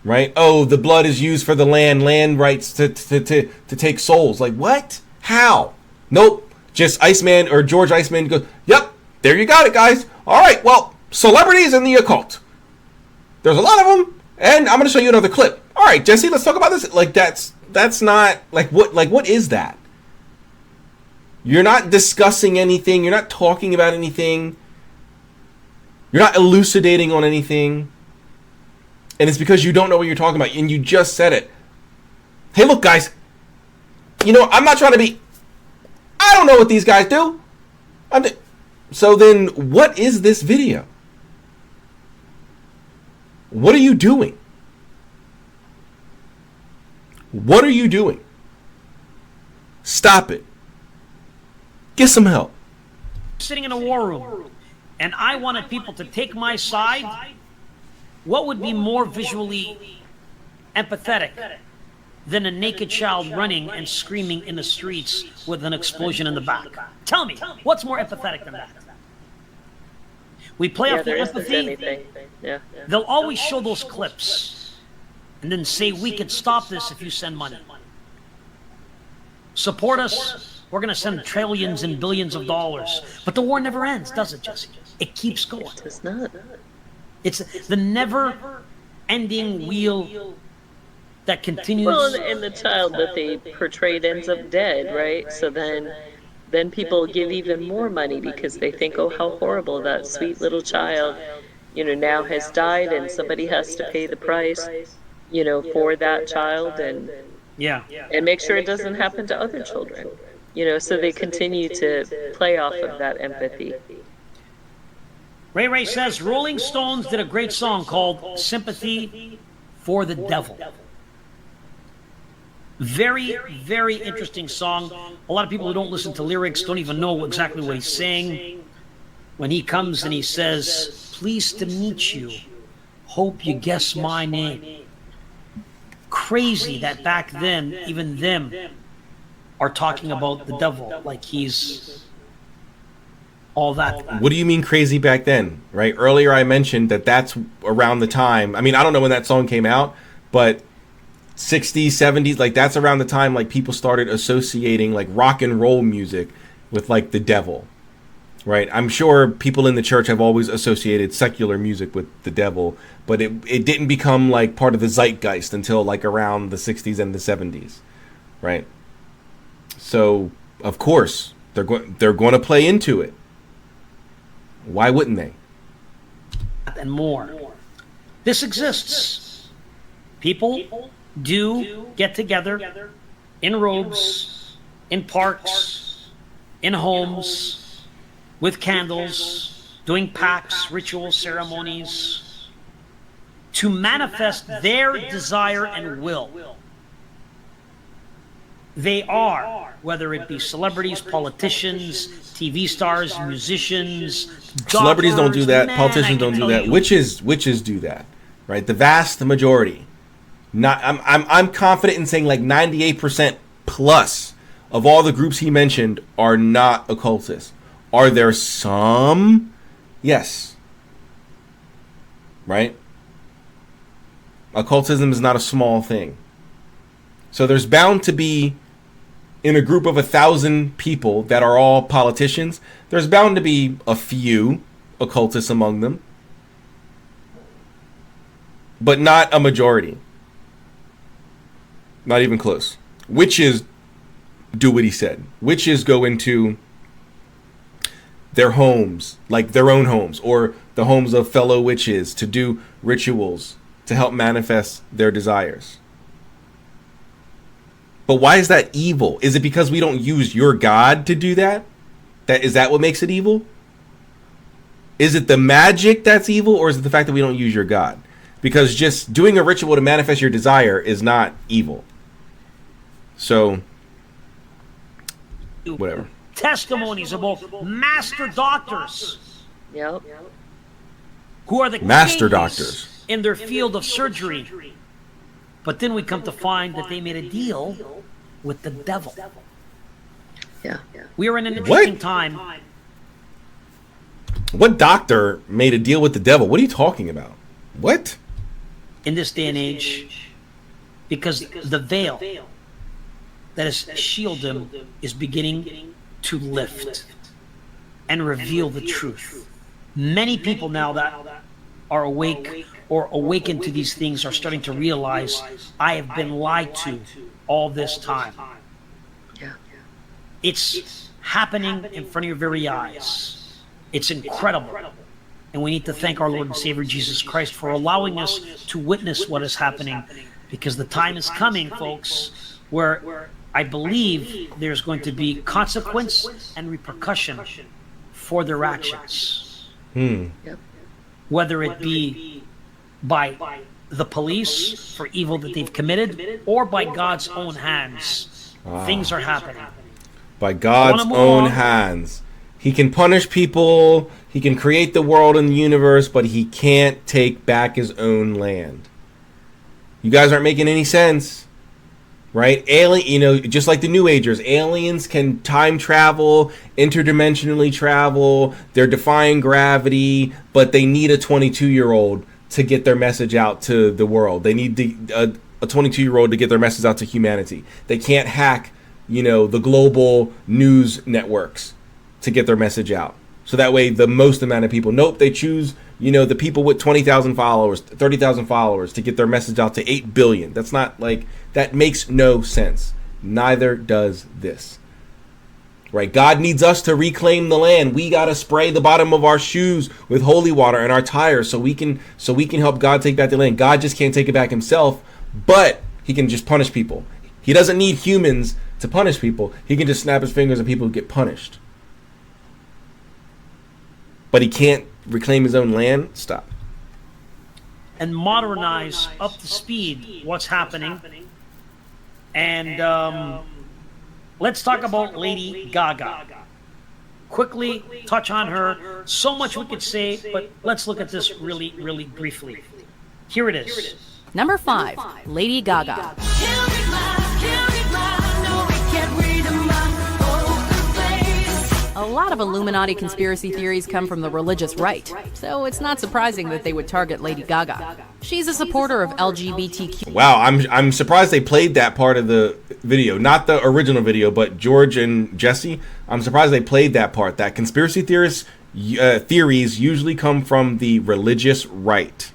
Right? Oh, the blood is used for the land rights to take souls. Like, what? How? Nope. Just Iceman or George Iceman goes, yep, there you got it, guys. All right, well, celebrities in the occult. There's a lot of them, and I'm going to show you another clip. All right, Jesse, let's talk about this. Like, that's not, like, what is that? You're not discussing anything. You're not talking about anything. You're not elucidating on anything. And it's because you don't know what you're talking about, and you just said it. Hey, look, guys. You know, I'm not trying to be... I don't know what these guys do. So then, what is this video? What are you doing? What are you doing? Stop it. Get some help. Sitting in a war room. and I wanted people to take my side, what would be more visually empathetic than a naked child running and screaming in the streets with an explosion in the back? Tell me, what's more empathetic than that? We play off the empathy. Yeah. They'll always show those clips and then say, we could stop this if you send money. Support us, we're going to send trillions and billions of dollars. But the war never ends, does it, Jesse? It keeps going. It's not. It's the never-ending wheel that continues. Well, and the child that they portrayed ends up dead, right? So then people give even more money because they think, oh, how horrible, that sweet little child, now has died, and somebody has to pay the price, for that child, and make sure it doesn't happen to other children. So they continue to play off of that empathy. Ray says Rolling Stones did a great song called Sympathy for the Devil. Very, very interesting song. A lot of people who don't listen to lyrics don't even know exactly what he's saying. When he comes and he says, pleased to meet you, hope you guess my name. Crazy that back then, even them are talking about the devil like he's all that. What do you mean crazy back then, right? Earlier I mentioned that's around the time. I mean, I don't know when that song came out, but 60s, 70s, like that's around the time like people started associating like rock and roll music with like the devil, right? I'm sure people in the church have always associated secular music with the devil, but it didn't become like part of the zeitgeist until like around the 60s and the 70s, right? So of course they're going to play into it. Why wouldn't they? And more. This exists. People do get together in robes, in parks, in homes, with candles, doing pacts, rituals, ceremonies, to manifest their desire and will. They are, whether it be celebrities, politicians, TV stars, musicians, doctors, celebrities don't do that, politicians don't do that, witches do that, right? The vast majority. I'm confident in saying like 98% plus of all the groups he mentioned are not occultists. Are there some? Yes. Right? Occultism is not a small thing. So there's bound to be, in a group of 1,000 people that are all politicians, there's bound to be a few occultists among them. But not a majority. Not even close. Witches do what he said. Witches go into their homes, like their own homes, or the homes of fellow witches to do rituals to help manifest their desires. But why is that evil? Is it because we don't use your God to do that? Is that what makes it evil? Is it the magic that's evil, or is it the fact that we don't use your God? Because just doing a ritual to manifest your desire is not evil. So, whatever. Testimonies about master doctors. Yep. Who are the master kings doctors in their field of surgery. But then we come to find that they made a deal with the devil. Yeah. We are in an interesting time. What doctor made a deal with the devil? What are you talking about? What? In this day and age, because the veil that has shielded him is beginning to lift and reveal the truth. Many people now that are awake or awakened to these things are starting to realize, I have been lied to all this time. Yeah. It's happening in front of your very eyes. It's incredible. And we need to thank our Lord and Savior Jesus Christ for allowing us to witness what is happening, because the time is coming, folks, where I believe there's going to be consequence and repercussion for their actions. Yep. Whether it be by the police for evil that they've committed, or by God's own hands. Things are happening. By God's own hands. He can punish people, he can create the world and the universe, but he can't take back his own land. You guys aren't making any sense. Right? Just like the New Agers, aliens can time travel, interdimensionally travel, they're defying gravity, but they need a 22-year-old to get their message out to the world. They need a 22-year-old to get their message out to humanity. They can't hack, the global news networks to get their message out. So that way, the most amount of people. Nope, they choose, the people with 20,000 followers, 30,000 followers to get their message out to 8 billion. That's not that makes no sense. Neither does this. Right? God needs us to reclaim the land. We got to spray the bottom of our shoes with holy water and our tires so we can help God take back the land. God just can't take it back himself, but he can just punish people. He doesn't need humans to punish people. He can just snap his fingers and people get punished. But he can't reclaim his own land? Stop. And modernize up to speed what's happening. And let's talk about Lady Gaga. Quickly touch on her. So much we could say, but let's look at this really, really briefly. Here it is. Number 5, Lady Gaga. A lot of Illuminati conspiracy theories come from the religious right, so it's not surprising that they would target Lady Gaga. She's a supporter of LGBTQ. Wow, I'm surprised they played that part of the video, not the original video, but George and Jesse. I'm surprised they played that part. That conspiracy theories usually come from the religious right.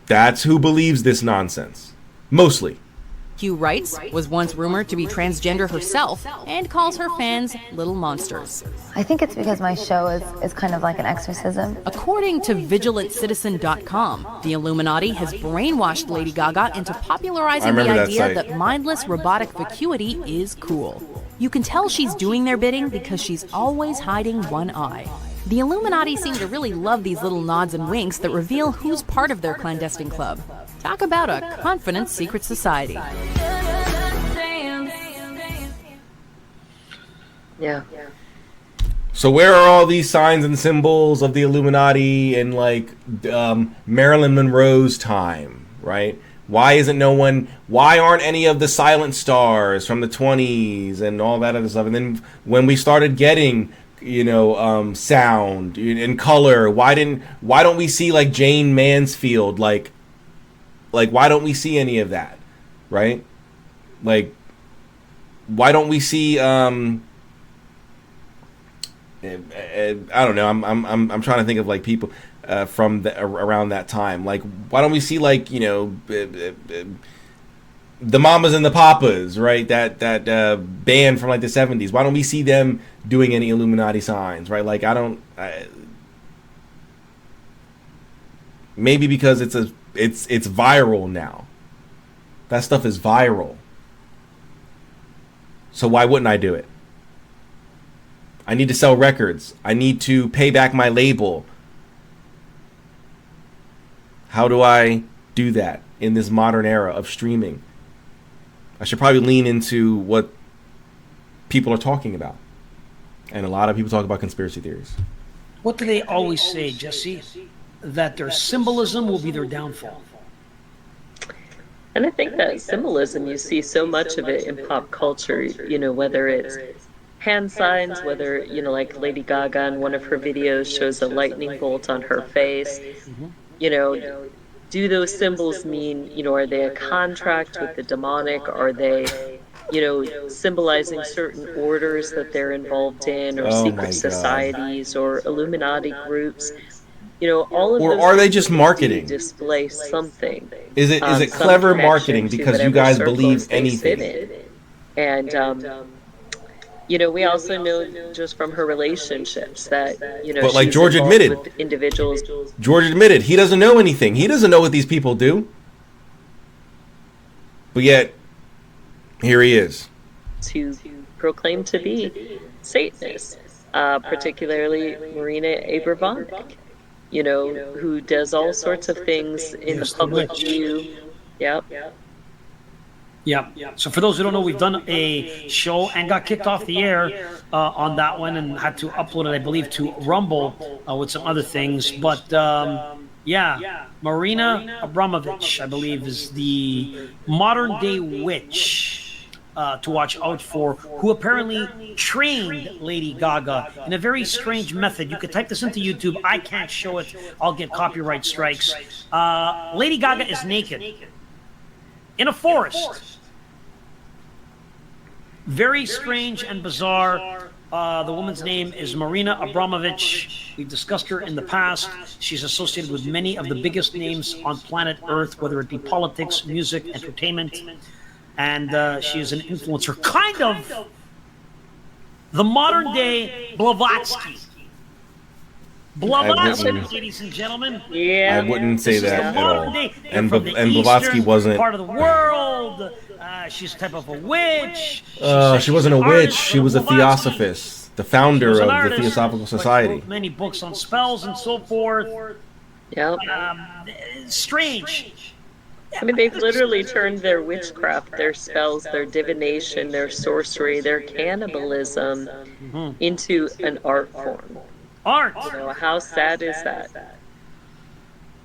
That's who believes this nonsense, mostly. Q writes, was once rumored to be transgender herself, and calls her fans little monsters. I think it's because my show is kind of like an exorcism. According to VigilantCitizen.com, the Illuminati has brainwashed Lady Gaga into popularizing the idea that mindless robotic vacuity is cool. You can tell she's doing their bidding because she's always hiding one eye. The Illuminati seem to really love these little nods and winks that reveal who's part of their clandestine club. Talk about a confident secret society. Yeah. So where are all these signs and symbols of the Illuminati in Marilyn Monroe's time, right? Why aren't any of the silent stars from the 20s and all that other stuff? And then when we started getting sound and color, why don't we see like Jane Mansfield, like why don't we see any of that, right? Like, why don't we see I don't know, I'm trying to think of like people from around that time. Like, why don't we see the Mamas and the Papas, right? That band from like the 70s. Why don't we see them doing any Illuminati signs, right? Like, maybe because it's viral now. That stuff is viral. So why wouldn't I do it? I need to sell records. I need to pay back my label. How do I do that in this modern era of streaming? I should probably lean into what people are talking about. And a lot of people talk about conspiracy theories. What do they always say, Jesse? That their symbolism will be their downfall. And I think that symbolism, you see so much of it in pop culture, whether it's hand signs, whether, like Lady Gaga in one of her videos shows a lightning bolt on her face. Do those symbols mean, are they a contract with the demonic? Are they, symbolizing certain orders that they're involved in, or secret societies, or Illuminati groups? All of those. Or are they just marketing? Display something. Is it clever marketing because you guys believe anything? And we also know just from her relationships that But like George admitted, individuals. George admitted he doesn't know anything. He doesn't know what these people do. But yet, here he is. To proclaim to be Satanists, particularly Marina Abramovic, who does all sorts of things in the public view. Yep. Yeah. So for those who don't know, we've done a show and got kicked off the air on that one and had to upload it, I believe, to Rumble with some other things. But yeah, Marina Abramovich, I believe, is the modern day witch to watch out for, who apparently trained Lady Gaga in a very strange method. You could type this into YouTube. I can't show it. I'll get copyright strikes. Lady Gaga is naked in a forest. Very strange and bizarre. The woman's name is Marina Abramovich. We've discussed her in the past. She's associated with many of the biggest names on planet Earth, whether it be politics, music, entertainment. And she is an influencer, kind of the modern day Blavatsky. Blavatsky, ladies and gentlemen. Yeah, I wouldn't say that at all. Day. And Blavatsky wasn't part of the world. She's a type of a witch. She wasn't a witch. She was a theosophist, the founder of the Theosophical Society. Wrote many books on spells and so forth. Yep. Strange. I mean, they've literally turned their witchcraft, their spells, their divination, their sorcery, their cannibalism into an art form. Art. You know, how sad is that?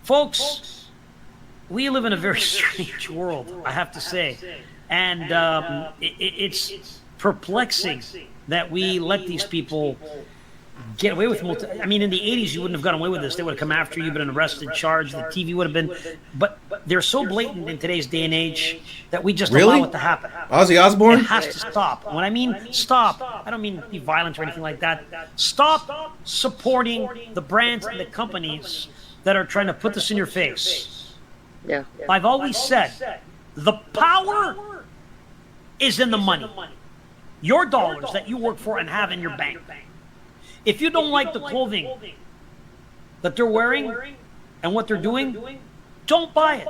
Folks, we live in a very strange world, I have to say. And it's perplexing that we let these people get away with I mean, in the 80s, you wouldn't have gotten away with this. They would have come after you, been arrested, charged. The TV would have been. But they're so blatant in today's day and age that we just allow it to happen. Ozzy Osbourne? It has to stop. When I mean stop, I don't mean be violent or anything like that. Stop supporting the brands and the companies that are trying to put this in your face. Yeah. I've always said, the power is in the money. Your dollars that you work for and have in your bank. If you don't like the clothing that they're wearing and what they're doing, don't buy it.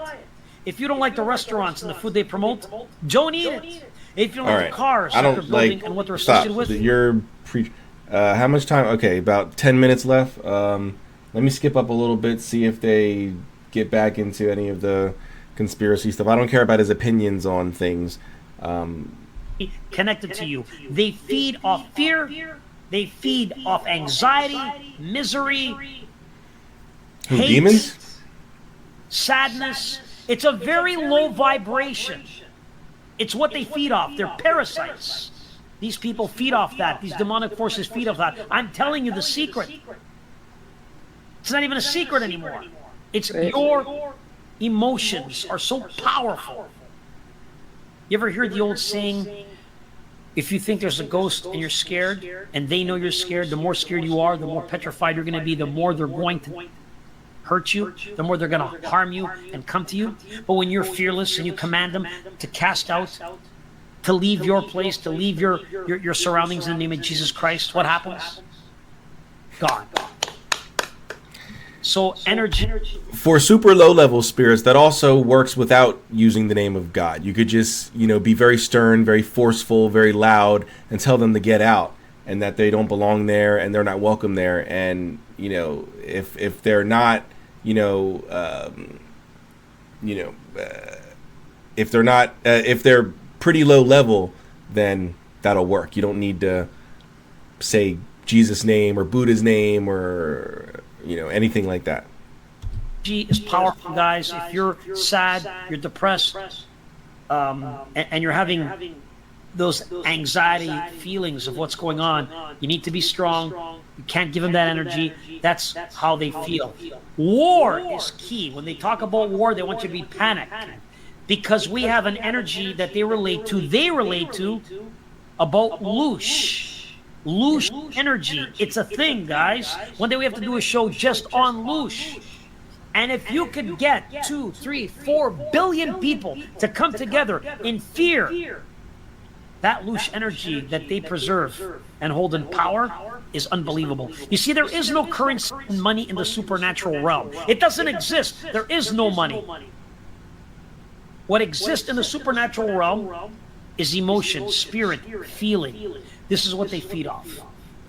If you don't like the restaurants and the food they promote, don't eat it. If you don't like the cars that they're building and what they're associated with. How much time? Okay, about 10 minutes left. Let me skip up a little bit, see if they get back into any of the conspiracy stuff. I don't care about his opinions on things. Connected to you. They feed off fear. They feed off anxiety, misery, hate, demons? Sadness. It's a very low vibration. It's what they feed off. They're parasites. These people feed off that. These demonic forces feed off that. I'm telling you the secret. It's not even a secret anymore. It's your emotions are so powerful. You ever hear the old saying, if you think there's a ghost and you're scared, and they know you're scared, the more scared you are, the more petrified you're going to be, the more they're going to hurt you, the more they're going to harm you and come to you. But when you're fearless and you command them to cast out, to leave your place, to leave your surroundings in the name of Jesus Christ, what happens? Gone. So energy. For super low level spirits, that also works without using the name of God. You could just, be very stern, very forceful, very loud, and tell them to get out, and that they don't belong there and they're not welcome there. And if they're not, if they're pretty low level, then that'll work. You don't need to say Jesus' name or Buddha's name or anything like that. Energy is powerful, guys. If you're sad, you're depressed, and you're having those anxiety feelings of what's going on, you need to be strong. You can't give them that energy. That's how they feel. War is key. When they talk about war, they want you to be panicked, because we have an energy that they relate to about loosh. Loosh energy. It's a thing, guys. One day we have to do a show just on loosh. And if you could get 2, 3, 4 billion people to come together in fear, that loosh energy that they preserve and hold in power is unbelievable. You see, there is no currency in money in the supernatural realm. It doesn't exist. There is no money. What exists in the supernatural realm is emotion, spirit, feeling. This is what they feed off.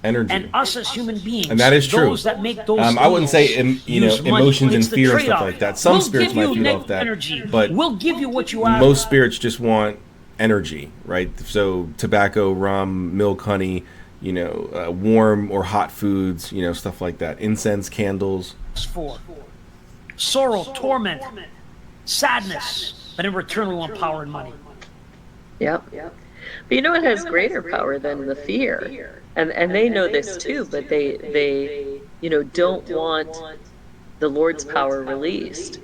Energy. And us as human beings, and that is true. Those that make those I wouldn't say emotions and fear and stuff trade-off. like that. Some spirits might feed off that, energy. but we'll give you what you ask. Most spirits just want energy, right? So tobacco, rum, milk, honey, warm or hot foods, stuff like that. Incense, candles. For sorrow, torment, sadness, but in return we want power and money. Yep. But you know what has greater power than the fear? And they know this too, but they don't want the Lord's power released.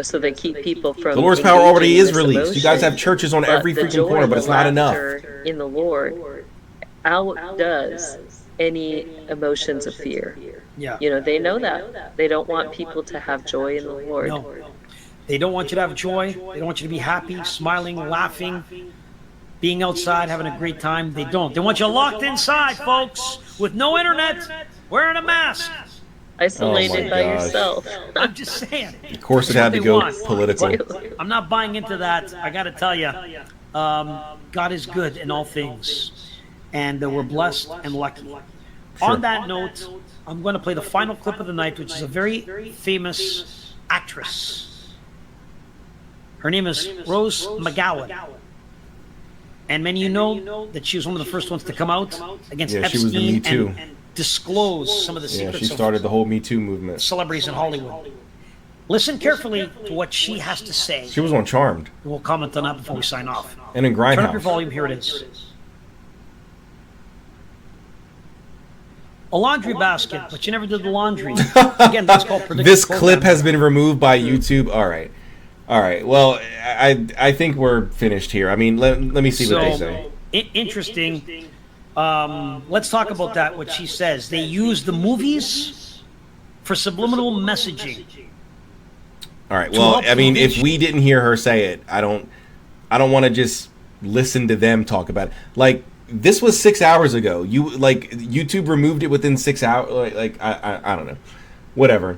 So they keep people from. The Lord's power already is released. You guys have churches on every freaking corner, but it's not enough. In the Lord outdoes any emotions of fear. Yeah. They know that. They don't want people to have joy in the Lord. No. They don't want you to have joy. They don't want you to be happy, smiling, laughing, being outside, having a great time. They don't. They want you locked inside, folks, with no internet, wearing a mask. Isolated by yourself. I'm just saying. Of course it had to go political. I'm not buying into that. I got to tell you, God is good in all things. And we're blessed and lucky. Sure. On that note, I'm going to play the final clip of the night, which is a very famous actress. Her name is Rose McGowan. And many of you know that she was one of the first ones to come out against Epstein. She was the Me Too. And disclose some of the secrets. She started the whole Me Too movement. Celebrities in Hollywood. Listen carefully to what she has to say. She was on Charmed. We'll comment on that before we sign off. And in Grindhouse. Turn up your volume. Here it is. A laundry basket, but you never did the laundry. Again, that's called predictive This clip programming. has been removed by YouTube. All right. Well, I think we're finished here. I mean, let me see what they say. Interesting. Let's talk about that, what she says. They use the movies for subliminal messaging. All right. Well, I mean, if we didn't hear her say it, I don't want to just listen to them talk about it. Like, this was 6 hours ago. YouTube removed it within 6 hours. I don't know. Whatever.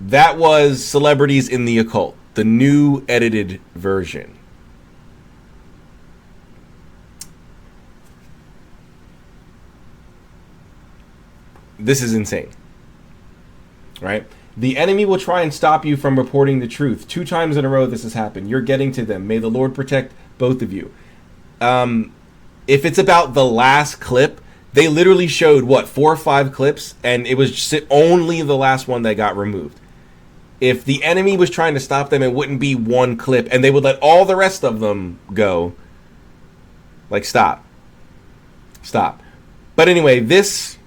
That was Celebrities in the Occult, the new edited version. This is insane. Right? The enemy will try and stop you from reporting the truth. 2 times in a row this has happened. You're getting to them. May the Lord protect both of you. If it's about the last clip, they literally showed, 4 or 5 clips, and it was just only the last one that got removed. If the enemy was trying to stop them, it wouldn't be 1 clip, and they would let all the rest of them go. Like, stop. But anyway, this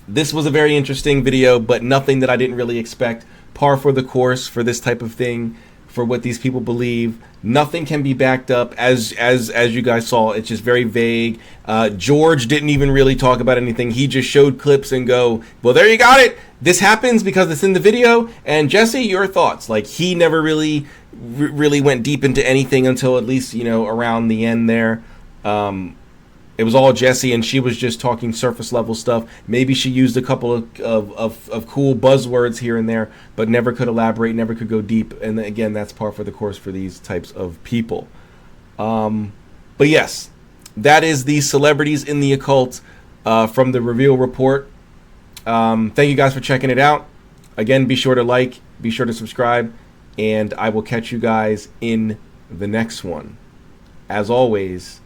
was a very interesting video, but nothing that I didn't really expect. Par for the course for this type of thing, for what these people believe. Nothing can be backed up, as you guys saw. It's just very vague. George didn't even really talk about anything. He just showed clips and go, well, there you got it. This happens because it's in the video. And Jesse, your thoughts? Like, he never really went deep into anything until at least, around the end there. It was all Jesse, and she was just talking surface level stuff. Maybe she used a couple of cool buzzwords here and there, but never could elaborate, never could go deep. And again, that's par for the course for these types of people. But yes, that is the Celebrities in the Occult from the Reveal Report. Thank you guys for checking it out. Again, be sure to like, be sure to subscribe, and I will catch you guys in the next one. As always,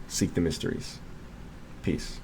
seek the mysteries. Peace.